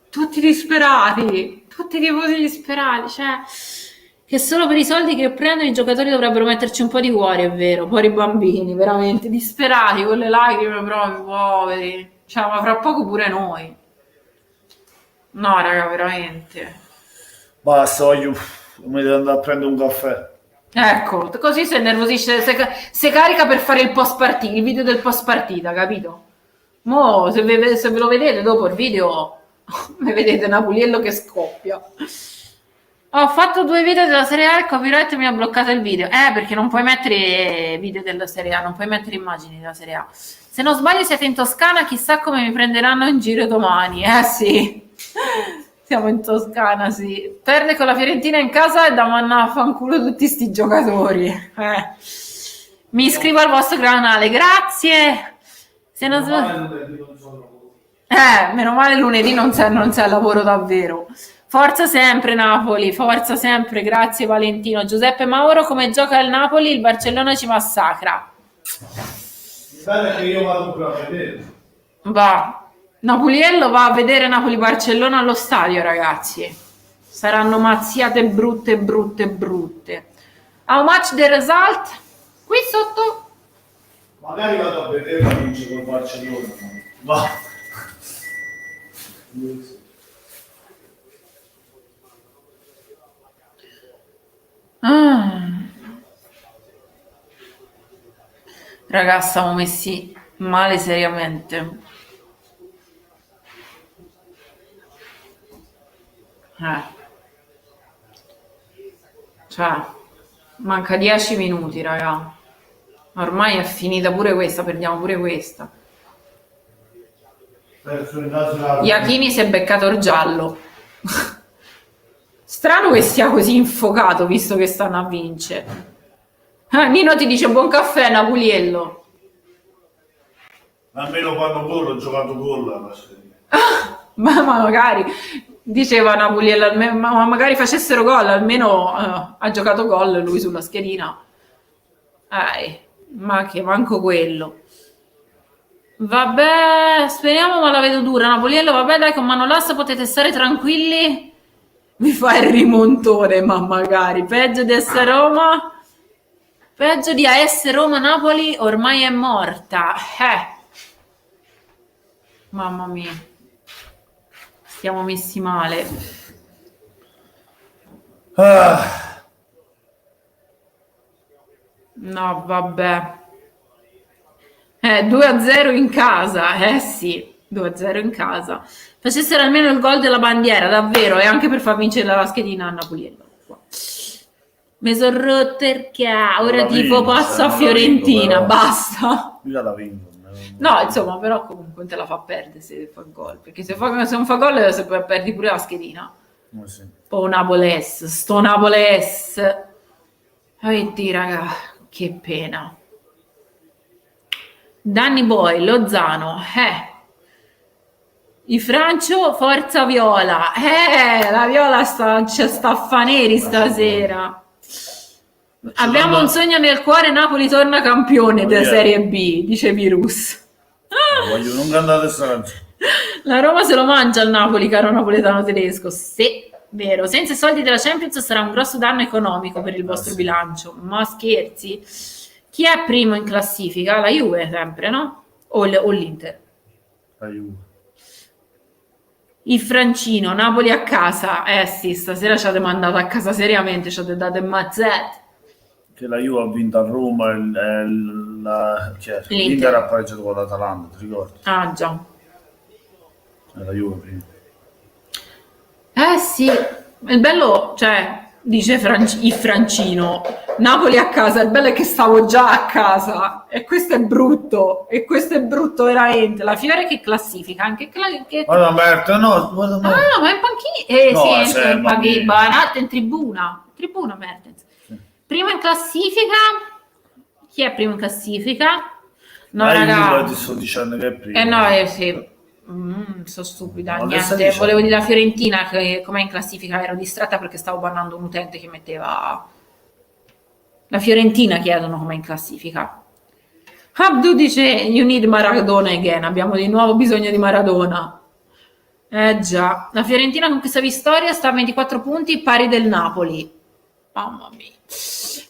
Tutti disperati, tutti i tifosi disperati, cioè che solo per i soldi che prendono i giocatori dovrebbero metterci un po' di cuore, è vero, poi i bambini, veramente disperati, con le lacrime proprio, poveri, cioè ma fra poco pure noi. No, raga, veramente. Basta, voglio... Mi devo andare a prendere un caffè. Ecco, così si innervosisce, se carica per fare il post partita, il video del post partita, capito? Mo, se ve lo vedete dopo il video, mi vedete Napoliello che scoppia. Ho fatto 2 video della Serie A e il copyright mi ha bloccato il video. Perché non puoi mettere video della Serie A, non puoi mettere immagini della Serie A. Se non sbaglio siete in Toscana, chissà come mi prenderanno in giro domani. Sì, siamo in Toscana, sì. Perde con la Fiorentina in casa e da manna a fanculo tutti sti giocatori. Mi iscrivo al vostro canale, grazie. Se non meno male lunedì non c'è al lavoro davvero. Forza sempre Napoli, forza sempre, grazie Valentino. Giuseppe Mauro, come gioca il Napoli, il Barcellona ci massacra. Guarda che io vado pure a vedere. Va. Napoliello va a vedere Napoli-Barcellona allo stadio, ragazzi. Saranno mazziate brutte, brutte, brutte. How much the result? Qui sotto. Magari vado a vedere la vince col Barcellona. Va. Ragazzi, siamo messi male seriamente. Cioè, manca 10 minuti, raga. Ormai è finita pure questa, perdiamo pure questa. Iachini si è beccato il giallo. Strano che sia così infocato, visto che stanno a vincere. Nino ti dice buon caffè, Napoliello. Almeno quando gol ho giocato gol. Ma magari, diceva Napoliello, ma magari facessero gol, almeno ha giocato gol lui sulla schedina. Ma che manco quello. Vabbè, speriamo, ma la vedo dura. Napoliello, vabbè, dai, con Manolas potete stare tranquilli. Mi fa il rimontone, ma magari. Peggio di essere Roma. Peggio di AS Roma-Napoli, ormai è morta. Mamma mia. Stiamo messi male. No, vabbè. 2-0 in casa, sì, 2-0 in casa. Facessero almeno il gol della bandiera, davvero, e anche per far vincere la schedina a Napoliello. Mi sono rotto il ora tipo passo a Fiorentina, basta. Io la vinco. No, insomma, però comunque te la fa perdere se fa gol, perché se non fa gol perdi pure la schedina. Sì. Oh, Napoles, sto Napoles. Vedi, raga, che pena. Danny Boy, Lozano, i Francio, forza Viola. La Viola c'è sta Faneri stasera. Abbiamo un sogno nel cuore, Napoli torna campione della Serie B, dice Virus. Voglio non cantare questa canzone. La Roma se lo mangia al Napoli, caro napoletano tedesco. Sì, vero. Senza i soldi della Champions sarà un grosso danno economico per il vostro bilancio. Ma scherzi? Chi è primo in classifica? La Juve sempre, no? O l'Inter? La Juve. Il Francino, Napoli a casa. Sì, stasera ci avete mandato a casa seriamente, ci avete dato mazzette. Che la Juve ha vinto a Roma e l'Inter ha pareggiato con l'Atalanta, ti ricordi? Ah, già. La Juve prima. Sì, il bello, cioè, dice il Francino, Napoli a casa, il bello è che stavo già a casa, e questo è brutto veramente. La Fiore che classifica, anche Guarda Merto, no, guarda Merto. Ah, ma è in panchina? No, sì, in panchina, in tribuna Mertens. Sì. Primo in classifica, chi è primo in classifica? No, raga. Io ti sto dicendo che è primo. No, sì. Sono stupida, niente. Volevo dire la Fiorentina che com'è in classifica, ero distratta perché stavo bannando un utente che metteva la Fiorentina, chiedono com'è in classifica. Abdu dice you need Maradona again, abbiamo di nuovo bisogno di Maradona. Già, la Fiorentina con questa vittoria sta a 24 punti, pari del Napoli. Mamma mia,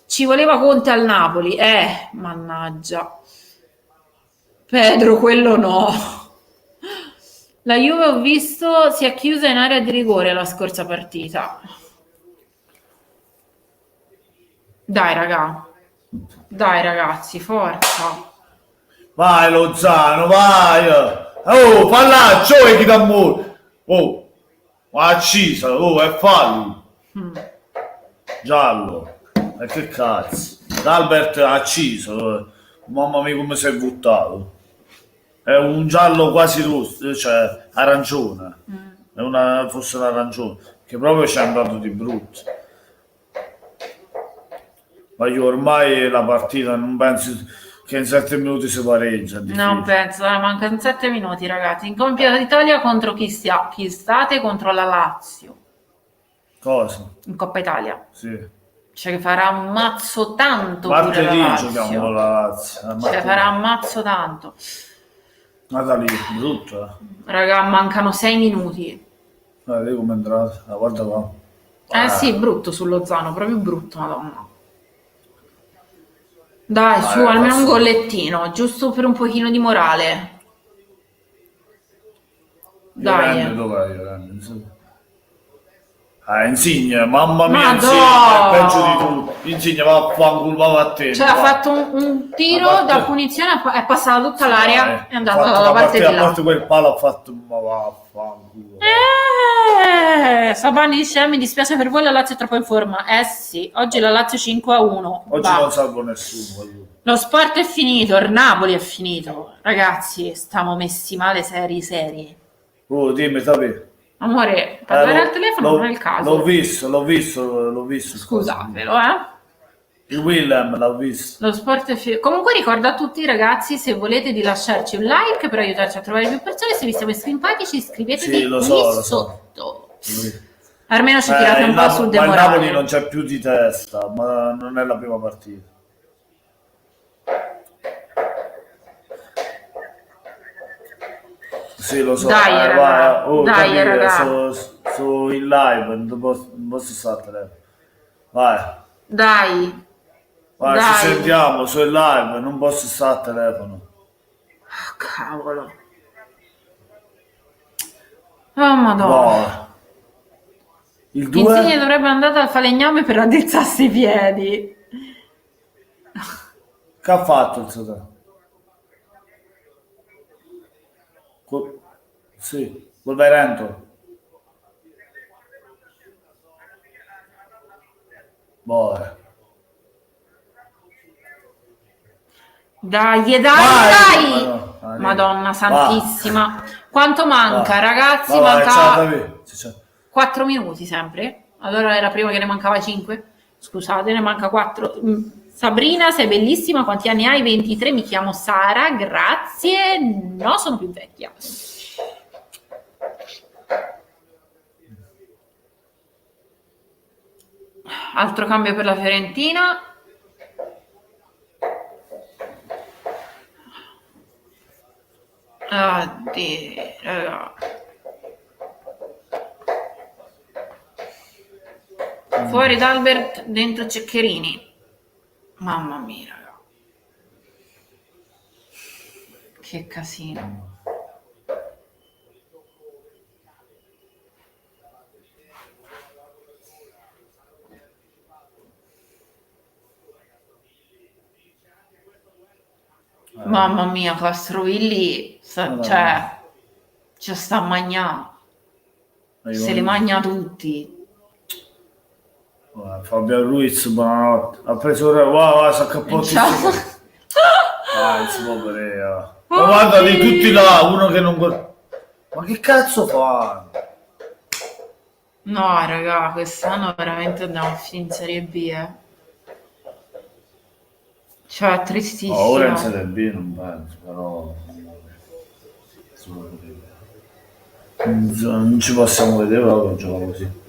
ci voleva Conte al Napoli, mannaggia. Pedro, quello no. La Juve, ho visto, si è chiusa in area di rigore la scorsa partita. Dai, ragazzi, forza. Vai, Lozano, vai. Oh, fallaccio, chi da mo. Oh, accisa, è fallo. Giallo. E che cazzo. D'Albert ha acciso. Mamma mia come sei buttato. È un giallo quasi rosso, cioè arancione. È fosse l'arancione, che proprio ci è andato di brutto. Ma io ormai la partita non penso che in 7 minuti si pareggia. Non penso, mancano 7 minuti, ragazzi. In Coppa Italia contro chi state? Contro la Lazio. Cosa? In Coppa Italia. Sì. Cioè che farà un mazzo tanto. Martedì giochiamo con la Lazio. Cioè farà un mazzo tanto. Guarda lì, brutto. Raga, mancano 6 minuti. Vedi come è entrato, guarda qua. Sì, brutto sullo Zano, proprio brutto, madonna. Dai, su, almeno un gollettino, giusto per un pochino di morale. Dai. Dov'è? Insigne, mamma mia, Insigne, è peggio di tutto. Insigne, va a fanculo, va a te. Cioè, ha fatto un tiro da punizione, è passata tutta l'area, è andato dalla parte di là. A parte quel palo ha fatto, ma va a fanculo. Sabani dice, mi dispiace per voi, la Lazio è troppo in forma. Sì, oggi la Lazio 5-1. Oggi non salvo nessuno. Lo sport è finito, il Napoli è finito. Ragazzi, stiamo messi male seri. Oh, dimmi, sapete. Amore, parlare al telefono non è il caso. L'ho visto. Scusatelo, Il Willem l'ha visto. Lo sport è comunque ricordo a tutti i ragazzi, se volete, di lasciarci un like per aiutarci a trovare più persone. Se vi siamo simpatici, iscrivetevi sotto. Almeno ci tirate un po' sul demorale. Ma il Napoli non c'è più di testa, ma non è la prima partita. Sì, lo so. Dai, raga. Su in live, non posso stare a telefono. Vai. Dai. Ci sentiamo su in live, non posso stare a telefono. Oh, cavolo. Oh, madonna. Il 2 Insigne dovrebbe andare al falegname per raddrizzarsi i piedi. Che ha fatto il Sotà? Sì, Wolverhampton. Dai. Madonna santissima. Quanto manca, ragazzi? Manca 4 minuti sempre. Allora era prima che ne mancava 5. Scusate, ne manca 4. Sabrina, sei bellissima. Quanti anni hai? 23. Mi chiamo Sara. Grazie. No, sono più vecchia. Altro cambio per la Fiorentina. Oddio, raga. Fuori D'Albert, dentro Ceccherini. Mamma mia, raga. Che casino. Mamma mia, Castrovilli, cioè, ci sta mangiando. Se li mangia tutti. Fabio Ruiz, buonanotte. Ha preso wow, si accappotti. Si può vedere. Ma guarda lì tutti là, uno che non. Ma che cazzo fa? No, raga, quest'anno veramente andiamo a finire in Serie B, Cioè, tristissimo. Ora in Serie B non penso, però. Non ci possiamo vedere proprio gioca così.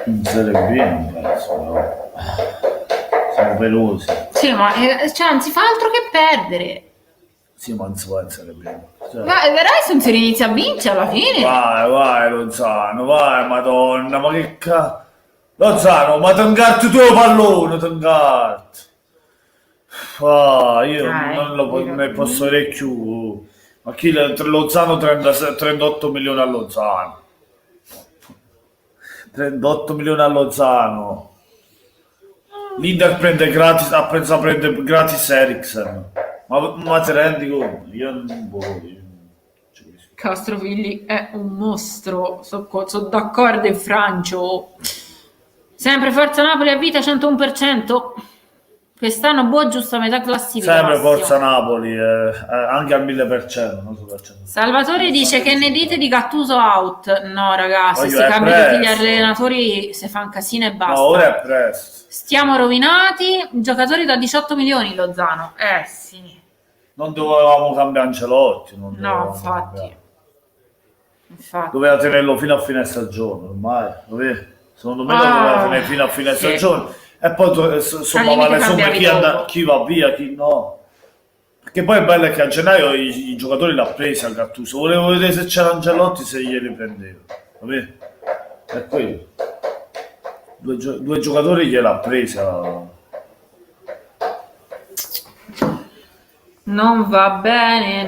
In Serie B non penso, però. Siamo pelosi. Sì, ma cioè, non si fa altro che perdere. Sì, ma non si può in Serie B. Cioè. Ma adesso si inizia a vincere alla fine. Vai, Lozano, vai, madonna, ma che cazzo. Lozano, ma tengarti tu il pallone, tengarti. Io non ne posso vedere più. Ma chi Lozano 38 milioni a Lozano. 38 milioni a Lozano. L'Inter prende gratis, prende gratis Eriksen. Ma ti rendi conto? Io non voglio. Castrovilli è un mostro, sono d'accordo in Francio. Sempre Forza Napoli a vita 101%. Quest'anno giusto a metà classifica. Sempre Massimo. Forza Napoli, anche al 1000%. Non so. Salvatore dice che ne dite di Gattuso out. No ragazzi, se cambiano tutti gli allenatori si fa un casino e basta. No, ora è presto. Stiamo rovinati. Giocatori da 18 milioni Lozano. Sì. Non dovevamo cambiare Ancelotti. No, infatti. Doveva tenerlo fino a fine stagione ormai. Secondo me doveva tenere fino a fine stagione. E poi sommava le somme chi va via, chi no. Perché poi è bello che a gennaio i giocatori l'ha presa a Gattuso. Volevo vedere se c'era Ancelotti, se glieli prendeva. È quello. Due giocatori gliel'ha presa. Non va bene.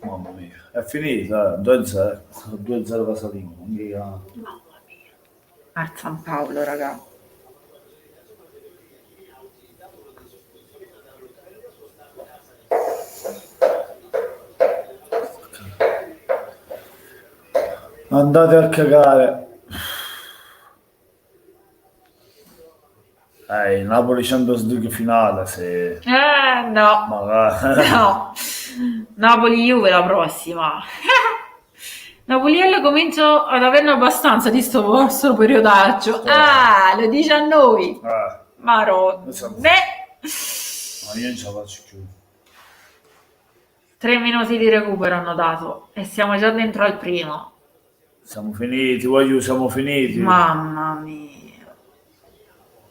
Mamma mia, è finita, 2-0. 2-0 Casalino. Mamma mia. A San Paolo, raga. Andate a cagare. Napoli Champions League finale se. No. Magari. No. Napoli Juve la prossima. Napoliello comincio ad averne abbastanza di sto vostro periodaccio. Lo dice a noi. Maro. Ma io non ce la faccio più. 3 minuti di recupero hanno dato e siamo già dentro al primo. Siamo finiti, siamo finiti. Mamma mia.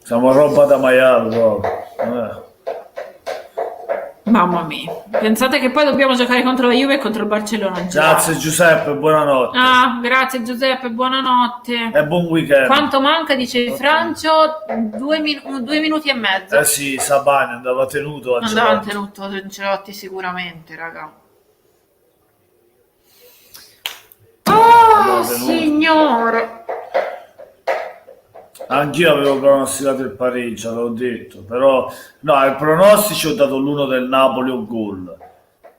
Siamo roba da maiale proprio. Mamma mia. Pensate che poi dobbiamo giocare contro la Juve e contro il Barcellona. Grazie Giuseppe, buonanotte. Grazie Giuseppe, buonanotte. E buon weekend. Quanto manca, dice Francio? 2 minuti e mezzo. Sì, Sabani andava tenuto Ancelotti sicuramente, raga. Signore. Anch'io avevo pronosticato il pareggio, l'avevo detto, però no, il pronostico ho dato l'1 del Napoli o gol,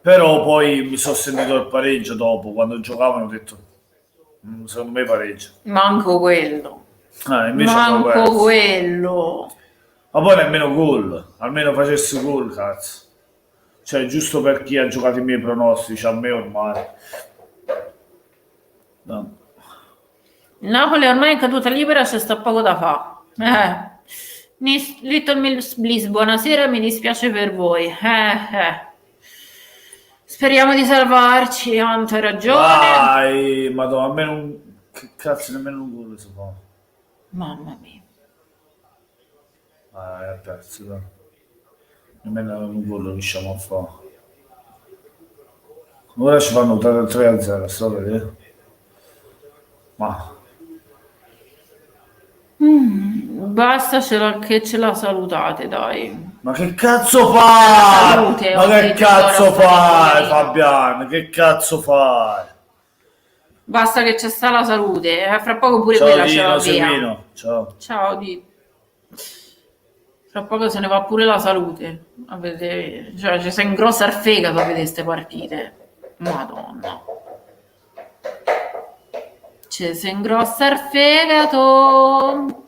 però poi mi sono sentito il pareggio dopo, quando giocavano ho detto secondo me pareggio. Manco quello. Invece manco quello. Ma poi nemmeno gol, almeno facessi gol, cazzo. Cioè, giusto per chi ha giocato i miei pronostici, a me ormai. No. Il Napoli ormai è in caduta libera, c'è sta poco da fare. Little Miss Bliss, buonasera, mi dispiace per voi. Speriamo di salvarci, Anto, hai ragione. Vai, madonna, a me non... Che cazzo, nemmeno un gol si fa. Mamma mia. È perso, dai. Nemmeno un gol riusciamo a fare. Ora ci fanno 3-0, sto a vedere. Ma... Basta che ce la salutate, dai. Ma che cazzo fai? Salute, Ma che cazzo fai, Fabiano? Che cazzo fai? Basta che c'è sta la salute. Fra poco pure Ciao quella ce la Dino, via. Semino. Ciao. Ciao, Di. Fra poco se ne va pure la salute. Cioè, ci si ingrossa il fegato a vedere queste partite. Madonna. Ci si ingrossa il fegato.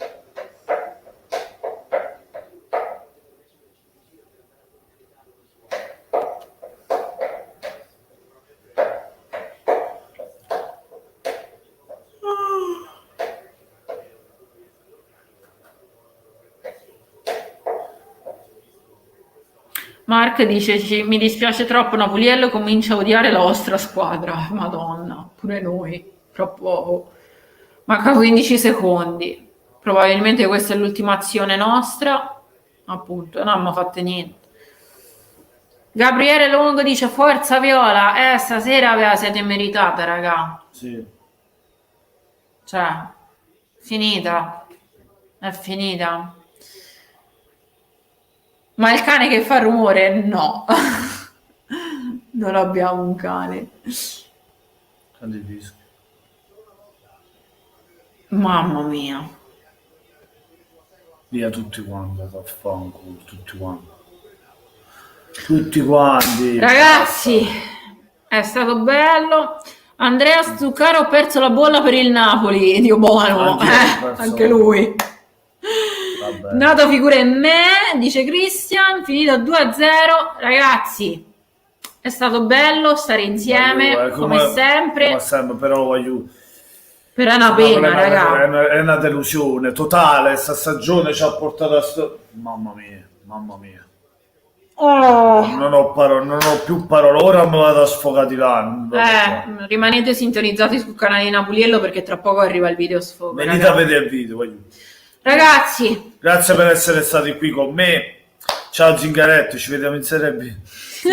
Mark dice: mi dispiace troppo, Napoliello comincia a odiare la vostra squadra. Madonna, pure noi. Troppo. Manca 15 secondi. Probabilmente questa è l'ultima azione nostra. Appunto, non abbiamo fatto niente. Gabriele Longo dice: forza Viola. Stasera ve la siete meritata, raga. Sì. Cioè, finita. È finita. Ma il cane che fa rumore? No. Non abbiamo un cane. Condiviso. Mamma mia. Via tutti quanti, affanculo, tutti quanti. Tutti quanti. Ragazzi, è stato bello. Andrea Zuccaro ha perso la bolla per il Napoli. Dio buono. Anche lui. Vabbè. Nato figura in me, dice Christian, finito 2-0. Ragazzi, è stato bello stare insieme, come sempre. Come sempre, però voglio... Però è una pena, raga. È una delusione totale. Questa stagione ci ha portato a Mamma mia, mamma mia. Non ho più parole. Ora mi vado a sfogare di là. Rimanete sintonizzati sul canale di Napoliello perché tra poco arriva il video sfogo. Venite a vedere il video, voglio. Ragazzi, grazie per essere stati qui con me. Ciao Zingaretto, ci vediamo in Serie B. Sì.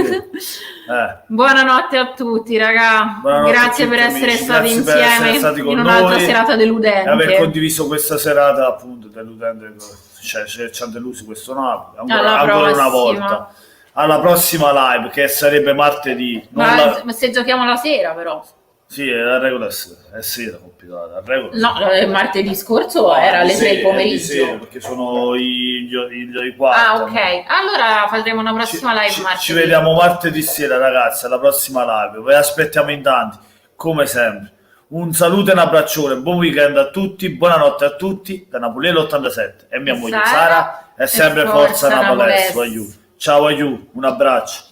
Buonanotte a tutti, raga. Grazie per essere stati insieme in un'altra serata deludente. E aver condiviso questa serata appunto deludente. Cioè, ci ha deluso questo Napoli. Ancora una volta. Alla prossima live, che sarebbe martedì. Ma se giochiamo la sera, però. Sì, la regola è sera complicata. No, martedì scorso era alle 3 pomeriggio. Sera, perché sono i quarti. Ah, ok. Allora faremo una prossima live martedì. Ci vediamo martedì sera, ragazzi, alla prossima live. Vi aspettiamo in tanti, come sempre. Un saluto e un abbraccione, buon weekend a tutti, buonanotte a tutti, da Napoliello 87 e mia moglie Sara, e sempre forza Napolese. Ciao, aiù, un abbraccio.